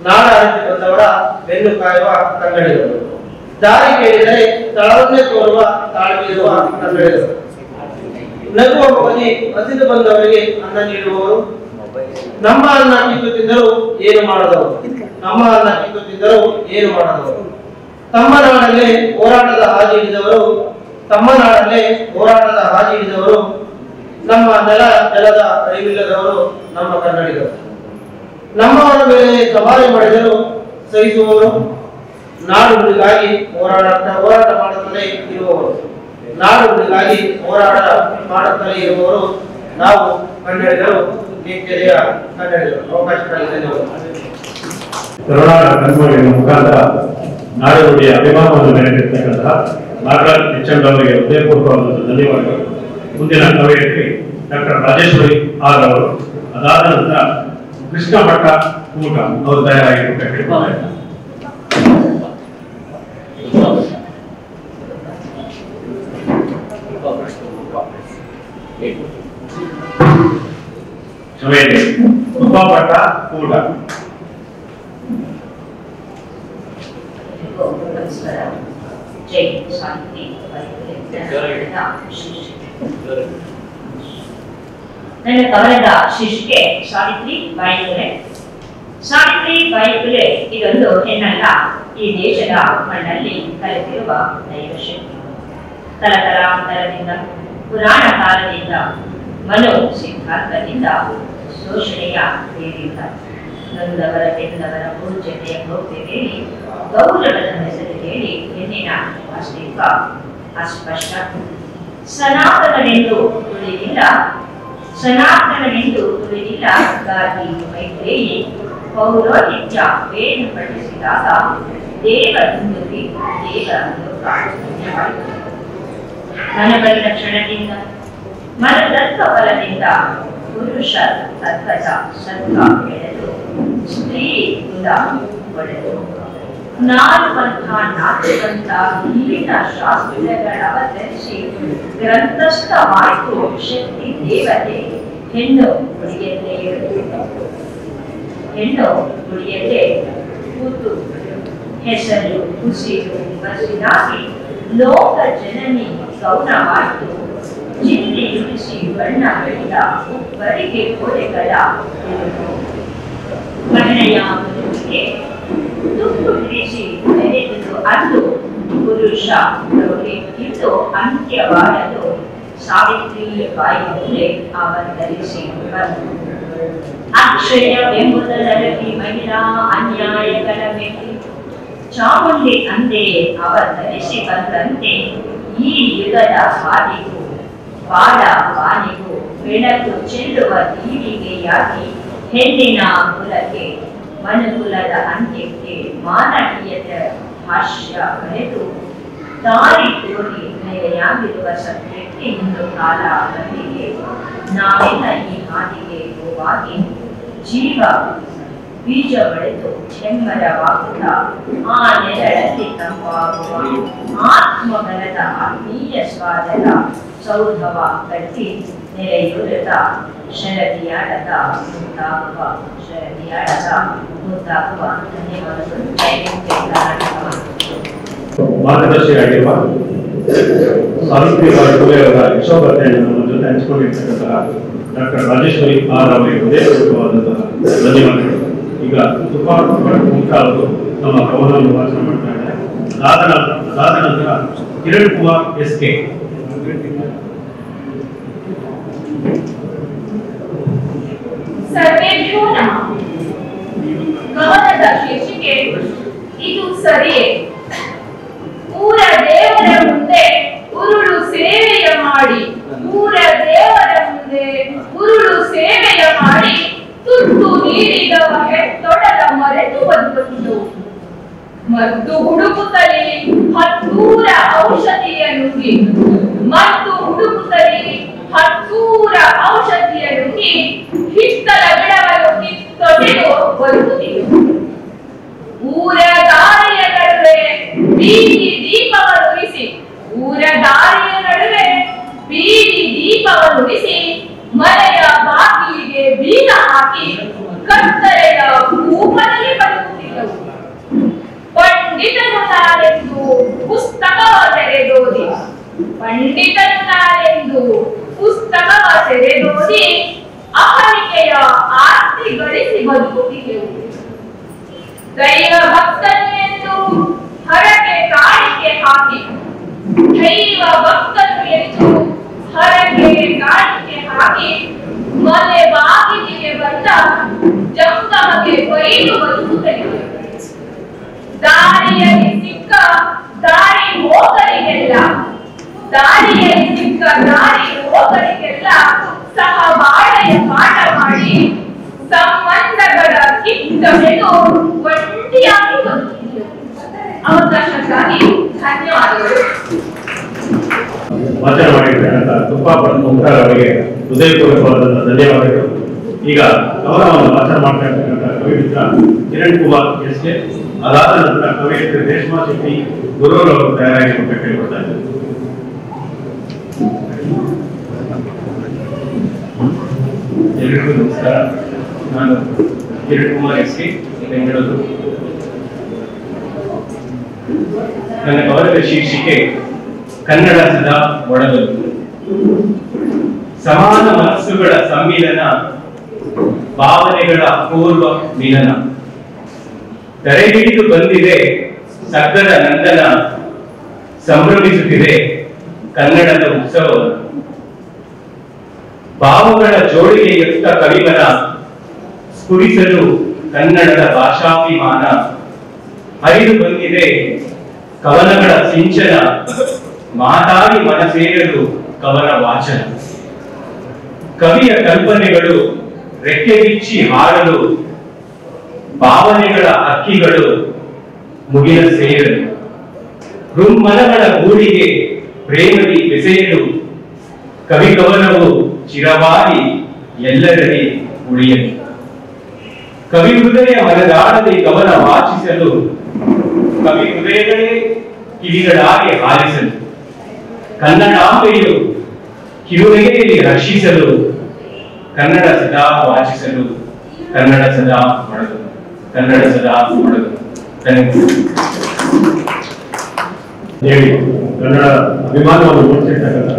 ನಾಡ ಅರಸಿ ಬಂದವರ ಬೆನ್ನು ಕಾಯುವ ಕನ್ನಡಿಗರು. ದಾರಿ ಕೇಳಿದರೆ ತಳವನ್ನೇ ತೋರುವ ತಾಳ್ಮೆ ಇರುವ ಕನ್ನಡಿಗರು. ನಗುವ ಮಗನಿ ಹಸಿದು ಬಂದವರಿಗೆ ಅನ್ನ ನೀಡುವವರು. ನಮ್ಮ ಅನ್ನ ಕಿತ್ತು ತಿಂದರೂ ಏನು ಮಾಡದವರು, ನಮ್ಮ ಅನ್ನ ಕಿತ್ತು ತಿಂದರೂ ಏನು ಮಾಡದವರು. ತಮ್ಮ ನಾಡಲ್ಲೇ ಹೋರಾಟದ ಹಾದಿ ಹಿಡಿದವರು, ತಮ್ಮ ನಾಡಲ್ಲೇ ಹೋರಾಟದ ಹಾದಿ ಹಿಡಿದವರು. ನಮ್ಮ ನೆಲದ ಅರಿವಿಲ್ಲದವರು ನಮ್ಮ ಕನ್ನಡಿಗರು. ನಮ್ಮವರ ಮೇಲೆ ಸವಾರಿ ಮಾಡಿದರೂ ಸಹಿಸುವವರು, ನಾಡುಗಳಿಗಾಗಿ ಹೋರಾಟ ಮಾಡುತ್ತಲೇ ಇರುವವರು, ನಾಡುಗಳಿಗಾಗಿ ಹೋರಾಟ ಮಾಡುತ್ತಲೇ ಇರುವವರು ನಾವು ಕನ್ನಡಿಗರು, ಕಿಚ್ಚೆದೆಯ ಕನ್ನಡಿಗರು. ಅವಕಾಶಕ್ಕಾಗಿ ಧನ್ಯವಾದ. ಕರುನಾಡ ಕನ್ನಡಿಗರ ಮುಖಾಂತರ ನಾಡುನುಡಿಯ ಅಭಿಮಾನವನ್ನು ಮೆರೆದಿರ್ತಕ್ಕಂತಹ ನಾಗರಾಜ್ HM ಅವರಿಗೆ ಹೃದಯಪೂರ್ವಕವಾದ ಧನ್ಯವಾದಗಳು. ಮುಂದಿನ ಕವಯತ್ರಿ ಡಾಕ್ಟರ್ ರಾಜೇಶ್ವರಿ ಆರ್ ಅವರು, ಅದಾದ ನಂತರ ಕೃಷ್ಣ ಭಟ್ಟ ಕೂಟ ಅವರು ತಯಾರಾಗಿರ್ತಾರೆ. ಕ್ಷಮೆಯಿದೆ, ಕೃಪಾ ಭಟ್ಟ ಕೂಟ. ಜೈ ಶಾಂತಿ. ನನ್ನ ಕವನದ ಶೀರ್ಷಿಕೆ ಸಾವಿತ್ರಿ ಬಾಯಿ ಪುಲೆ. ಸಾವಿತ್ರಿ ಬಾಯಿ ಪುಲೆ ಇದೊಂದು ಹೆಣ್ಣಲ್ಲ, ಈ ದೇಶದ ಮಣ್ಣಲ್ಲಿ ಕಲಿತಿರುವ ದೈವಶಕ್ತಿ. ತಲತಲಾಂತರದಿಂದ, ಪುರಾಣ ಕಾಲದಿಂದ, ಮನೋ ಸಿದ್ಧಾಂತದಿಂದ, ಶೋಷಣೆಯ ಬೇರಿಂದ, ನೊಂದವರ ಬೆಂದವರ ಪೂಜ್ಯತೆಯ ಗೌಪ್ಯ ಹೇಳಿ, ಗೌರವದ ಹೆಸರು ಹೇಳಿ ಹೆಣ್ಣಿನ ಅಸ್ತಿತ್ವ ಅಸ್ಪಷ್ಟ. ಸನಾತನನೆಂದು ತುಳಿದಿಲ್ಲ, ಸನಾತನನೆಂದು ತುಳಿದಿಲ್ಲ ಗಾದಿ ಮೈತ್ರೇಯಿ. ಪೌರೋಹಿತ್ಯ ವೇದ ಪಠಿಸಿದಾಗ ದೇವ ದುಂದುರಿ ದೇವ ಮನಬಲಿನ ಕ್ಷಣದಿಂದ, ಮನದತ್ತ ಬಲದಿಂದ, ಪುರುಷ ತತ್ವದ ಸತ್ವ ಬೆಳೆದು, ಸ್ತ್ರೀ ಕುಲ ಒಡೆದು, ನಾಲ್ವಂಥ ನಾಲ್ಕಂಥ ವಿವಿಧ ಶಾಸ್ತ್ರಗಳ ಅವತರಿಸಿ ಗ್ರಂಥಸ್ಥವಾಯಿತು ಶಕ್ತಿ ದೇವತೆ ಹೆಣ್ಣು ಹುಡುಗಿಯಲ್ಲೇ ಇರುತ್ತದೆ. ಹೆಣ್ಣು ಗುಡಿಯಲ್ಲೇ ಕೂತು ಹೆಸರು ಉಸಿರು ಬಸಿದಾಗಿ ಲೋಕ ಜನನಿ ಗೌರವಾಯ್ತು ಜಿಲ್ಲೆ ಉಳಿಸಿ ಬಣ್ಣ ಬೆಳೆದ ಬರಿಗೆ ಗೋಡೆಗಳ ಮಹಿಳೆಯ ಬದುಕಿಗೆ ತುಪ್ಪು ಹಿಡಿಸಿ ಬೆಳೆದು ಅಂದು ಪುರುಷ ಕಿತ್ತು ಅಂತ್ಯವಾಡಲು ಸಾವಿತ್ರಿ ಬಾಯಿಯಲ್ಲೇ ಅವತರಿಸಿ ಅಕ್ಷಯವೆಂಬುದರಲ್ಲಿ ಮಹಿಳಾ ಅನ್ಯಾಯಗಳ ಮೇಲೆ ಚಾಮುಂಡಿ ಅಂದೇ ಅವತರಿಸಿ ಬಂದಂತೆ ಈ ಯುಗದ ಹಾದಿಗೂ ಬಾಳ ಬಾನಿಗೂ ಬೆಳಕು ಚೆಲ್ಲುವ ದೀವಿಗೆಯಾಗಿ ಹೆಣ್ಣಿನ ಕುಲಕ್ಕೆ ಮನುಕುಲದ ಅಂತ್ಯಕ್ಕೆ ಮಾನವೀಯತೆ ಭಾಷ್ಯ ಬರೆದು ದಾರಿ ತೋರಿ ನೆಲೆಯಾಗಿರುವ ಸತ್ಯಕ್ಕೆ ಇಂದು ಕಾಲ ಬಂದಿದೆ. ನಾವೆಲ್ಲ ಈ ಹಾದಿಗೆ ಹೋಗಿ ಜೀವ ಬೀಜ ಬೆಳೆದು ಹೆಮ್ಮರವಾಗುತ್ತಾ ಆ ನೆರಳಲ್ಲಿ ತಂಪಾಗುವ ಆತ್ಮಬಲದ ಆತ್ಮೀಯ ಸ್ವಾದದ ಸೌಧವ ಕಟ್ಟಿ ನೆರೆಯುರುತ್ತ ಶರದಿಯಾಡದ ಮುಂತಾಗುವ ಧನ್ಯವಾದಗಳು. ಮಾರ್ಗದರ್ಶಿಯಾಗಿರುವ ಸಾವಿತ್ರಿ ಬಾಯಿ ಫುಲೆ ಅವರ ಯಶೋಗಾಥೆಯನ್ನು ನಮ್ಮ ಜೊತೆ ಹಂಚಿಕೊಂಡಿರ್ತಕ್ಕಂತಹ ಡಾಕ್ಟರ್ ರಾಜೇಶ್ವರಿ ಆರ್ ಅವರಿಗೆ ಹೃದಯಪೂರ್ವಕವಾದಂತಹ ಧನ್ಯವಾದಗಳು. ಈಗ ತುಪ್ಪ ಮುಖ ಅವರು ನಮ್ಮ ಕವನವನ್ನು ವಾಚನ ಮಾಡ್ತಾ ಇದ್ದಾರೆ. ಅದಾದ ನಂತರ ಕಿರಣ್ ಕುಮಾರ್ SK. ಸರ್ವೇಭ್ಯೋ ನಮಃ. ಕವನದ ಶೀರ್ಷಿಕೆ ಇದು ಸರಿಯೇ. ಊರ ದೇವರ ಮುಂದೆ ಉರುಳು ಸೇವೆಯ ಮಾಡಿ, ಊರ ದೇವರ ಮುಂದೆ ಉರುಳು ಸೇವೆಯ ಮಾಡಿ ತುತ್ತು ನೀಡಿದವ ಹೆತ್ತೊಡಲ ಮರೆತು ಬದುಕುವುದು. ಮತ್ತು ಹುಡುಕುತ್ತಲೇ 10 ಔಷಧಿಯ ನುಂಗಿ, ಮತ್ತು ಹುಡುಕುತ್ತಲೇ 10 ಔಷಧಿಯ ನುಂಗಿ ಹಿತ್ತಲ ಗಿಡವನ್ನು ಕಿತ್ತೊಡೆದು ಬದುಕುತ್ತಿದೆ. ಊರ ದಾರಿಯ ನಡುವೆ ಬೀದಿ ದೀಪವನ್ನು ಉರಿಸಿ, ಊರ ದಾರಿಯ ನಡುವೆ ಬೀದಿ ದೀಪವನ್ನು ಉರಿಸಿ ಮನೆಯ ಬಾಗಿಲಿಗೆ ಬೀಗ ಹಾಕಿ ಕತ್ತಲೆಯ ಕೂಪದಲ್ಲಿ ಬದುಕುತ್ತಿದ್ದವು. ಪಂಡಿತನು ನಾನೆಂದು ಪುಸ್ತಕವ ತೆರೆದೋದಿ, ಪಂಡಿತನು ನಾನೆಂದು ಪುಸ್ತಕವ ತೆರೆದೋದಿ ಅಹರಿಕೆಯ ಆಸ್ತಿ ಗಳಿಸಿ ಬದುಕುತ್ತಿದ್ದೆವು. ದೈವ ಭಕ್ತನು ಎಂದು ಹರಕೆ ಕಾಣಿಕೆ ಹಾಕಿ, ದೈವ ಭಕ್ತನು ಎಂದು ಹರಕೆ ಕಾಣಿಕೆ ಹಾಕಿ ಮನೆ ಬಾಗಿಲಿಗೆ ಬಂದ ಜಂಗಮಗೆ ಬೈದು ಬದುಕುತ್ತಲಿವೆ. ದಾರಿಯಲ್ಲಿ ಸಿಕ್ಕ ದಾರಿ ಹೋಗರಿಗೆಲ್ಲ, ದಾರಿಯಲ್ಲಿ ಸಿಕ್ಕ ದಾರಿ ಹೋಗರಿಗೆಲ್ಲ ಸಹಬಾಳೆಯ ಪಾಠ ಮಾಡಿ ಸಂಬಂಧಗಳ ಕಿತ್ತೊಡೆದು ಒಂಟಿಯಾಗಿ ಬದುಕಿದೆ. ಅವಕಾಶಕ್ಕಾಗಿ ಧನ್ಯವಾದಗಳು. ವಾಚನ ಮಾಡಿರ್ತಕ್ಕಂಥ ತುಪ್ಪ ಮುಖ ಅವರಿಗೆ ಹೃದಯಪೂರ್ವಕವಾದಂತಹ ಧನ್ಯವಾದಗಳು. ಈಗ ಕವನವನ್ನು ವಾಚನ ಮಾಡ್ತಾ ಇರ್ತಕ್ಕಂಥ ಕವಿ ಮಿತ್ರ ಕಿರಣ್ ಕುಮಾರ್ SK. ಅದಾದ ನಂತರ ಕವಿಯತ್ರಿ ರೇಷ್ಮಾ ಶೆಟ್ಟಿ ಗುರುರವರು ತಯಾರಾಗಿ ಕೇಳ್ಕೊಳ್ತಾ ಇದ್ದಾರೆ. ಎಲ್ರಿಗೂ ನಮಸ್ಕಾರ. ನಾನು ಕಿರಣ್ ಕುಮಾರ್ SK, ಬೆಂಗಳೂರು. ನನ್ನ ಕವನದ ಶೀರ್ಷಿಕೆ ಕನ್ನಡ ಸದಾ ಒಡಗಲು. ಸಮಾನ ಮನಸ್ಸುಗಳ ಸಮ್ಮಿಲನ, ಭಾವನೆಗಳ ಅಪೂರ್ವ ಮಿಲನ. ತಲೆಹಿಡಿದು ಬಂದಿದೆ ಸಗ್ಗದ ನಂದನ, ಸಂಭ್ರಮಿಸುತ್ತಿದೆ ಕನ್ನಡದ ಉತ್ಸವ. ಭಾವಗಳ ಜೋಡಿಗೆಯುಕ್ತ ಕವಿಮನ, ಸ್ಫುರಿಸಲು ಕನ್ನಡದ ಭಾಷಾಭಿಮಾನ. ಹರಿದು ಬಂದಿದೆ ಕವನಗಳ ಸಿಂಚನ, ಮಾತಾಡಿ ಮನ ಸೇರಲು ಕವನ ವಾಚನ. ಕವಿಯ ಕಲ್ಪನೆಗಳು ರೆಕ್ಕೆ ಬಿಚ್ಚಿ ಹಾರಲು, ಭಾವನೆಗಳ ಹಕ್ಕಿಗಳು ಮುಗಿಲ ಸೇರಲು. ಹೃನ್ಮನಗಳ ಗೂಡಿಗೆ ಪ್ರೇಮದಿ ಬೆಸೆಯಲು, ಕವಿ ಕವನವು ಚಿರವಾಗಿ ಎಲ್ಲರಲ್ಲಿ ಉಳಿಯಲು. ಕವಿ ಹೃದಯ ಮನದಾಳದೆ ಕವನ ವಾಚಿಸಲು, ಕವಿ ಹೃದಯಗಳೇ ಕಿವಿಗಳಾಗಿ ಹಾರಿಸಲು. ಕನ್ನಡಾಂಬೆಯು ಕಿರುನೆಗೆಯಲ್ಲಿ ಹರ್ಷಿಸಲು, ಕನ್ನಡ ಸದಾ ವಾಚಿಸಲು ಕನ್ನಡ ಸದಾ ಮೊಳಗು, ಕನ್ನಡ ಸದಾ ಮೊಳಗು. ಹೇಳಿ ಕನ್ನಡ ಅಭಿಮಾನವನ್ನು ಮೂಡಿಸಿರ್ತಕ್ಕಂಥ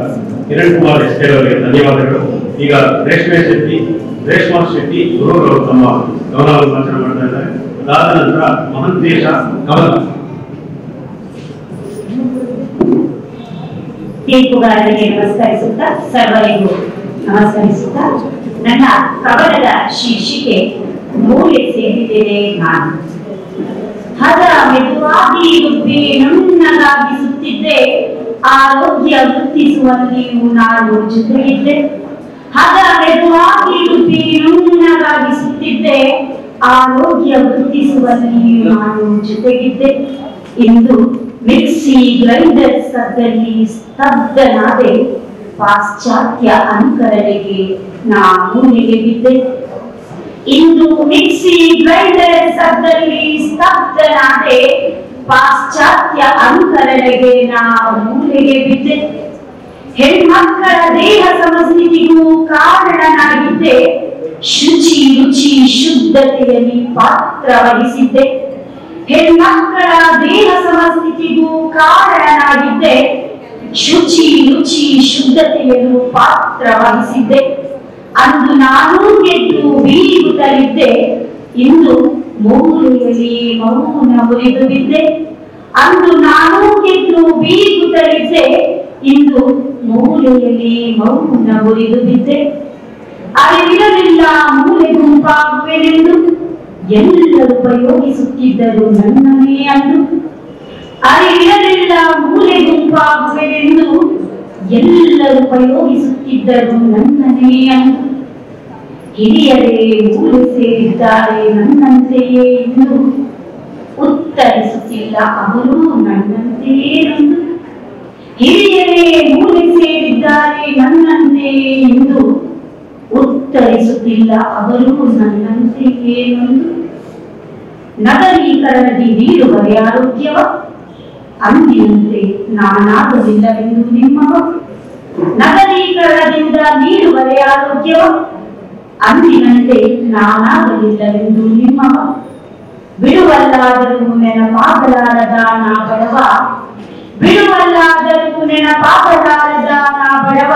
ಕಿರಣ್ ಕುಮಾರ್ ಎಸ್ ಅವರಿಗೆ ಧನ್ಯವಾದಗಳು. ಈಗ ರೇಷ್ಮಾ ಶೆಟ್ಟಿ ಗುರುಗಳು ತಮ್ಮ ಗಮನವನ್ನು ಭಾಷಣ ಮಾಡ್ತಾ ಇದ್ದಾರೆ. ಅದಾದ ನಂತರ ಮಹಂತೇಶ ಕಮಲ. ತೀರ್ಪುಗಾರರಿಗೆ ನಮಸ್ಕರಿಸುತ್ತಾ ಸರ್ವರಿಗೂ ನಮಸ್ಕರಿಸುತ್ತಾ ನನ್ನ ಕವನದ ಶೀರ್ಷಿಕೆ ಮೂಲೆ ಸೇರಿದ್ದೇನೆ ನಾನು. ಹದ ಮೆದುವಾಗಿ ರುಬ್ಬಿ ನುಣ್ಣಗಾಗಿಸುತ್ತಿದ್ದೆ, ಆರೋಗ್ಯ ವೃದ್ಧಿಸುವಲ್ಲಿಯೂ ನಾನು ಜೊತೆಗಿದ್ದೆ. ಹದ ಮೆದುವಾಗಿ ರುಬ್ಬಿ ನುಣ್ಣಗಾಗಿಸುತ್ತಿದ್ದೆ, ಆರೋಗ್ಯ ವೃದ್ಧಿಸುವಲ್ಲಿಯೂ ನಾನು ಜೊತೆಗಿದ್ದೆ. ಇಂದು ಮಿಕ್ಸಿ ಗ್ರೈಂಡರ್ ಸದ್ದಲ್ಲಿ ಸ್ತಬ್ಧನಾದೆ, ಪಾಶ್ಚಾತ್ಯ ಅನುಕರಣೆಗೆ ನಾ ಮೂಲೆಗೆ ಬಿದ್ದೆ. ಇಂದು ಮಿಕ್ಸಿ ಗ್ರೈಂಡರ್ ಸದ್ದಲ್ಲಿ ಸ್ತಬ್ಧನಾದೆ, ಪಾಶ್ಚಾತ್ಯ ಅನುಕರಣೆಗೆ ನಾ ಮೂಲೆಗೆ ಬಿದ್ದೆ. ಹೆಣ್ಮಕ್ಕಳ ದೇಹ ಸಮಸ್ಥಿತಿಗೂ ಕಾರಣನಾಗಿದ್ದೆ, ಶುಚಿ ರುಚಿ ಶುದ್ಧತೆಯಲ್ಲಿ ಪಾತ್ರ ವಹಿಸಿದ್ದೆ. ಹೆಣ್ಮಕ್ಕಳ ದೇಹ ಸಮಸ್ಥಿತಿಗೂ ಕಾರಣನಾಗಿದ್ದೆ, ಶುಚಿ ರುಚಿ ಶುದ್ಧತೆಯಲ್ಲೂ ಪಾತ್ರ ವಹಿಸಿದ್ದೆ. ಅಂದು ನಾನು ಗೆದ್ದು ಬೀಗುತ್ತಲಿದ್ದೆ, ಇಂದು ಮೂಲೆಯಲ್ಲಿ ಮೌನ ಮುರಿದು ಬಿದ್ದೆ. ಅಂದು ನಾನು ಗೆದ್ದು ಬೀಗುತ್ತಲಿದ್ದೆ, ಇಂದು ಮೂಲೆಯಲ್ಲಿ ಮೌನ ಮುರಿದು ಬಿದ್ದೆ. ಅರಿವಿರಲಿಲ್ಲ ಮೂಲೆ ಗುಂಪಾಗುವೆನೆಂದು, ಎಲ್ಲರೂ ಉಪಯೋಗಿಸುತ್ತಿದ್ದರು ನನ್ನನ್ನೇ ಅಂದು. ಅರಿವಿರಲಿಲ್ಲ ಮೂಲೆ ಗುಂಪಾಗುವೆನೆಂದು, ಎಲ್ಲರೂ ಉಪಯೋಗಿಸುತ್ತಿದ್ದರು ನನ್ನನ್ನೇ ಅಂದು. ಹಿರಿಯರೇ ಮೂಲೆ ಸೇರಿದ್ದಾರೆ ನನ್ನಂತೆಯೇ ಎಂದು, ಉತ್ತರಿಸುತ್ತಿಲ್ಲ ಅವರು ನನ್ನಂತೆಯೇ ಎಂದು. ಹಿರಿಯರೇ ಮೂಲೆ ಸೇರಿದ್ದಾರೆ ನನ್ನಂತೆಯೇ ಎಂದು, ಉತ್ತರಿಸುತ್ತಿಲ್ಲ ಅವರು ನನ್ನಂತೆಯೇ ಎಂದು. ನಗರೀಕರಣದಿ ನೀಡುವರೆ ಆರೋಗ್ಯವ, ಅಂದಿನಂತೆ ನಾನಾಗಲಿಲ್ಲವೆಂದು ನಿಮ್ಮವ. ನಗರೀಕರಣದಿಂದ ನೀಡುವರೆ ಆರೋಗ್ಯವ, ಅಂದಿನಂತೆ ನಾನಾಗಲಿಲ್ಲವೆಂದು ನಿಮ್ಮವ. ಬಿಡುವಲ್ಲಾದರೂ ನೆನಪಾಗಲಾರದ ನಾ ಬಡವ, ಬಿಡುವಲ್ಲಾದರೂ ನೆನಪಾಗಲಾರದ ನಾ ಬಡವ.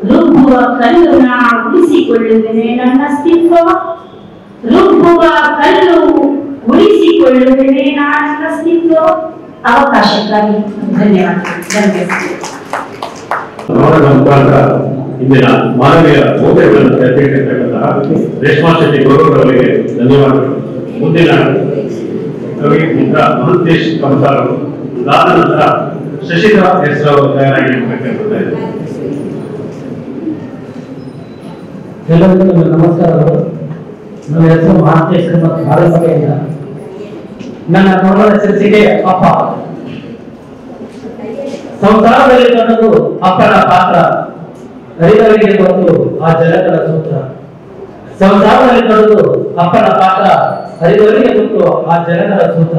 ರುಬ್ಬುವ ಕಲ್ಲು ನಾ ಉಳಿಸಿಕೊಳ್ಳುವೆನೆ ನನ್ನ ಅಸ್ತಿತ್ವವ, ರುಬ್ಬುವ ಕಲ್ಲು ಉಳಿಸಿಕೊಳ್ಳುವೆನೆ ನನ್ನ ಅಸ್ತಿತ್ವವ. ಅವಕಾಶಕ್ಕಾಗಿ ಧನ್ಯವಾದಗಳು. ಇಂದಿನ ಮಾನವೀಯ ಮೌಲ್ಯಗಳನ್ನು ಚರ್ಚಿಸಿರ್ತಕ್ಕಂತಹ ರೇಷ್ಮಾ ಶೆಟ್ಟಿ ಗೌರವರಿಗೆ ಧನ್ಯವಾದಗಳು. ಮುಂದಿನ ಕವಿ ಮಿತ್ರ ಮಹಂತೇಶ್ ಕಮತಾರ್ ಅವರು, ಅದಾದ ನಂತರ ಶಶಿಧರ ಎಸ್ ಅವರು ತಯಾರಾಗಿರ್ಬೇಕಂತ. ಎಲ್ಲರಿಗೂ ನನ್ನ ನಮಸ್ಕಾರಗಳು. ನನ್ನ ಹೆಸರು ಮಹಂತೇಶ್ ಭಾರತದಿಂದ. ನನ್ನ ಕವನದ ಶೀರ್ಷಿಕೆ ಅಪ್ಪ. ಸಂಸಾರದಲ್ಲಿ ಕಂಡದು ಅಪ್ಪನ ಪಾತ್ರ, ಹರಿದವರಿಗೆ ಗೊತ್ತು ಆ ಜಗತ್ತನ ಸೂತ್ರ. ಸಂಸಾರದಲ್ಲಿ ಕಂಡದು ಅಪ್ಪನ ಪಾತ್ರ, ಹರಿದವರಿಗೆ ಗೊತ್ತು ಆ ಜಗತ್ತನ ಸೂತ್ರ.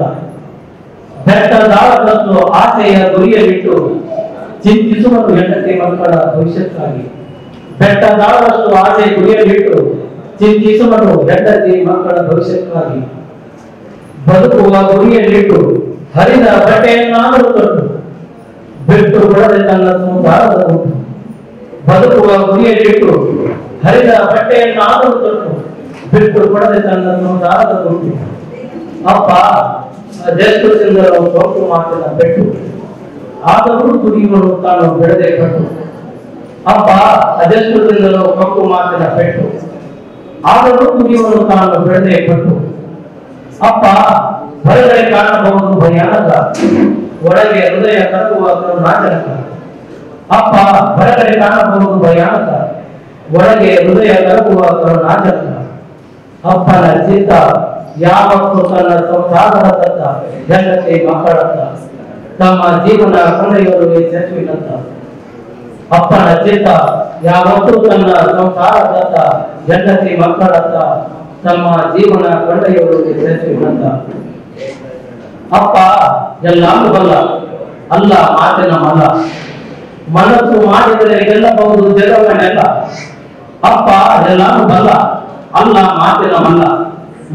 ಬೆಟ್ಟದಾಳ ತಂದು ಆಸೆಯ ಗುರಿಯಲ್ಲಿಟ್ಟು, ಚಿಂತಿಸುವುದು ಹೆಂಡತಿ ಮಕ್ಕಳ ಭವಿಷ್ಯಕ್ಕಾಗಿ. ಬೆಟ್ಟದಾಳದಷ್ಟು ಆಸೆ ಗುರಿಯಲ್ಲಿಟ್ಟು, ಚಿಂತಿಸುವುದು ಹೆಂಡತಿ ಮಕ್ಕಳ ಭವಿಷ್ಯಕ್ಕಾಗಿ. ಬದುಕುವ ಗುರಿಯಲ್ಲಿಟ್ಟು ಹರಿದ ಬಟ್ಟೆಯನ್ನಾದರೂ ತೊಟ್ಟು, ಬಿಟ್ಟು ಕೊಡದೆ ತನ್ನ ಸಂಸಾರದ ಉಂಟು. ಬದುಕುವ ಗುರಿಯಲ್ಲಿಟ್ಟು ಹರಿದ ಬಟ್ಟೆಯನ್ನಾದರೂ ತೊಟ್ಟು, ಬಿಟ್ಟು ಕೊಡದೆ ತನ್ನ ಸಂಸಾರದ ಉಂಟು. ಅಪ್ಪ ಅದೆಷ್ಟು ತಿಂದರು ಸೋಟು ಮಾತಿನ ಬೆಟ್ಟು, ಆದರೂ ತುಡಿಯುವನು ತಾನು ಬೆಳೆದೆ ಕಟ್ಟು. ಅಪ್ಪ ಅದೆಷ್ಟು ತಿಂದರು ಕಪ್ಪು ಮಾತಿನ ಪೆಟ್ಟು, ಆದರೂ ತುಡಿಯುವನು ತಾನು ಬೆಳೆದೆ ಕಟ್ಟು. ಅಪ್ಪ ಹೊರಗಡೆ ಕಾಣಬಹುದು ಭಯಾನಕ, ಒಳಗೆ ಹೃದಯ ಕರಗುವ ಕರುಣಾಜನಕ. ಅಪ್ಪ ಹೊರಗಡೆ ಕಾಣಬಹುದು ಭಯಾನಕ, ಒಳಗೆ ಹೃದಯ ಕರಗುವ ಕರುಣಾಜನಕ. ಅಪ್ಪನ ಚಿತ್ತ ಯಾವತ್ತು ತನ್ನ ಸಂಸಾರದತ್ತ, ಹೆಂಡತಿ ಮಕ್ಕಳತ್ತ, ತಮ್ಮ ಜೀವನ ಕೊಂಡೊಯ್ಯಲು ಯಶಸ್ವಿನಂತ. ಅಪ್ಪನ ಚಿತ್ತ ಯಾವತ್ತು ತನ್ನ ಸಂಸಾರದತ್ತ, ಹೆಂಡತಿ ಮಕ್ಕಳತ್ತ, ತಮ್ಮ ಜೀವನ ಕೊಂಡೊಯ್ಯಲು ಯಶಸ್ವಿನಂತ. ಅಪ್ಪ ಎಲ್ಲಾನು ಬಲ್ಲ, ಅಲ್ಲ ಮಾತಿನ ಮಲ್ಲ, ಮನಸ್ಸು ಮಾಡಿದರೆ ಗೆಲ್ಲಬಹುದು ಜಗವನ್ನೆಲ್ಲ. ಅಪ್ಪ ಎಲ್ಲಾನು ಬಲ್ಲ, ಅಲ್ಲ ಮಾತಿನ ಮಲ್ಲ,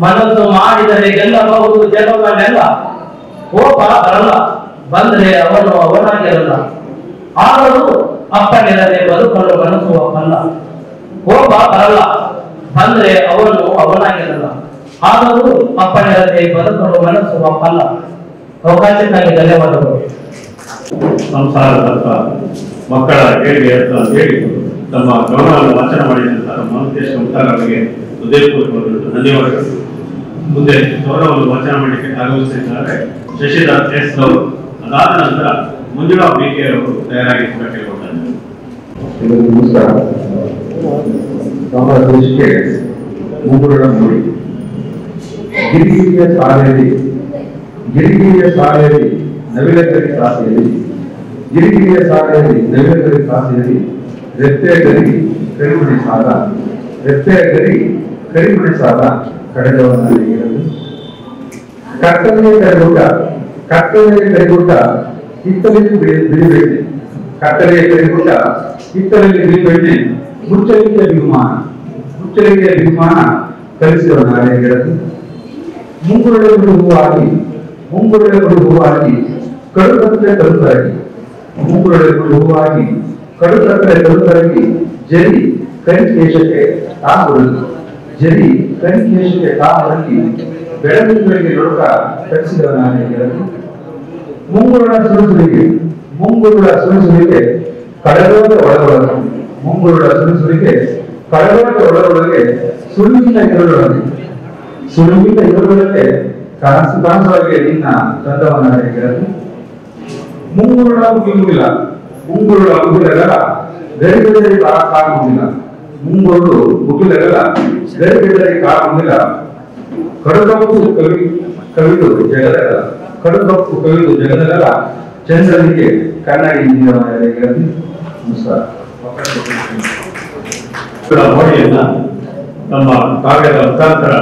ಮನಸ್ಸು ಮಾಡಿದರೆ ಗೆಲ್ಲಬಹುದು ಜಗವನ್ನೆಲ್ಲ. ಕೋಪ ಬರಲ್ಲ, ಬಂದ್ರೆ ಅವನು ಅವನಾಗಿರಲ್ಲ. ಆದರೂ ಅಪ್ಪನಿರದೆ ಬದುಕಲು ಮನಸ್ಸು ಅಪ್ಪಲ್ಲ. ಕೋಪ ಬರಲ್ಲ, ಬಂದ್ರೆ ಅವನು ಅವನಾಗಿರಲ್ಲ. ಆದರೂ ಅಪ್ಪನಿರದೆ ಬದುಕಲು ಮನಸ್ಸು ಅಪ್ಪಲ್ಲ. ಅವಕಾಶಕ್ಕಾಗಿ ಧನ್ಯವಾದಗಳು. ಸಂಸಾರದ ಮಕ್ಕಳ ಏಳಿಗೆ ಅಂತ ಹೇಳಿ ತಮ್ಮ ಗಮನವನ್ನು ವಾಚನ ಮಾಡಿದಂತಹ ಮಹಂತೇಶ್ ಮುಕ್ತಾರ್ ಅವರಿಗೆ ಹೃದಯಪೂರ್ವಕ ಧನ್ಯವಾದಗಳು. ಮುಂದೆ ಗೌರವವನ್ನು ವಾಚನ ಮಾಡಲಿಕ್ಕೆ ಆಗಮಿಸುತ್ತಿದ್ದಾರೆ ಶಶಿಧರ್ ಎಸ್ ಅವರು. ಅದಾದ ನಂತರ ಮಂಜುಳಾ ಬಿಕೆ ಅವರು ತಯಾರಾಗಿರ್ತಾರೆ ಕೇಳ್ಕೊಳ್ತಾರೆ. ನಮಸ್ಕಾರ. ನಮ್ಮ ದೇಶಕ್ಕೆ ಮುಂಗುರುಳ ನುಡಿ ಗಿರಿಗಿರಿಯ ಸಾಲೆಯಲ್ಲಿ ನವಿಲಗರಿ ಕಾಸೆಯಲ್ಲಿ ಗಿರಿಗಿರಿಯ ಸಾಲೆಯಲ್ಲಿ ನವಿಲಗರಿ ಕಾಸೆಯಲ್ಲಿ ರೆಪ್ಪೆ ಗರಿ ಕರಿಮುಡಿ ಸಾಲ ಕಡೆದವನಲ್ಲಿ ಇರಲು ಕರ್ತನೆಯ ಕರಿಗುಡ್ಡ ಹಿತ್ತಲಲ್ಲಿ ಬಿಳಿಬೆಣ್ಣೆ ಕತ್ತಲೆಯ ಕರಿಗುಡ್ಡ ಹಿತ್ತಲಲ್ಲಿ ಬಿಳಿಬೆಣ್ಣೆ ಮುಚ್ಚಳಿಕೆಯ ಬಹುಮಾನ ಕಲಿಸುವ ನಾಳೆ ಗೆಳತಿ ಮುಂಗುರುಳು ಹೂವಾಗಿ ಕಡುಕತ್ತಲೆ ಕಡುಕರಗಿ ಜರಿ ಕರಿಕೇಶಕ್ಕೆ ತಾಮರಗಿ ಬೆಳದಿಂಗಳಿಗೆ ನೊಡಕ ಕಲಿಸಿದವ ನಾಳೆ ಗೆಳತಿ ಮುಂಗುರುಳ ಸುಳಿಸುಳಿಗೆ ಕಳೆದೋದ ಒಳಗೊಳಗೆ ಸುಳುವಿನ ಇರುಳೊಳಗೆ ಕನಸೊಳಗೆ ನಿನ್ನ ತಂದವನ ಗೆಳತಿ ಮುಂಗುರುಳ ಮುಗಿಲಗಲ ಗರಿಗೆದರಿ ಕಾಗುವುದಿಲ್ಲ. ಮುಂಗುರುಳು ಮುಗಿಲಗಲ ಗರಿಗೆದರಿ ಕಾಗುವುದಿಲ್ಲ. ಕಡುಕಪ್ಪು ಕವಿದು ಜಗದಗಲ ಚಂದ್ರನಿಗೆ ಕನ್ನಡಿ ನೀಡುವ ಗೆಳತಿ. ನಮಸ್ಕಾರ. ಮೋಡಿಯನ್ನ ತಮ್ಮ ಕಾವ್ಯದ ಮುಖಾಂತರ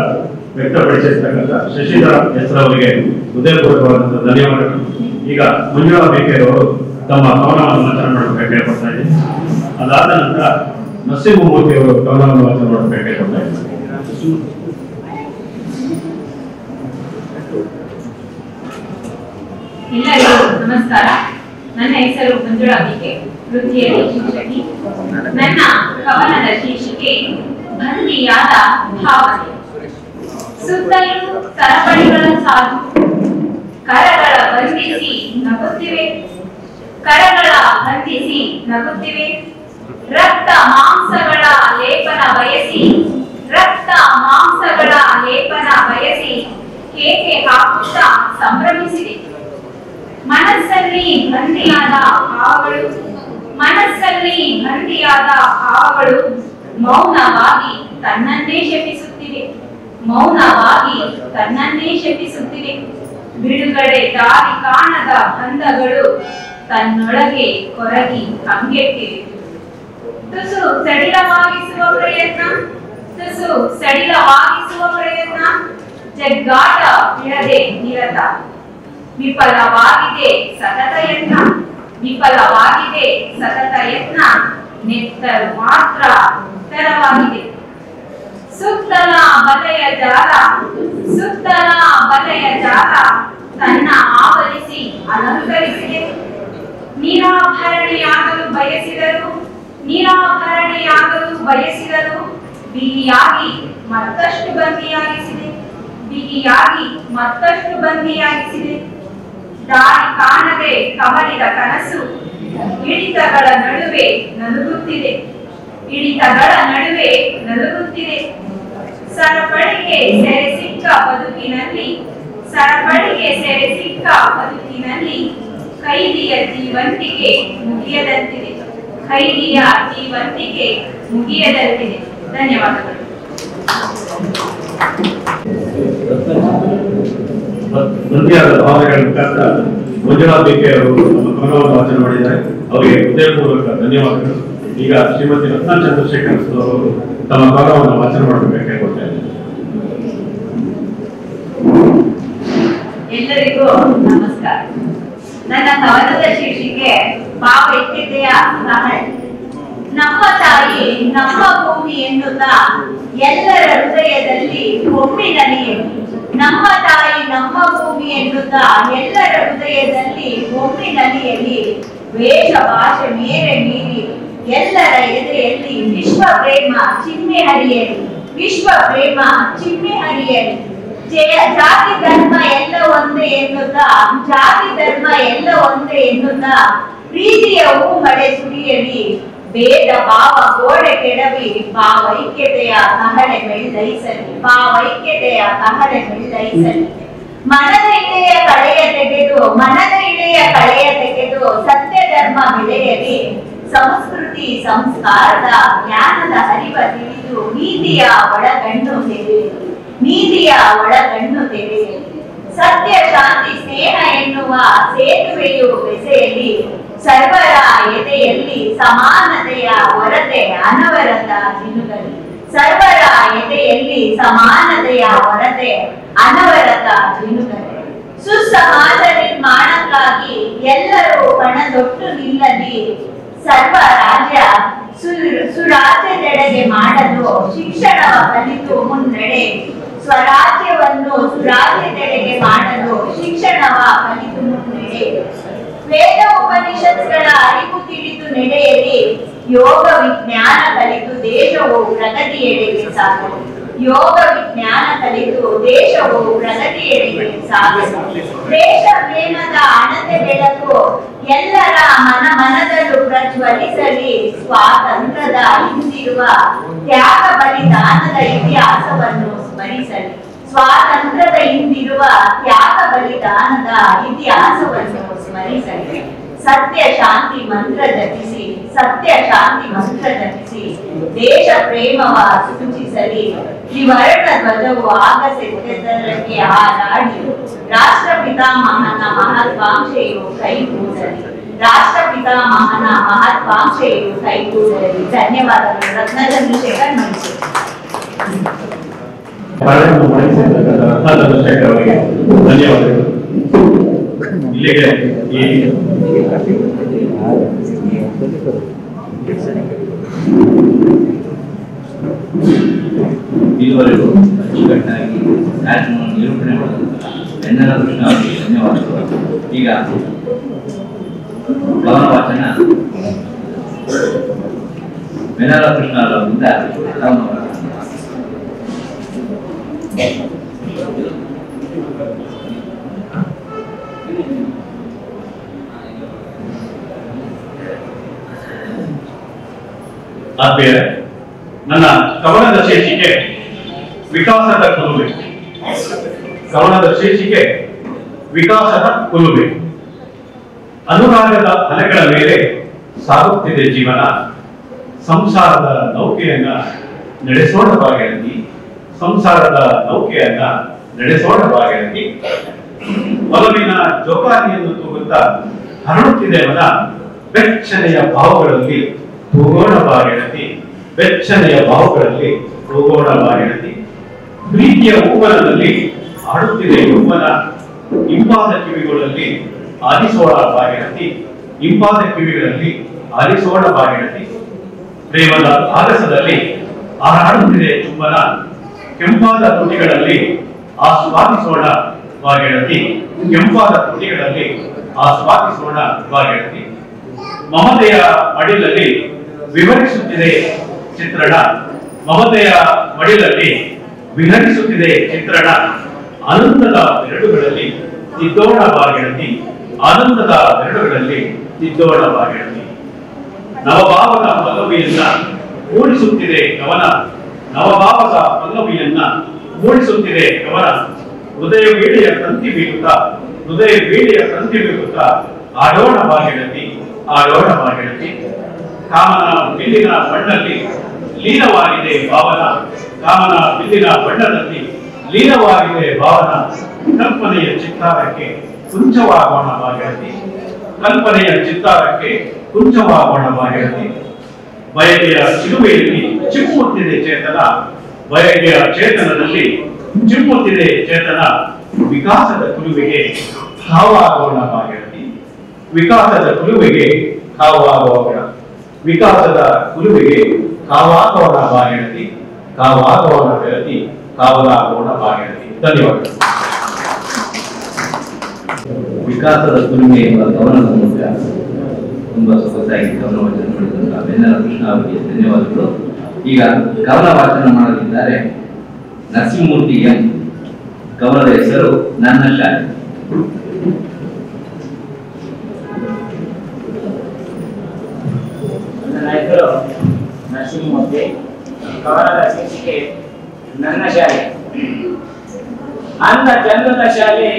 ವ್ಯಕ್ತಪಡಿಸಿರ್ತಕ್ಕಂಥ ಶಶಿಧರ್ ಎಸ್ ಅವರಿಗೆ ಹೃದಯಪೂರ್ವಕವಾದಂತಹ ಧನ್ಯವಾದಗಳು. ಈಗ ಮಂಜುಳಾ ಬೇಕೆಯವರು ತಮ್ಮ ಕವನವನ್ನು ವಾಚನ ಮಾಡಬೇಕು ಕೇಳ್ಕೊಳ್ತಾ ಇದ್ದೀನಿ. ಅದಾದ ನಂತರ ನರಸಿಂಹಮೂರ್ತಿ ಅವರು ಕವನವನ್ನು ವಾಚನ ಮಾಡಬೇಕು ಕೇಳ್ಕೊಳ್ತಾ ಇದ್ದೀನಿ. ಎಲ್ಲರಿಗೂ ನಮಸ್ಕಾರ. ನನ್ನ ಹೆಸರು ಮಂಜುಳಾ ಬಿಕೆ, ವೃತ್ತಿಯಲ್ಲಿ ಶಿಕ್ಷಕಿ. ನನ್ನ ಕವನದ ಶೀರ್ಷಿಕೆ ಬಂದಿಯಾದ ಭಾವನೆ. ಸುತ್ತಲೂ ಸರಪಳಿಗಳ ಸಾಲು, ಕರಗಳ ಬಂಧಿಸಿ ನಗುತ್ತಿವೆ. ರಕ್ತ ಮಾಂಸಗಳ ಲೇಪನ ಬಯಸಿ ಕೇಕೆ ಹಾಕುತ್ತಾ ಸಂಭ್ರಮಿಸಿದೆ. ಮನಸ್ಸಲ್ಲಿ ಬಂದಿಯಾದ ಹಾವಗಳು ಮೌನವಾಗಿ ತನ್ನನ್ನೇ ಶಪಿಸುತ್ತಿವೆ. ಬಿಡುಗಡೆ ದಾರಿ ಕಾಣದ ಬಂಧಗಳು ತನ್ನೊಳಗೆ ಕೊರಗಿ ಕಂಗೆಟ್ಟಿವೆ. ತುಸು ಸಡಿಲವಾಗಿಸುವ ಪ್ರಯತ್ನ ಜಗ್ಗಾಟ ಬಿಡದೆ ನಿರತ. ವಿಫಲವಾಗಿದೆ ಸತತ ಯತ್ನ ನೆತ್ತರು ಮಾತ್ರ ತೆರವಾಗಿದೆ. ಸುತ್ತಲ ಬಲೆಯ ಜಾಲ ತನ್ನ ಆವರಿಸಿ ಅಲಂಕರಿಸಿದೆ. ನಿರಾಭರಣೆಯಾಗಲು ಬಯಸಿದರು ಬಿಗಿಯಾಗಿ ಮತ್ತಷ್ಟು ಬಂದಿಯಾಗಿಸಿದೆ. ದಾರಿ ಕಾಣದೆ ಕವಲಿದ ಕನಸು ಹಿಡಿತಗಳ ನಡುವೆ ನಲುಗುತ್ತಿದೆ. ಸರಪಳಿಗೆ ಸೆರೆ ಸಿಕ್ಕ ಬದುಕಿನಲ್ಲಿ ಕೈದಿಯ ಜೀವಂತಿಗೆ ಮುಗಿಯದಂತಿದೆ. ಧನ್ಯವಾದಗಳು. ನೃತ್ಯದ ಭಾವನೆಗಳ ಮುಖಾಂತರ ಮಂಜುಳಾ ಬೇಕೆ ಅವರು ನಮ್ಮ ಕವನವನ್ನು ವಾಚನ ಮಾಡಿದ್ದಾರೆ. ಅವರಿಗೆ ಹೃದಯಪೂರ್ವಕ ಧನ್ಯವಾದಗಳು. ಈಗ ಶ್ರೀಮತಿ ರತ್ನ ಚಂದ್ರಶೇಖರ್ ಅವರು ತಮ್ಮ ಕವನವನ್ನು ವಾಚನ ಮಾಡಬೇಕು ಕೇಳ್ಕೊಳ್ತಾ ಇದ್ದಾರೆ. ಎಲ್ಲರಿಗೂ ನಮಸ್ಕಾರ. ನನ್ನ ಕವನದ ಶೀರ್ಷಿಕೆ ಭಾವೈಕ್ಯತೆಯ ಸಹಾಯ. ನಮ್ಮ ತಾಯಿ ನಮ್ಮ ಭೂಮಿ ಎನ್ನುತ್ತಾ ಎಲ್ಲರ ಹೃದಯದಲ್ಲಿ ಒಮ್ಮಿನಲಿಯಲಿ. ನಮ್ಮ ತಾಯಿ ನಮ್ಮ ಭೂಮಿ ಎನ್ನುತ್ತಾ ಎಲ್ಲರ ಹೃದಯದಲ್ಲಿ ಒಮ್ಮಿನಲಿಯಲಿ. ವೇಷ ಭಾಷೆ ಮೇರೆ ಮೀರಿ ಎಲ್ಲರ ಎದೆಯಲ್ಲಿ ವಿಶ್ವ ಪ್ರೇಮ ಚಿಮ್ಮೆ ಹರಿಯಲಿ. ವಿಶ್ವ ಪ್ರೇಮ ಚಿಮ್ಮೆ ಹರಿಯಲಿ. ಜಾತಿ ಧರ್ಮ ಎಲ್ಲ ಒಂದೇ ಎನ್ನುತ್ತಾ ಜಾತಿ ಧರ್ಮ ಎಲ್ಲ ಒಂದೇ ಎನ್ನುತ್ತಾ ಪ್ರೀತಿಯ ಹೂ ಮಳೆ ಸುರಿಯಲಿ. ಭೇದ ಭಾವ ಗೋಡೆ ಕೆಡವಿ ಭಾವೈಕ್ಯತೆಯ ಕಹಳೆ ಮೆಳ್ಳೈಸಲಿ. ಭಾವೈಕ್ಯತೆಯ ಕಹಳೆ ಮೆಳ್ಳೈಸಲಿ. ಮನದ ಇಳೆಯ ಕಳೆಯ ತೆಗೆದು ಸತ್ಯ ಧರ್ಮ ಬೆಳೆಯಲಿ. ಸಂಸ್ಕೃತಿ ಸಂಸ್ಕಾರದ ಜ್ಞಾನದ ಹರಿವ ತಿಳಿದು ನೀತಿಯ ಒಳಗಣ್ಣು ತೆರೆಯಲಿ. ನೀತಿಯ ಒಳಗಣ್ಣು ತೆರೆಯಲಿ. ಸತ್ಯ ಶಾಂತಿ ಸ್ನೇಹ ಎನ್ನುವ ಸೇತುವೆಯು ಬೆಸೆಯಲಿ. ಸರ್ವರ ಎದೆಯಲ್ಲಿ ಸಮಾನತೆಯ ಹೊರತೆ ಅನವರತ ಜಿನುಗಲಿ. ಸರ್ವರ ಎದೆಯಲ್ಲಿ ಸಮಾನತೆಯ ಹೊರತೆ ಅನವರತ ಜಿನುಗಲಿ. ಸುಸಮಾಜ ನಿರ್ಮಾಣಕ್ಕಾಗಿ ಎಲ್ಲರೂ ಪಣದೊಟ್ಟು ನಿಲ್ಲಲಿ. ಸರ್ವ ರಾಜ್ಯ ಸುರಾಜ್ಯದೆಡೆಗೆ ಮಾಡಲು ಶಿಕ್ಷಣವ ಕಲಿತು ಮುನ್ನಡೆ. ಸ್ವರಾಜ್ಯವನ್ನು ಸುರಾಜ್ಯದೆಡೆಗೆ ಮಾಡಲು ಶಿಕ್ಷಣವ ಕಲಿತು ಮುನ್ನಡೆ. ವೇದ ಉಪನಿಷತ್ಗಳ ಅರಿವು ತಿಳಿದು ನಡೆಯಲಿ. ಯೋಗ ವಿಜ್ಞಾನ ಕಲಿತು ದೇಶವು ಪ್ರಗತಿಯೆಡೆಗೆ ಸಾಗಲಿ. ಯೋಗ ವಿಜ್ಞಾನ ಕಲಿತು ದೇಶವು ಪ್ರಗತಿಯೆಡೆಗೆ ಸಾಗಲಿ. ದೇಶ ಪ್ರೇಮದ ಅಣತೆ ಬೆಳಕು ಎಲ್ಲರ ಮನದಲ್ಲೂ ಪ್ರಜ್ವಲಿಸಲಿ. ಸ್ವಾತಂತ್ರ್ಯದ ಹಿಂದಿರುವ ತ್ಯಾಗ ಬಲಿದಾನದ ಇತಿಹಾಸವನ್ನು ಸ್ಮರಿಸಲಿ. ಸ್ವಾತಂತ್ರ್ಯದ ಹಿಂದಿರುವ ತ್ಯಾಗ ಬಲಿದಾನದ ಇತಿಹಾಸವನ್ನು ಸ್ಮರಿಸಲಿ. ಸತ್ಯ ಶಾಂತಿ ಮಂತ್ರ ಜಪಿಸಿ ಸತ್ಯ ಶಾಂತಿ ಮಂತ್ರ ಜಪಿಸಿ ದೇಶ ಪ್ರೇಮವ ಸೂಚಿಸಲಿ. ತ್ರಿವರ್ಣ ಧ್ವಜವು ಆಗಸೆದ್ದರಕ್ಕೆ ಹಾರಾಡಿ ರಾಷ್ಟ್ರ ಪಿತಾಮಹನ ಮಹತ್ವಾಂಕ್ಷೆಯು ಕೈಗೂಡಲಿ. ರಾಷ್ಟ್ರ ಪಿತಾಮಹನ ಮಹತ್ವಾಂಕ್ಷೆಯು ಕೈಗೂಡಲಿ. ಧನ್ಯವಾದಗಳು. ರತ್ನಚಂದ್ರಶೇಖರ್ ಮೈಸೂರು. ರತ್ನಚಂದ್ರಶೇಖರ್ ಅವರಿಗೆ ಧನ್ಯವಾದಗಳು. ಇಲ್ಲಿಗೆ ಇದುವರೆಗೂ ಅಚ್ಚುಕಟ್ಟಾಗಿ ಕಾರ್ಯಕ್ರಮವನ್ನು ನಿರೂಪಣೆ ಮಾಡಿದಂತಹ ಎನ್ನರ ಕೃಷ್ಣ ಅವರಿಗೆ ಧನ್ಯವಾದಗಳು. ಈಗ ಕವನ ವಾಚನ ವೆನ್ನರ ಕೃಷ್ಣ ಅವರಿಂದ ಆತ್ಮೀಯರೇ, ನನ್ನ ಕವನದ ಶೀರ್ಷಿಕೆ ವಿಕಾಸದ ಕುಲುಮೆ. ಕವನದ ಶೀರ್ಷಿಕೆ ವಿಕಾಸದ ಕುಲುಮೆ. ಅನುರಾಗದ ಅಲೆಗಳ ಮೇಲೆ ಸಾಗುತ್ತಿದೆ ಜೀವನ. ಸಂಸಾರದ ನೌಕೆಯನ್ನ ನಡೆಸೋಣ ಬಾಗೆಯಲ್ಲಿ. ಸಂಸಾರದ ನೌಕೆಯನ್ನ ನಡೆಸೋಣ ಬಾಗೆಯಲ್ಲಿ. ಒಲವಿನ ಜೋಕಾಲಿಯನ್ನು ತೂಗುತ್ತಾ ಹರಡುತ್ತಿದೆ ಮನ. ಬೆಚ್ಚನೆಯ ಭಾವಗಳಲ್ಲಿ ತೂಗೋಣ ಬಾಗೆಳತಿ. ಬೆಚ್ಚನೆಯ ಭಾವಗಳಲ್ಲಿ ತೂಗೋಣ ಬಾಗೆಳತಿ. ಪ್ರೀತಿಯ ಹೂವನದಲ್ಲಿ ಆಡುತ್ತಿದೆ ಯೌವನ. ಇಂಪಾದ ಕಿವಿಗಳಲ್ಲಿ ಆಲಿಸೋಣ ಬಾಗೆಳತಿ. ಇಂಪಾದ ಕಿವಿಗಳಲ್ಲಿ ಆಲಿಸೋಣ ಬಾಗೆಳತಿ. ಪ್ರೇಮದ ಆಗಸದಲ್ಲಿ ಹಾರಾಡುತ್ತಿದೆ ಚುಂಬನ. ಕೆಂಪಾದ ತುಟಿಗಳಲ್ಲಿ ಆಸ್ವಾದಿಸೋಣ ಬಾಗೆಳತಿ. ಕೆಂಪಾದ ತುಟಿಗಳಲ್ಲಿ ಆಸ್ವಾದಿಸೋಣ ಬಾಗೆಳತಿ. ಮಮತೆಯ ಮಡಿಲಲ್ಲಿ ವಿವರಿಸುತ್ತಿದೆ ಚಿತ್ರಣ. ಮಮತೆಯ ಮಡಿಲಲ್ಲಿ ವಿಹರಿಸುತ್ತಿದೆ ಚಿತ್ರಣ. ಆನಂದದ ಬೆರಳುಗಳಲ್ಲಿ ತಿದ್ದೋಣ ಬಾಗೆಳತಿ. ಆನಂದದ ಬೆರಳುಗಳಲ್ಲಿ ತಿದ್ದೋಣ ಬಾಗೆಳತಿ. ನವಭಾವದ ಪಲ್ಲವಿಯನ್ನ ಮೂಡಿಸುತ್ತಿದೆ ಕವನ. ನವಭಾವದ ಪಲ್ಲವಿಯನ್ನ ಮೂಡಿಸುತ್ತಿದೆ ಕವನ. ಹೃದಯ ವೀಳೆಯ ತಂತಿ ಬೀಳುತ್ತಾ ಹೃದಯ ವೀಳೆಯ ತಂತಿ ಬೀಳುತ್ತಾ ಆಡೋಣ ಬಾಗೆಳತಿ. ಆಡೋಣ ಬಾಗೆಳತಿ. ಕಾಮನ ಬಿಲ್ಲಿನ ಬಣ್ಣಲ್ಲಿ ಲೀನವಾಗಿದೆ ಭಾವನ. ಕಾಮನ ಬಿಲ್ಲಿನ ಬಣ್ಣದಲ್ಲಿ ಲೀನವಾಗಿದೆ ಭಾವನ. ಕಲ್ಪನೆಯ ಚಿತ್ತಾರಕ್ಕೆ ಕುಂಚವಾಗೋಣ ಬಾಗೆಳತಿ. ಕಲ್ಪನೆಯ ಚಿತ್ತಾರಕ್ಕೆ ಕುಂಚವಾಗೋಣ ಬಾಗೆಳತಿ. ಬಯಕೆಯ ಚಿಲುಮೆಯಲ್ಲಿ ಚಿಮ್ಮುತ್ತಿದೆ ಚೇತನ. ಬಯಕೆಯ ಚೇತನದಲ್ಲಿ ಚಿಮ್ಮುತ್ತಿದೆ ಚೇತನ. ವಿಕಾಸದ ಕುಲುವಿಗೆ ಹಾವಾಗೋಣ ಬಾಗೆಳತಿ. ವಿಕಾಸದ ಕುಲುವಿಗೆ ಹಾವಾಗೋಣ. ವಿಕಾಸದ ಕುಲುಮೆಗೆ ಕಾವಾಗೋಣ ಬಾಗೆಳತಿ, ಕಾವಾಗೋಣ ಬೆಳತಿ, ಕಾವಲಾಗೋಣ ಬಾಗೆಳತಿ. ಧನ್ಯವಾದಗಳು. ವಿಕಾಸದ ಕುಲುಮೆ ಎಂಬ ಗಮನದ ಮೂಲಕ ತುಂಬಾ ಸೊಗಸಾಗಿ ಕವನ ವಾಚನ ಮಾಡಿದಂತಹ ಬೆನ್ನರ ಕೃಷ್ಣ ಅವರಿಗೆ ಧನ್ಯವಾದಗಳು. ಈಗ ಕವನ ವಾಚನ ಮಾಡಲಿದ್ದಾರೆ ನರಸಿಂಹಮೂರ್ತಿ ಎಂ. ಕವನದ ಹೆಸರು ನನ್ನ ಶಾಲೆ. ನನ್ನ ಹೆಸರು ನರಸಿಂಹಮೂರ್ತಿ. ಕವನದ ಶೀರ್ಷಿಕೆ ನನ್ನ ಶಾಲೆ. ಅಂದ ಚಂದದ ಶಾಲೆ,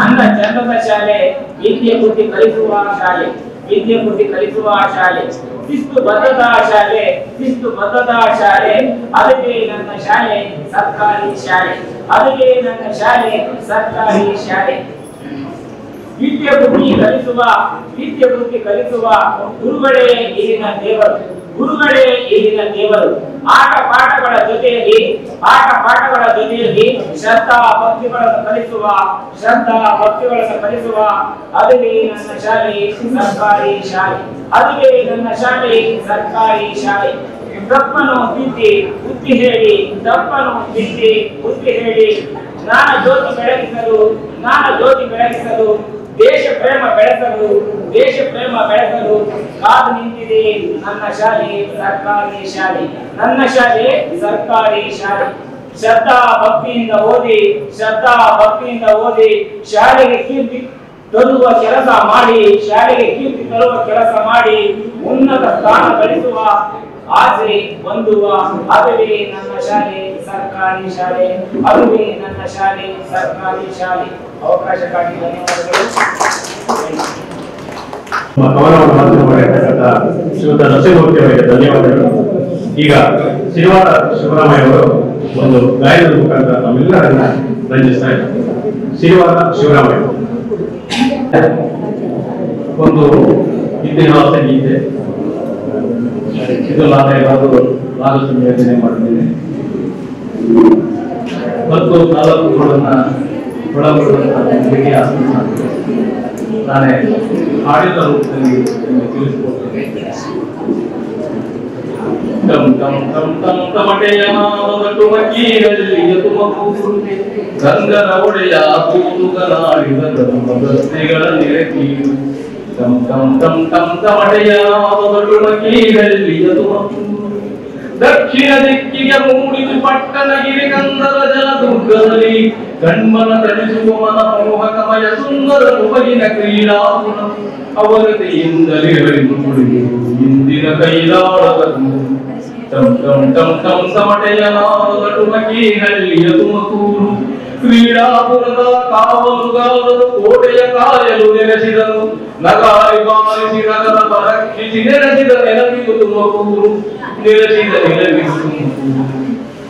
ಅಂದ ಚಂದದ ಶಾಲೆ, ವಿದ್ಯೆ ಬುದ್ಧಿ ಕಲಿಸುವ ಶಾಲೆ, ವಿದ್ಯೆ ಬುದ್ಧಿ ಕಲಿಸುವ ಶಾಲೆ, ಶಿಸ್ತು ಬದ್ಧದ ಶಾಲೆ, ಶಿಸ್ತು ಬದ್ಧದ ಶಾಲೆ, ಅದಕ್ಕೆ ನನ್ನ ಶಾಲೆ ಸರ್ಕಾರಿ ಶಾಲೆ, ಅದಕ್ಕೆ ನನ್ನ ಶಾಲೆ ಸರ್ಕಾರಿ ಶಾಲೆ. ವಿದ್ಯೆ ಬುದ್ಧಿ ಕಲಿಸುವ, ವಿದ್ಯೆ ಬುದ್ಧಿ ಕಲಿಸುವ ಗುರುಗಳೇ ಇಲ್ಲಿನ ದೇವರು, ಗುರುಗಳೇ ಇಲ್ಲಿನ ದೇವರು. ಆಟ ಪಾಠಗಳ ಜೊತೆಯಲ್ಲಿ, ಆಟ ಪಾಠಗಳ ಜೊತೆಯಲ್ಲಿ ಶ್ರದ್ಧಾ ಭಕ್ತಿಗಳನ್ನು ಕಲಿಸುವ, ಶ್ರದ್ಧಾ ಭಕ್ತಿಗಳನ್ನು ಕಲಿಸುವ ಅದುವೇ ನನ್ನ ಶಾಲೆ ಸರ್ಕಾರಿ ಶಾಲೆ, ಅದುವೇ ನನ್ನ ಶಾಲೆ ಸರ್ಕಾರಿ ಶಾಲೆ. ತಪ್ಪನ್ನು ತಿದ್ದಿ ಬುದ್ಧಿ ಹೇಳಿ, ತಪ್ಪನ್ನು ತಿದ್ದಿ ಬುದ್ಧಿ ಹೇಳಿ, ಜ್ಞಾನ ಜ್ಯೋತಿ ಬೆಳಗಿಸಲು, ಜ್ಞಾನ ಜ್ಯೋತಿ ಬೆಳಗಿಸಲು, ದೇಶ ಪ್ರೇಮ ಬೆಳೆಸಲು, ದೇಶ ಪ್ರೇಮ ಬೆಳೆಸಲು ಕಾದು ನಿಂತಿದೆ ನನ್ನ ಶಾಲೆ ಸರ್ಕಾರಿ ಶಾಲೆ, ನನ್ನ ಶಾಲೆ ಸರ್ಕಾರಿ ಶಾಲೆ. ಶ್ರದ್ಧಾ ಭಕ್ತಿಯಿಂದ ಓದಿ, ಶ್ರದ್ಧಾ ಭಕ್ತಿಯಿಂದ ಓದಿ ಶಾಲೆಗೆ ಕೀರ್ತಿ ತರುವ ಕೆಲಸ ಮಾಡಿ, ಶಾಲೆಗೆ ಕೀರ್ತಿ ತರುವ ಕೆಲಸ ಮಾಡಿ ಉನ್ನತ ಸ್ಥಾನ ಗಳಿಸುವ ಆಸೆ ಹೊಂದುವ ಅದುವೇ ನನ್ನ ಶಾಲೆ ಸರ್ಕಾರಿ ಶಾಲೆ, ಅದುವೇ ನನ್ನ ಶಾಲೆ ಸರ್ಕಾರಿ ಶಾಲೆ. ಅವಕಾಶಕ್ಕಾಗಿ ಧನ್ಯವಾದಗಳು. ಕವನವನ್ನು ವಾಚನ ಮಾಡಿರ್ತಕ್ಕಂಥ ಶ್ರೀಯುತ ನರಸಿಂಹಮೂರ್ತಿ ಅವರಿಗೆ ಧನ್ಯವಾದಗಳು. ಈಗ ಸಿರಿವಾರ ಶಿವರಾಮಯ್ಯ ಅವರು ಒಂದು ಗಾಯನದ ಮುಖಾಂತರ ನಮ್ಮೆಲ್ಲರನ್ನ ರಂಜಿಸ್ತಾ ಇದ್ದಾರೆ. ಸಿರಿವಾರ ಶಿವರಾಮಯ್ಯ ಒಂದು ಇತಿಹಾಸ ಗೀತೆ. ಇದು ನಾನು ಏನಾದರೂ ರಾಗ ಸಂಯೋಜನೆ ಮಾಡಿದ್ದೇನೆ. 10 ತಾಲೂಕುಗಳನ್ನ ಒಳಗೊಳ್ಳುವಂತಹ ನಾನೇ ಹಾಡಿದ ರೂಪದಲ್ಲಿ ತಿಳಿಸಿಕೊಡ್ತೇನೆ. ತಮ್ ತಮ್ ತಮ್ ತಮ್ ತಮಟೆಯ ಮಾನವಟ್ಟು ಮಕ್ಕೀರಲ್ಲಿಯ ತುಮಕೂರು ಗಂಗನ ಒಡೆಯ ಕೂತುಗನಾಡಿದ ಧರ್ಮದಸ್ತೆಗಳ ನೆರೆಕೀರು. ತಮ್ ತಮ್ ತಮ್ ತಮ್ ತಮಟೆಯ ಮಾನವಟ್ಟು ಮಕ್ಕೀರಲ್ಲಿಯ ತುಮಕೂರು ದಕ್ಷಿಣ ದಿಕ್ಕಿಗೆ ಮೂಡಿದು ಪಟ್ಟಣಗಿರಿ ಗಂಧದ ಜಲದುರ್ಗದಲ್ಲಿ ಕಣ್ಮನ ತಣಿಸುವ ಮನಮೋಹಕಮಯ ಸುಂದರ ಮುಗಿನ ಕ್ರೀಡಾಪುರ ಅವನತೆಯಿಂದಲೇ ಹರಿದುಕೊಳ್ಳಿ ಇಂದಿನ ಕೈಲಾಳದ ತಮ್ ತಮ್ ತಮ್ ತಮ್ ತಮಟೆಯ ನಾಡು ಮಕ್ಕೀರಲ್ಲಿಯ ತುಮಕೂರು ಕ್ರೀಡಾಪುರದ ಕಾವಲುಗಾರರು ಕೋಟೆಯ ಕಾಯಲು ನೆಲೆಸಿದರು. ನಗಾರಿ ಬಾರಿಸಿ ನಗರ ಪರಕ್ಷಿಸಿ ನೆಲೆಸಿದ ನೆಲವಿದು ತುಮಕೂರು, ನೆಲೆಸಿದ ನೆಲವಿದು ತುಮಕೂರು.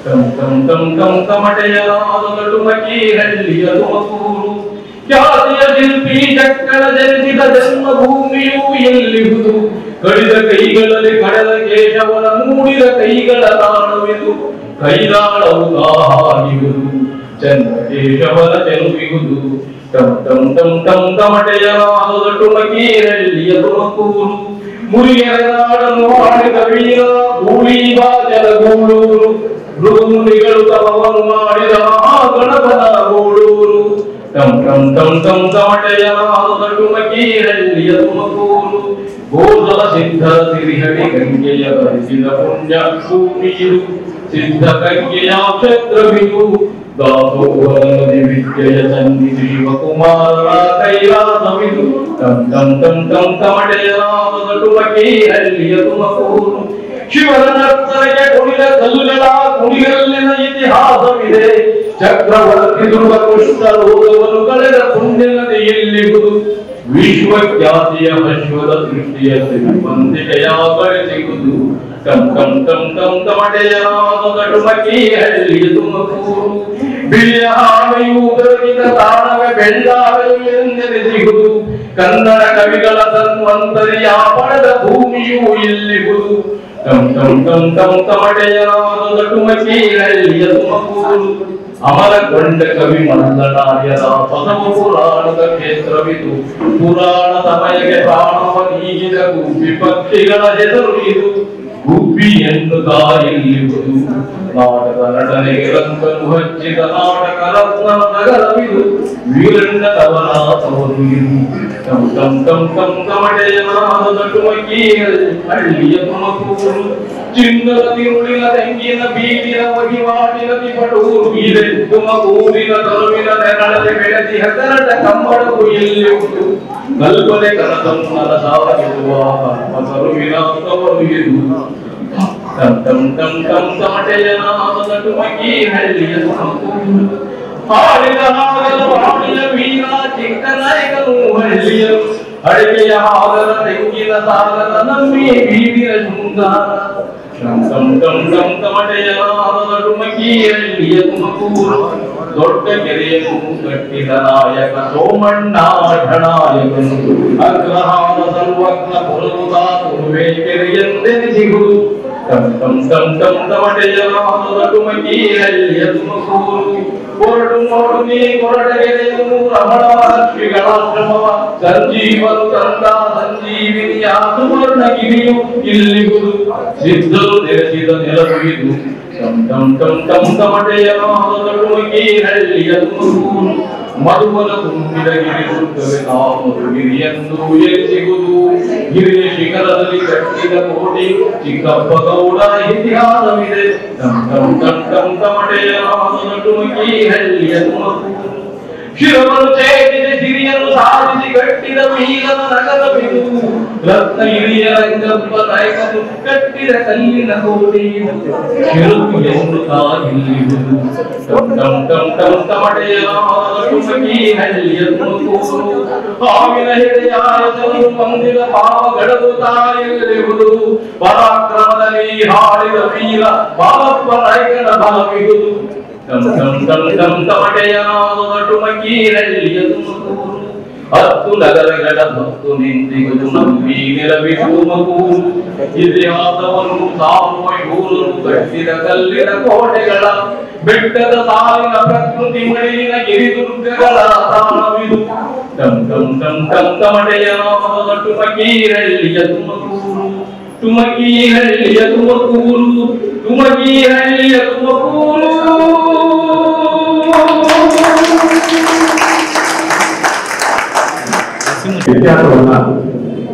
ತಮ್ ತಮ್ ತಮ್ ತಮ್ ತಮಟೆಯ ನಾಡು ಮಕ್ಕೀರಲ್ಲಿಯ ತುಮಕೂರು ಖ್ಯಾತಿಯ ಶಿಲ್ಪಿ ಚಕ್ಕಳ ಜನಿಸಿದ ಜನ್ಮಭೂಮಿಯು ಎಲ್ಲಿಹುದು. ಕಡಿದ ಕೈಗಳಲ್ಲಿ ಕಡಲ ಕೇಶವನ ಮೂಡಿದ ಕೈಗಳ ತಾಣವಿದು. ಕೈಲಾಳವು ಕಾಹಾಗಿರುವುದು ಚಂದ್ರಕೇಶವನ ಚೆಲುವಿಗುದು. ತಮ್ ತಮ್ ತಮ್ ತಮ್ ತಮಟೆಯ ನಾಡು ಮಕ್ಕೀರಲ್ಲಿಯ ತುಮಕೂರು ಮುರಿಯರ ನಾಡನ್ನು ಆಡಿದ ವೀರ ಗೂಳಿ ಬಾಜನ ಗೂಳೂರು. ಋತುಮುನಿಗಳು ತಪವನ್ನು ಮಾಡಿದ ಮಹಾಗಣಪನ ಗೂಳೂರು. ತಮ್ ತಮ್ ತಮ್ ತಮ್ ತಮಟೆಯ ನಾಡು ಮಕ್ಕೀರಲ್ಲಿಯ ತುಮಕೂರು ಗೋಸಲ ಸಿದ್ಧ ಸಿರಿಹಳಿ ಗಂಗೆಯ ಭರಿಸಿದ ಪುಣ್ಯ ಭೂಮಿಯು. ಸಿದ್ಧ ಗಂಗೆಯ ಕ್ಷೇತ್ರವಿದು ದಾಸೋಹನದಿ ವಿದ್ಯೆಯ ಸನ್ನಿಧಿ ಶಿವಕುಮಾರರ ಕೈಲಾಸವಿದು. ತಮ್ ತಮ್ ತಮ್ ತಮ್ ತಮಟೆಯ ನಾಡು ಮಕ್ಕೀರಲ್ಲಿಯ ತುಮಕೂರು ಶಿವನ ನರ್ತನೆಗೆ ಕುಣಿದ ಕಲ್ಲುಗಳ ಕುಣಿಗಲ್ಲಿನ ಇತಿಹಾಸವಿದೆ. ಚಕ್ರವರ್ತಿ ಧ್ರುವ ಕೃಷ್ಣ ರೋಗವನ್ನು ಕಳೆದ ಪುಣ್ಯ ನದಿ ಎಲ್ಲಿಗುದು. ವಿಶ್ವಖ್ಯಾತಿಯ ಅಶ್ವದ ಸೃಷ್ಟಿಯ ಶ್ರೀಮಂತಿಕೆಯ ಗಳಿಸಿಗುದು. ತಮ್ ತಮ್ ತಮ್ ತಮ್ ತಮಟೆಯ ನಾಡು ಮಕ್ಕೀರಲ್ಲಿಯ ತುಮಕೂರು ಬಿಳಿಯ ಹಾವೆಯು ದೊರಕಿದ ತಾಣವೇ ಬೆಳ್ಳಾವೆಯು ಎಂದೆನಿಸಿಗುದು. ಕನ್ನಡ ಕವಿಗಳ ಸನ್ವಂತರಿಯ ಪಡೆದ ಭೂಮಿಯು ಎಲ್ಲಿಗುದು. ತಮ್ ತಮ್ ತಮ್ ತಮ್ ತಮಟೆಯ ನಾಡು ಮಕ್ಕೀರಲ್ಲಿಯ ತುಮಕೂರು ಅಮರ ಕೊಂಡ ಕವಿ ಮಂದನಾರ್ಯರ ಪದಮ ಪುರಾಣದ ಕ್ಷೇತ್ರವಿದು. ಪುರಾಣ ಸಮಯಕ್ಕೆ ಪ್ರಾಣವ ನೀಗಿದ ಗುಬ್ಬಿ ಪಕ್ಷಿಗಳ ಹೆಸರು ಇದು. ಗುಬ್ಬಿ ಎನ್ನುತ್ತಾ ಎಲ್ಲಿರುವುದು ನಾಟಕ ನಟನೆಗೆ ರಂಗನು ಹಚ್ಚಿದ ನಾಟಕ ರತ್ನದ ನಗರವಿದು. ವೀರಣ್ಣ ತವರಾತವರು ಇದು. ಟಂ ಟಂ ಟಂ ಟಂ ಕಮಡೆಯ ನಾದದ ಟುಮಕಿ ಹಳ್ಳಿಯ ತುಮಕೂರು. ಚಿನ್ನದ ತಿರುಳಿನ ತೆಂಗಿನ ಬೀದಿನ ವಹಿವಾಟಿನ ತಿಪಟೂರು ಇದೆ. ತುಮಕೂರಿನ ತರುವಿನ ನೆರಳದೆ ಬೆಳೆದಿ ಹೆಸರಟ ಕಮ್ಮಡವು ಎಲ್ಲಿರುವುದು. ಕಲ್ಪನೆ ಕನಸಮ್ಮನ ಸಾಗಿರುವ ತರುವಿನ ತವರು ಇದು. ಟಂ ಟಂ ಟಂ ಟಂ ಕಮಡೆಯ ನಾದದ ಟುಮಕಿ ಹಳ್ಳಿಯ ತುಮಕೂರು. ಹಾಡಿದ ಹಾಗಲು ಹಾಡಿನ ವೀರ ಚಿಕ್ಕ ನಾಯಕನು ಹಳ್ಳಿಯರು. ಅಡಿಕೆಯ ಹಾಗಲ ತೆಂಗಿನ ಸಾಗರ ನಂಬಿ ಬೀದಿನ ಶೃಂಗಾರ. ಟಂ ಟಂ ಟಂ ಟಂ ಕಮಡೆಯ ನಾದದ ಟುಮಕಿ ಹಳ್ಳಿಯ ತುಮಕೂರು. ದೊಡ್ಡ ಕೆರೆಯನ್ನು ಕಟ್ಟಿದ ನಾಯಕ ಸೋಮಣ್ಣ ಠನಾಯಕನು. ಅಗ್ರಹಾರ ಸರ್ವಜ್ಞ ಪುರಸುತ ತುರುವೆ ಕೆರೆಯೆಂದೆನಿಸಿಗುವುದು. ಟಂ ಟಂ ಟಂ ಟಂ ಕಮಡೆಯ ನಾದದ ಟುಮಕಿ ಹಳ್ಳಿಯ ತುಮಕೂರು. ಕೊರಡು ನೋಡು ನೀ ಕೊರಡಗೆರೆಯನ್ನು ರಮಣ ಮಹರ್ಷಿಗಳಾಶ್ರಮವ. ಸಂಜೀವನು ತಂದ ಸಂಜೀವಿನಿಯ ಸುವರ್ಣಗಿರಿಯು ಇಲ್ಲಿಗುವುದು. ಸಿದ್ಧರು ನೆಲೆಸಿದ ನೆಲವು ಇದು. ಟಂ ಟಂ ಟಂ ಟಂ ಕಮಡೆಯ ನಾದದ ಟುಮಕಿ ಹಳ್ಳಿಯ ತುಮಕೂರು. ಮಧುವನ ತುಂಬಿದ ಗಿರಿ ದುರ್ಗವೇ ಮಧುಗಿರಿಯನ್ನು ಎಲ್ಲಿಗುವುದು. ಗಿರಿಯ ಶಿಖರದಲ್ಲಿ ಕಟ್ಟಿದ ಕೋಟೆ ಚಿಕ್ಕಪ್ಪ ಗೌಡರ ಇತಿಹಾಸವಿದೆ. ಟಂ ಟಂ ಟಂ ಟಂ ಕಮಡೆಯ ನಾದದ ಟುಮಕಿ ಹಳ್ಳಿಯ ತುಮಕೂರು. ಶಿರವನ್ನು ಛೇದಿದ ಸಿರಿಯನ್ನು ಸಾಧಿಸಿ ಕಟ್ಟಿದ ವೀರನ ನಗರವಿದು. ರತ್ನ ಹಿರಿಯ ರಂಗಪ್ಪ ನಾಯಕನು ಕಟ್ಟಿದ ಕಲ್ಲಿನ ಕೋಟೆ ಶಿರಕು ಎನ್ನುತ್ತಾ ಇಲ್ಲಿರುವುದು. ಟಂ ಟಂ ಟಂ ಟಂ ಕಮಡೆಯ ನಾದದ ಟುಮಕಿ ಹಳ್ಳಿಯ ತುಮಕೂರು. ಹಾವಿನ ಹೆಡೆಯಾಯತನು ಹೊಂದಿದ ಪಾವಗಡಗುತ್ತಾ ಇಲ್ಲಿರುವುದು. ಪರಾಕ್ರಮದಲ್ಲಿ ಹಾಡಿದ ವೀರ ಬಾಲಪ್ಪ ನಾಯಕನ ಬಲವಿರುವುದು. ಟಂ ಟಂ ಟಂ ಟಂ ಕಮಡೆಯ ನಾದದ ಟುಮಕಿ ಹಳ್ಳಿಯ ತುಮಕೂರು. 10 ನಗರಗಳ ಭಕ್ತು ನಿಂತಿಗುವುದು ನಂಬಿ ನೆಲವಿದು ತುಮಕೂರು. ಇತಿಹಾಸವನ್ನು ಸಾರುವ ಯೂರರು ಕಟ್ಟಿದ ಕಲ್ಲಿನ ಕೋಟೆಗಳ ಬೆಟ್ಟದ ಸಾಲಿನ ಪ್ರಕೃತಿ ಮಡಿಲಿನ ಗಿರಿದುರ್ಗಗಳ ತಾಣವಿದು. ಟಂ ಟಂ ಟಂ ಟಂ ಕಮಡೆಯ ನಾದದ ಟುಮಕಿ ಹಳ್ಳಿಯ ತುಮಕೂರು. ಟುಮಕಿ ಹಳ್ಳಿಯ ತುಮಕೂರು. ಟುಮಕಿ ಹಳ್ಳಿಯ ತುಮಕೂರು. ಇತಿಹಾಸವನ್ನ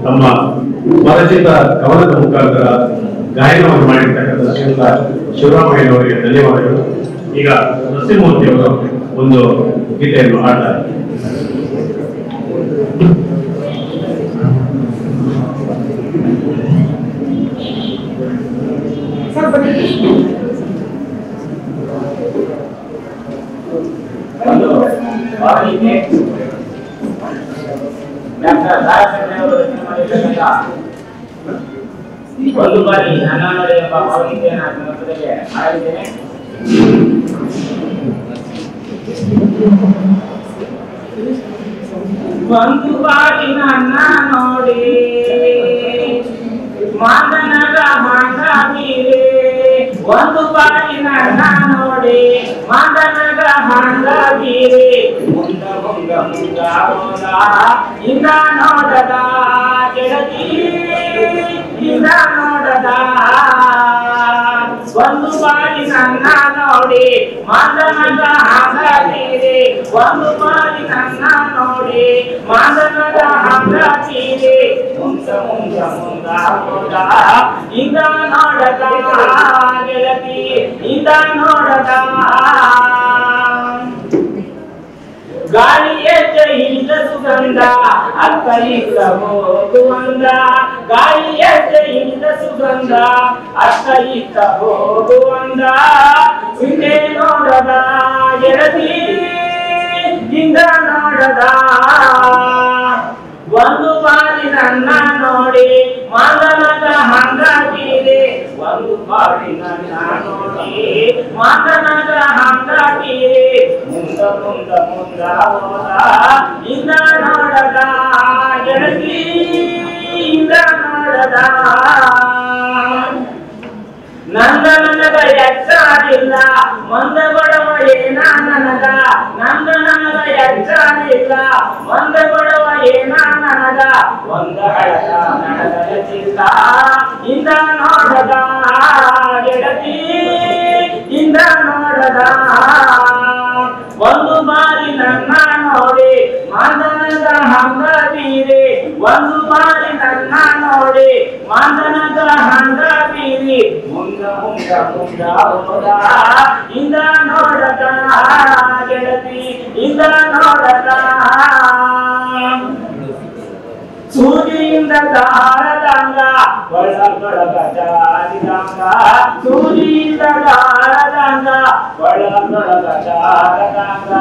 ತಮ್ಮ ಸ್ವರಚಿತ ಕವನದ ಮುಖಾಂತರ ಗಾಯನವನ್ನು ಮಾಡಿರ್ತಕ್ಕಂಥ ಶ್ರೀಯುತ ಶಿವರಾಮಯ್ಯನವರಿಗೆ ಧನ್ಯವಾದಗಳು. ಈಗ ನರಸಿಂಹಮೂರ್ತಿ ಅವರು ಒಂದು ಗೀತೆಯನ್ನು ಹಾಡ್ತಾರೆ. ಒಂದು ಬಾರಿ ನನ್ನೊಡೆ ಎಂಬ ಭಾವಗೀತೆಯನ್ನು ಮೊದಲಿಗೆ ಹಾಡಿದ್ದೇನೆ. ಒಂದು ಬಾರಿ ನನ್ನ ನೋಡಿ ಮಾಂದನಗ ಹಾಂಗಾಗಿದೆ. ಒಂದು ಬಾರಿ ನನ್ನ ನೋಡಿ ಮಾಂದನಗ ಹಾಂಗಾಗಿದೆ. ಮುಂದ ಮುಂದ ಮುಂದ ಹೋದ ಇಂದ ನೋಡದ ಗೆಳತಿ ಇಂದ ನೋಡದ. ಒಂದು ಬಾರಿ ನನ್ನ ನೋಡಿ ಮಾಂದನಗ ಹಾಂಗಾಗಿದೆ. ಒಂದು ಬಾರಿ ನನ್ನ ನೋಡಿ ಮಾಂದನಗ ಹಾಂಗಾಗಿದೆ. ಮುಂದ ಮುಂದ ಮುಂದ ಹೋದ ಇಂದ ನೋಡದ ಗೆಳತಿ ಇಂದ ನೋಡದ. ಗಾಳಿಯ ಜೈಲ ಸುಗಂಧ ಅಕ್ಕ ಇತ್ತ ಹೋಗುವಂದ. ಗಾಳಿಯ ಜೈಲ ಸುಗಂಧ ಅಕ್ಕ ಇತ್ತ ಹೋಗುವಂದ. ಹಿಂದೆ ನೋಡದ ಗೆಳತಿ ಹಿಂದ ನೋಡದ. ಒಂದು ಬಾರಿ ನನ್ನ ನೋಡಿ ಮಾಂದನಗ ಹಾಂಗಾಗಿದೆ. ಒಂದು ಬಾರಿ ನನ್ನ ನೋಡಿ ಮಾಂದನಗ ಹಾಂಗಾಗಿದೆ. ಮುಂದ ಮುಂದ ಮುಂದ ಹೋದ ಇಂದ ನೋಡದ ಗೆಳತಿ ಇಂದ ನೋಡದ. ನಂದನಗ ಎಚ್ಚಾರಿಲ್ಲ ಮಂದ ಬಡವ ಏನ ನನಗ ನನಗ ಎಚ್ಚಾರಿಲ್ಲ ಮಂದ ಬಡವ ಏನ ನನಗ ಒಂದ ಹಳಕ ನನಗಲ ಚಿತ್ತ ಇಂದ ನೋಡದ ಗೆಳತಿ ಇಂದ ನೋಡದ ಒಂದು ಬಾರಿ ನನ್ನ ನೋಡಿ ಮಾದನದ ಹಂಗ ಬೀರಿ ಒಂದು ಬಾರಿ ನನ್ನ ನೋಡಿ ಮಾದನದ ಹಂಗ ಬೀರಿ ಮುಂದ ಮುಂದ ಮುಂದ ಹೋದ ಇಂದ ನೋಡದ ಗೆಳತಿ ಇಂದ ನೋಡದ ಸೂಜಿಯಿಂದ ದಾರದಂಗ ಒಳಗೊಳಗ ಜಾರಿದಂಗ ಸೂಜಿಯಿಂದ ದಾರದಂಗ ಒಳಗೊಳಗ ಜಾರದಂಗ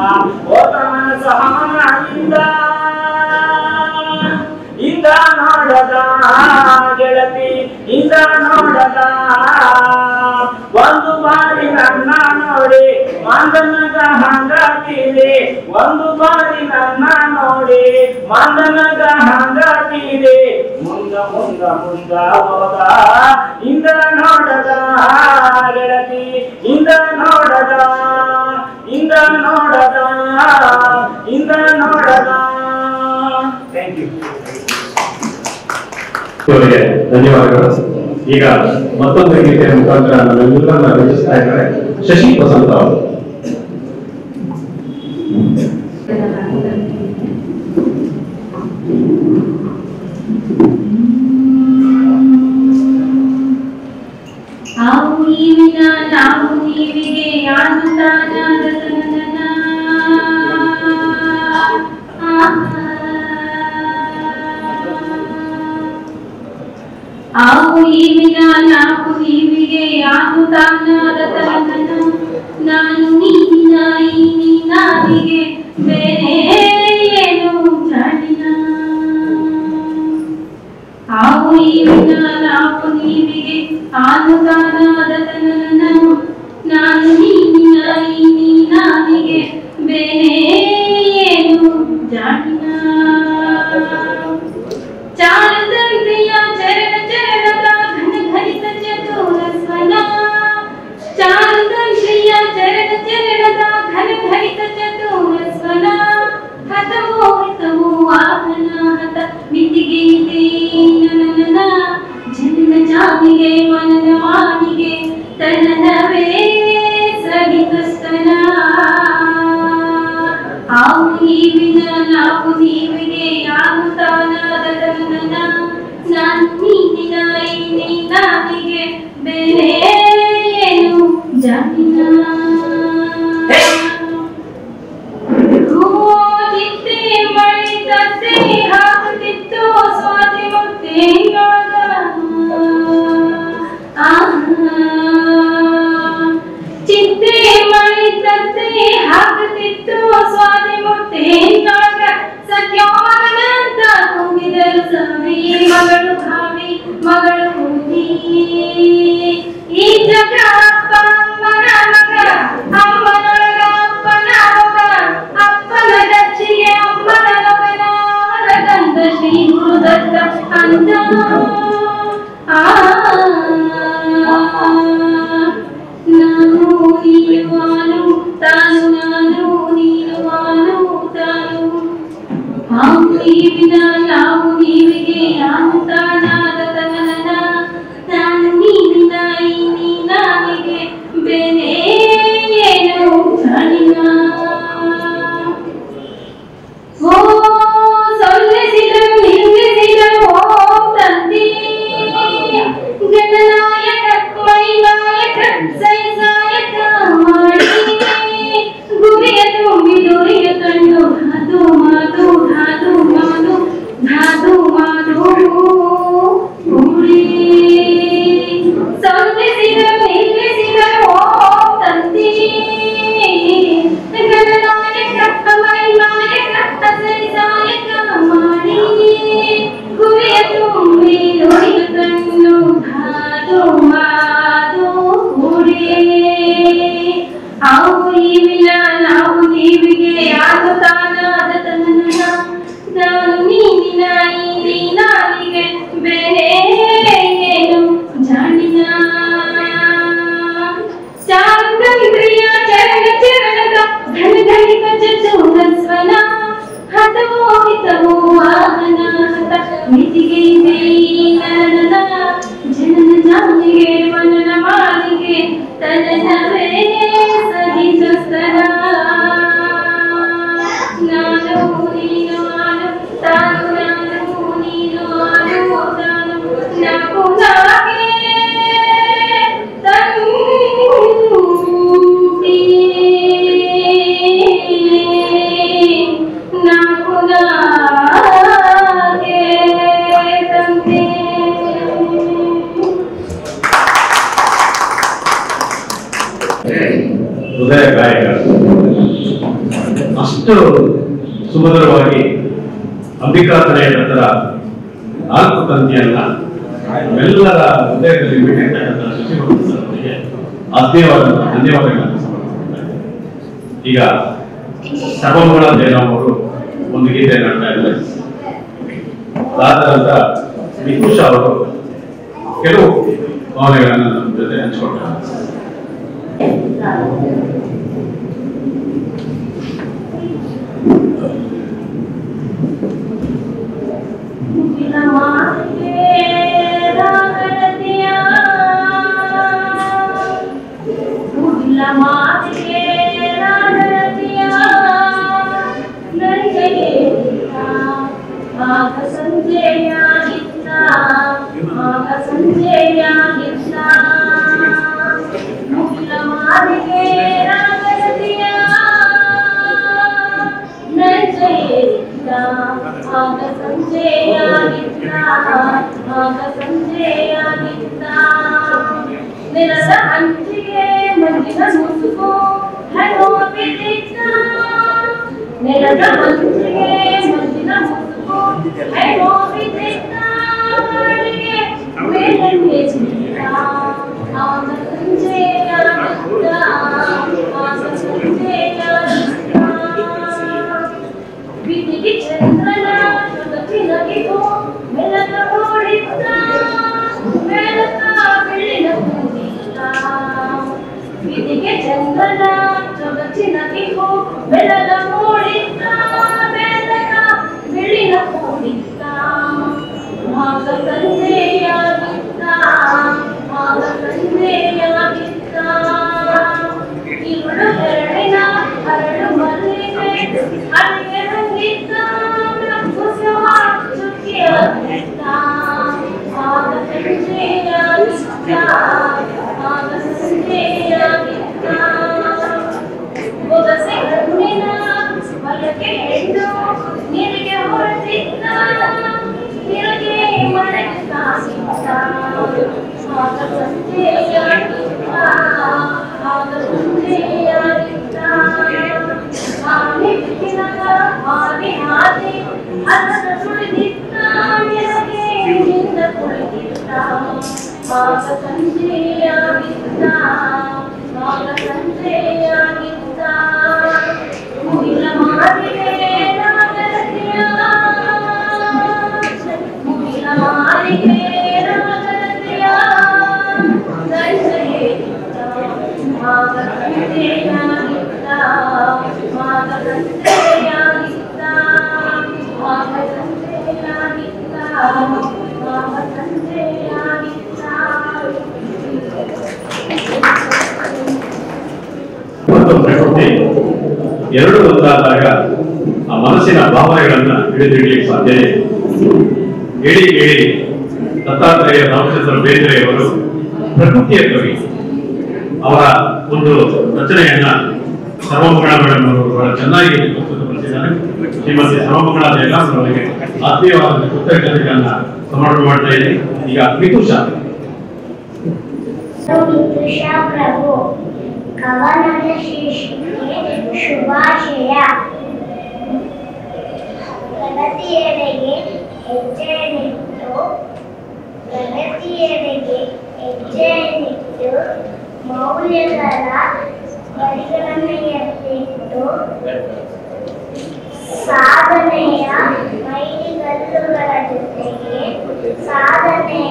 ಓತಮನ ಸಹಮನಿಂದ ಇಂದ ನೋಡದ ಗೆಳತಿ ಇಂದ ನೋಡದ ಒಂದು ಬಾರಿ ನನ್ನ ನೋಡಿ ಮಾಂದನಗ ಹಂಗಾತಿದೆ ಒಂದು ಬಾರಿ ನನ್ನ ನೋಡಿ ಮಾಂದನಗ ಹಂಗಾತಿದೆ ಮುಂದ ಮುಂದ ಮುಂದ ಹೋದ ಇಂದ ನೋಡದ ಗೆಳತಿ ಇಂದ ನೋಡದ ಇಂದ ನೋಡದ ಇಂದ ನೋಡದ. Thank you. ಇವರಿಗೆ ಧನ್ಯವಾದಗಳು. ಈಗ ಮತ್ತೊಂದು ಗೀತೆಯ ಮುಖಾಂತರ ನಮ್ಮೆಲ್ಲರನ್ನ ರಚಿಸ್ತಾ ಇದ್ದಾರೆ ಶಶಿ ವಸಂತ ಅವರು. ನಾವು ನೀವಿನ ನಾವು ನೀವಿಗೆ ಆನಂದಾನ ಆವು ನೀವಿನ ನಾವು ನೀವಿಗೆ ಆನಂದಾನದ ತಲನ ನಾನು ನೀನ ಈ ನೀನಾದಿಗೆ ಬೇರೆ ಏನು ಜಾಣಿನ ಆವು ನೀವಿನ ನಾವು ನೀವಿಗೆ ಆನಂದಾನದ ತಲನ ನಾನು ನೀನ ಈ ನೀನಾದಿಗೆ ಬೇರೆ ಏನು ಜಾಣಿನ ಚಾರುದಂತೆಯ ಚರಣ ಚರಣದ ಘನ ಘನಿತ ಚತುರ ಸ್ವನ ಚಾರುದಂತೆಯ ಚರಣ ಚರಣದ ಘನ ಘನಿತ ಚತುರ ಸ್ವನ ಹತವೋ ಹಿತವೋ ವಾಹನ ಹತ ಮಿತಿಗೀತೆ ನನನ ಜನನ ಜಾಮಿಗೆ ಮನನ ವಾಣಿಗೆ ತನ್ನನವೇ ಸಗಿತಸ್ತನ ಆವು ನೀವಿನ ನಾವು ನೀವಿಗೆ ಆಗುತ್ತಾನಾದ ತನ್ನನ ನಾನು ನೀನಿನ ಈ ನೀನಾದಿಗೆ ಬೇರೆ ಏನು ಜಾಣಿನ ಚಿತ್ತೆ ಮಳಿತತ್ತೆ ಹಾಕುತ್ತಿತ್ತು ಸ್ವಾತಿ ಮುತ್ತೇನಾಗ ಚಿತ್ತೆ ಮಳಿತತ್ತೆ ಹಾಕುತ್ತಿತ್ತು ಸ್ವಾತಿ ಮುತ್ತೇನಾಗ ಸತ್ಯೋಮಗನಂತ ಕೂಗಿದರು ಸವಿ ಮಗಳು ಭಾವಿ ಮಗಳು ಕೂಗಿ ಈ ಜಗ ಅಪ್ಪನ ಮಗ ಅಮ್ಮನೊಳಗ ಅಪ್ಪನ ಮಗ ಅಪ್ಪನ ದಚ್ಚಿಗೆ ಅಮ್ಮನ ಮಗನ ವರದಂತ ಶ್ರೀ ಗುರುದತ್ತ ಅಂತ ನಾನು ನೀನು ಆನು ತಾನು ನಾನು ನೀನು ಆನು ತಾನು ನಾವು ನೀವಿನ ನಾವು ನೀವಿಗೆ ಆನಂದಾನಾದ ತನನ ನಾನು ನೀನಿನ ಈ ನೀನಾನಿಗೆ ಬೇರೆ ಏನು ಜಾಣಿನ ಓ ಸೊಲ್ಲಿಸಿದರು ನಿಲ್ಲಿಸಿದರು ಓಂ ತಂದೆ ಗಣನಾಯಕ ಮೈನಾಯಕ ಸೈಸಾಯಕ ಮಾಡಿ ಗುರಿಯ ತುಂಬಿ ದುರಿಯ ಕಂಡು ಧಾತು ಮಾತು ಧಾತು ಮಾತು ಧಾತು ಮಾತು ಇಷ್ಟು ಸುಮಧುರವಾಗಿ ಅಂಬಿಕಾತನೆಯ ನಂತರ 4 ತಂತಿಯನ್ನ ಎಲ್ಲರ ಹೃದಯದಲ್ಲಿ ಬಿಟ್ಟಿರ್ತಕ್ಕಂಥ ಶಶಿಭೂಷಣರಿಗೆ ಧನ್ಯವಾದಗಳನ್ನು ಸಮರ್ಪಿಸುತ್ತಾರೆ. ಈಗ ಸರ್ವಮಂಗಳ ಜಯರಾಮ್ ಅವರು ಒಂದು ಗೀತೆ ಹಾಡ್ತಾ ಇದ್ದಾರೆ. ಅದಾದ ನಂತರ ನಿಕುಷ ಅವರು ಕೆಲವು ಭಾವನೆಗಳನ್ನು ನಮ್ಮ ಜೊತೆ ಹಂಚಿಕೊಳ್ತಾರೆ. ಎರಡು ಒಂದಾದಾಗ ಆ ಮನಸ್ಸಿನ ಭಾವನೆಗಳನ್ನ ಹಿಡಿದಿಡ್ಲಿಕ್ಕೆ ಸಾಧ್ಯ ಹೇಳಿ ಹೇಳಿ ದತ್ತಾತ್ರೇಯ ರಾಮಚಂದ್ರ ಬೇಂದ್ರೆಯವರು ಪ್ರಕೃತಿಯ ಕವಿ ಅವರ ಒಂದು ರಚನೆಯನ್ನ ಸರ್ವಮಂಗಳ ಮೇಡಮ್ ಅವರು ಬಹಳ ಚೆನ್ನಾಗಿ ಪ್ರಸ್ತುತಪಡಿಸಿದ್ದಾರೆ. ಶ್ರೀಮತಿ ಸರ್ವಮಂಗಳ ಜಯರಾಮ್ ಅವರಿಗೆ ಆತ್ಮೀಯವಾದ ಕೃತಜ್ಞತೆಗಳನ್ನ ಸಮರ್ಪಣೆ ಮಾಡ್ತಾ ಇದ್ದೀನಿ. ಈಗ ಮಿತುಷ ಪ್ರಭು ಕವನದ ಶೀರ್ಷಿಕೆ ಶುಭಾಶಯ. ಪ್ರಗತಿಯೆಡೆಗೆ ಹೆಜ್ಜೆಯನ್ನಿಟ್ಟು ಮೌಲ್ಯಗಳ ಪರಿಗಣನೆಯಲ್ಲಿಟ್ಟು ಸಾಧನೆಯ ಮೈಲಿಗಲ್ಲುಗಳ ಜೊತೆಗೆ ಸಾಗುತ್ತಿದೆ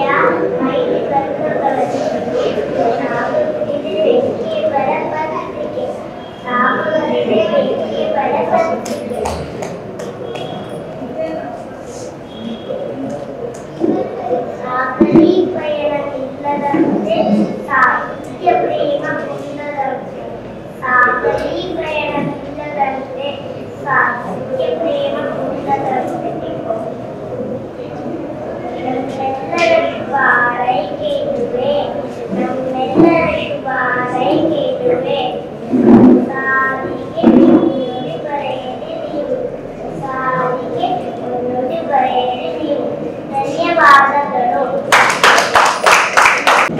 ವ್ಯಕ್ತಿ ಬರಪತ್ರಿಕೆ ಸಾಗಲಿ ಪಯಣ ನಿಲ್ಲದಂತೆ ಸಾಹಿತ್ಯ ಪ್ರೇಮ ಕುಂದದಂತೆ ನಮ್ಮೆಲ್ಲರ ಶುಭ ಆರೈಕೆ ಇದುವೆ ಸಾಲಿಗೆ ಮುನ್ನುಡಿ ಬರೆಯಲಿ ನೀವು ಧನ್ಯವಾದಗಳು.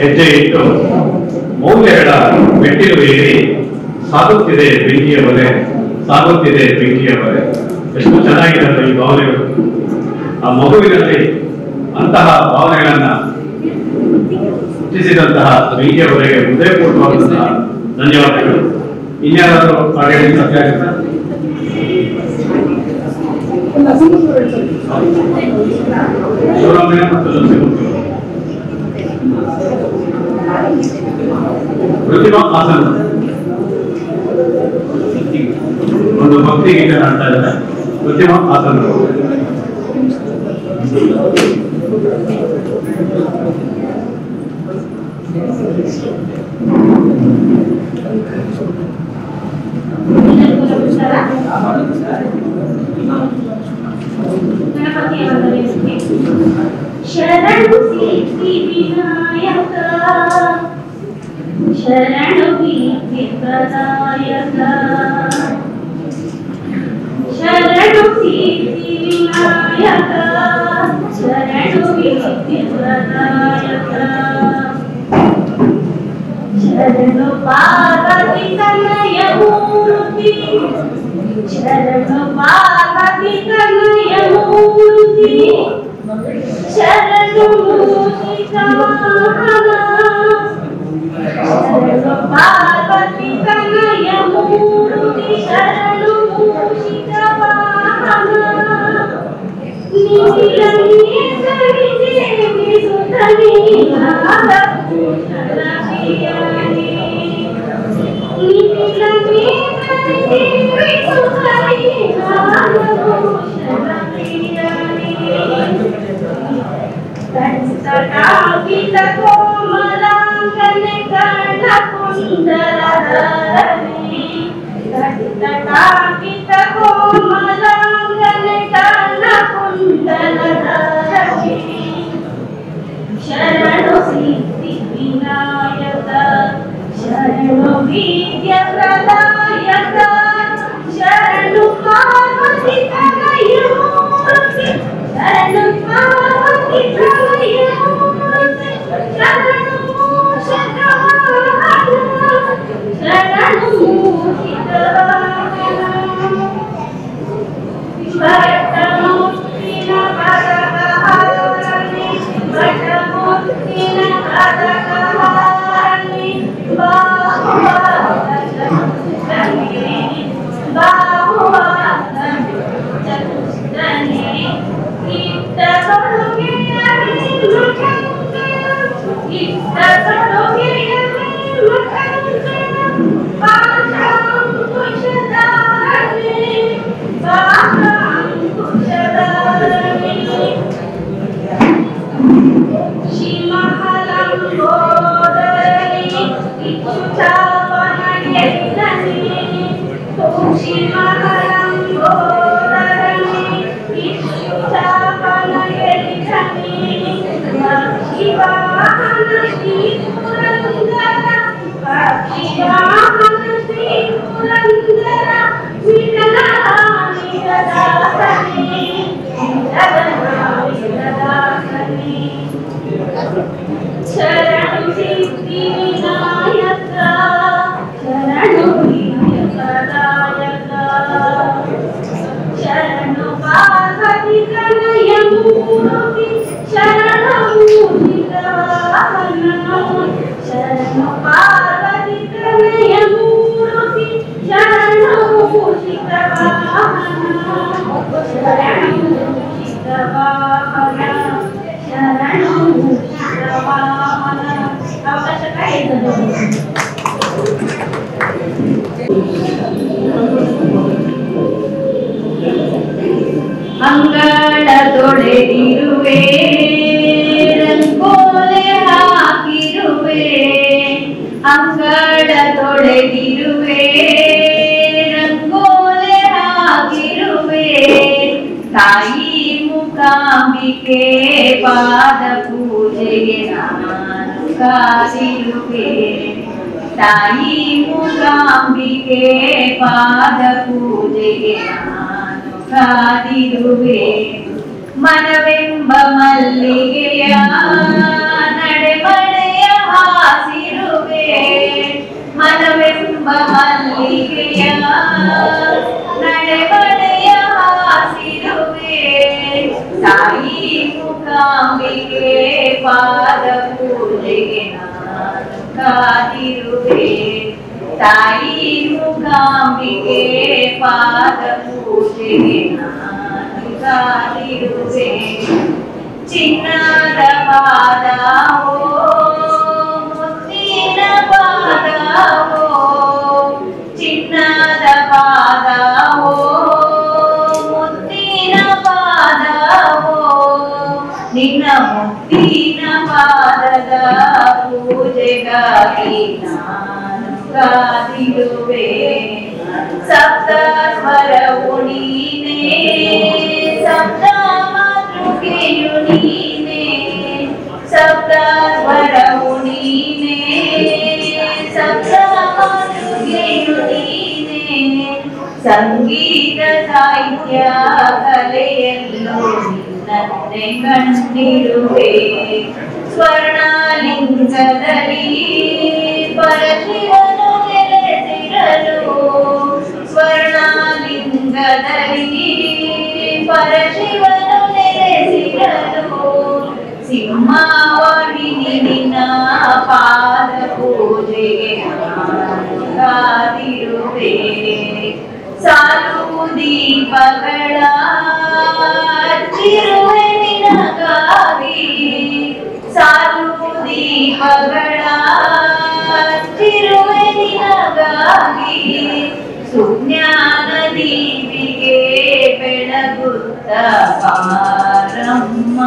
ಹೆಜ್ಜೆ ಇಟ್ಟು ಮೌಲ್ಯಗಳ ಮೆಟ್ಟಿಲು ಏರಿ ಸಾಗುತ್ತಿದೆ ಬೆಂಕಿಯ ಬಲೆ ಸಾಗುತ್ತಿದೆ ಬೆಂಕಿಯವರೇ. ಎಷ್ಟು ಚೆನ್ನಾಗಿದೆ ಈ ಭಾವನೆಗಳು. ಆ ಮಗುವಿನಲ್ಲಿ ಅಂತಹ ಭಾವನೆಗಳನ್ನ ಹುಟ್ಟಿಸಿದಂತಹ ಬೆಂಕಿಯವರಿಗೆ ಹೃದಯಪೂರ್ವಕವಾದಂತಹ ಧನ್ಯವಾದಗಳು. ಇನ್ಯಾರಾದರೂ ಹಾಡೇಳಿ ಸಾಧ್ಯ ಆಗುತ್ತಾ? ಶಿವರಾಮಯ್ಯ ಮತ್ತು ಪ್ರತಿಮಾ ಹಾಸನ್ ಒಂದು ಭಕ್ತಿ ಗೀತೆ ಹಾಡ್ತಾ ಇದ್ದಾರೆ. ಪ್ರತಿಮಾ ಹಾಸನ್ ಶರಣು ಸಿದ್ಧಿ ವಿನಾಯಕ ಶರಣು ವಿದ್ಯೆ ಪ್ರದಾಯಕ ಶರಣು ಸಿದ್ಧಿ ವಿನಾಯಕ ಶರಣು ವಿದ್ಯೆ ಪ್ರದಾಯಕ ಶರಣು ಪಾರ್ವತಿ ತನಯ ಮೂರ್ತಿ ಶರಣು ಪಾರ್ವತಿ ತನಯ ಮೂರ್ತಿ ಶರಣು ಮೂಷಿಕ ವಾಹನ ಶರಣು ಪಾರ್ವತಿ ತನಯ ಮೂರ್ತಿ ಶರಣು ಮೂಷಿಕ ವಾಹನ ನೀಲ ನೀಸರಿ ದೇವಿ ಸುಧನಿ ನಾಗಭೂಷಣ ಪ್ರಿಯಾನಿ ನೀಲ ನೀಸರಿ ದೇವಿ ಸುಧನಿ ನಾಗಭೂಷಣ ಪ್ರಿಯಾನಿ ಕಂಠಕಾಪಿತ ಕೋಮಲಾಂಗನೆ ಕರ್ಣಕುಂಡಲಧರಣಿ ಕಂಠಕಾಪಿತ ಕೋಮಲಾಂಗನೆ ಕರ್ಣಕುಂಡಲಧರಣಿ ಶರಣು ಸಿದ್ಧಿ ವಿನಾಯಕ ಶರಣು ವಿದ್ಯೆ ಪ್ರದಾಯಕ ಶರಣು ಪಾರ್ವತಿ ತನಯ ಮೂರ್ತಿ ಶರಣು ಪಾರ್ವತಿ ತನಯ ಮೂರ್ತಿ ಶರಣು ಮೂಷಿಕ ವಾಹನ ಶರಣು ಮೂಷಿಕ ವಾಹನ ಭಟ್ಟಮೂರ್ತಿನ ಕರಕಹಾರಣಿ ಭಟ್ಟಮೂರ್ತಿನ ಕರಕಹಾರಣಿ ಶರಣು ಸಿದ್ಧಿ ವಿನಾಯಕ ಶರಣು ವಿದ್ಯೆ ಪ್ರದಾಯಕ ಶರಣು ಪಾರ್ವತಿ ತನಯ ಮೂರ್ತಿ ಶರಣು ಮೂಷಿಕ ವಾಹನ ಶರಣು ಪಾರ್ವತಿ ತನಯ ಮೂರ್ತಿ ಶರಣು ಮೂಷಿಕ ವಾಹನ ಶರಣು ಮೂಷಿಕ ವಾಹನ ಶರಣು ಮೂಷಿಕ ವಾಹನ. ಅವಕಾಶ ಇದೆ. ಅಂಗಳ ತೊಳೆದಿರುವೆ ರಂಗೋಲೆ ಹಾಕಿರುವೆ ಅಂಗಳ ತೊಳೆದಿರುವೆ ರಂಗೋಲೆ ಹಾಕಿರುವೆ ತಾಯಿ ಮೂಕಾಂಬಿಕೆ ಪಾದ ಪೂಜೆಗೆ ನಾನು ಕಾದಿರುವೆ ತಾಯಿ ಮೂಕಾಂಬಿಕೆ ಪಾದ ಪೂಜೆಗೆ ನಾನು ಕಾದಿರುವೆ ಮನವೆಂಬ ಮಲ್ಲಿಗೆಯ ನಡೆಮಳೆಯ ಹಾಸಿರುವೆ ಮನವೆಂಬ ಮಲ್ಲಿಗೆಯ ತಾಯಿ ಮೂಕಾಂಬಿಕೆ ಪಾದ ಪೂಜೆಗೆ ನಾನು ಕಾದಿರುವೆ ತಾಯಿ ಮೂಕಾಂಬಿಕೆ ಪಾದ ಪೂಜೆಗೆ ನಾನು ಕಾದಿರುವೆ ಚಿನ್ನದ ಪಾದವೋ ಮುತ್ತಿನ ಪಾದವೋ ಚಿನ್ನದ ಪಾದವೋ ಮುತ್ತಿನ ಪಾದವೋ ನಿನ್ನ ಮುತ್ತಿನ ಪಾದದ ಪೂಜೆಗಾಗಿ ನಾನು ಕಾದಿರುವೆ ಸಪ್ತ ಸ್ವರವು ನೀನೇ ಸಪ್ತ ಮಾತೃಕೆಯು ನೀನೇ ಸಪ್ತ ಸ್ವರವು ನೀನೇ ಸಪ್ತ ಮಾತೃಕೆಯು ನೀನೇ ಸಂಗೀತ ಸಾಹಿತ್ಯ ಕಲೆಯಲ್ಲೂ ನಿನ್ನನ್ನೇ ಕಂಡಿರುವೆ ಸ್ವರ್ಣಲಿಂಗದಲ್ಲಿ ಪರಶಿವನು ನೆಲೆಸಿರಲು ಸ್ವರ್ಣಲಿಂಗದಲ್ಲಿ ಪರಶಿವನು ನೆಲೆಸಿರಲು ಸಿಂಹವಾಹಿನಿ ನಿನ್ನ ಪಾದ ಪೂಜೆಗೆ ನಾನು ಕಾದಿರುವೆ ಸಾಲು ದೀಪಗಳ ಹಚ್ಚಿರುವೆ ನಿನಗಾಗಿ ಸಾಲು ದೀಪಗಳ ಹಚ್ಚಿರುವೆ ನಿನಗಾಗಿ ಸುಜ್ಞಾನ ದೀಪಿಗೆ ಬೆಳಗುತ್ತ ಪಾರಮ್ಮ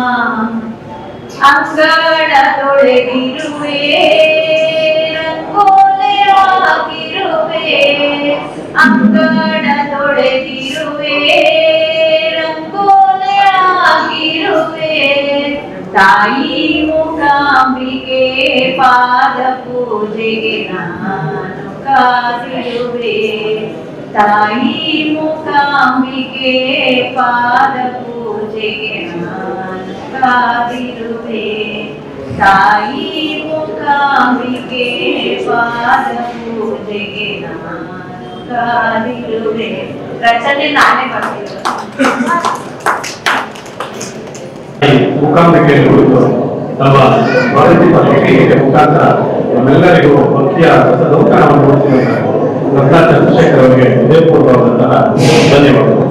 ಅಂಗಳ ತೊಳೆದಿರುವೆ ರಂಗೋಲೆ ಹಾಕಿರುವೆ ಅಂಗಳ ತೊಳೆದಿರುವೆ ರಂಗೋಲೆ ಹಾಕಿರುವೆ ತಾಯಿ ಮೂಕಾಂಬಿಕೆ ಪಾದ ಪೂಜೆಗೆ ನಾನು ಕಾದಿರುವೆ ತಾಯಿ ಮೂಕಾಂಬಿಕೆ ಪಾದ ಪೂಜೆಗೆ ನಾನು ಕಾದಿರುವೆ ತಾಯಿ ಮೂಕಾಂಬಿಕೆ ಪಾದ ಪೂಜೆಗೆ ನಾನು ಕಾದಿರುವೆ ರಚನೆ ನಾನೇ ಬರ್ತಿರುವೆ ಮೂಕಾಂಬಿಕೆಯನ್ನು ಕುರಿತು ತಮ್ಮ ವರದಿ ಪತ್ರಿಕೆಯ ಮುಖಾಂತರ ನಮ್ಮೆಲ್ಲರಿಗೂ ಭಕ್ತಿಯ ರಸದೌತಣವನ್ನು ನೋಡುತ್ತಿರುವಂತಹ ಡಾಕ್ಟರ್ ಚಂದ್ರಶೇಖರ್ ಅವರಿಗೆ ಹೃದಯಪೂರ್ವಕವಾದಂತಹ ಧನ್ಯವಾದಗಳು.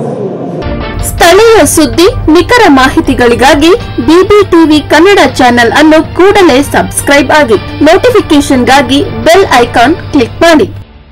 ಸ್ಥಳೀಯ ಸುದ್ದಿ ನಿಖರ ಮಾಹಿತಿಗಳಿಗಾಗಿ BBTV ಕನ್ನಡ ಚಾನೆಲ್ ಅನ್ನು ಕೂಡಲೇ ಸಬ್ಸ್ಕ್ರೈಬ್ ಆಗಿ ನೋಟಿಫಿಕೇಶನ್ಗಾಗಿ ಬೆಲ್ ಐಕಾನ್ ಕ್ಲಿಕ್ ಮಾಡಿ.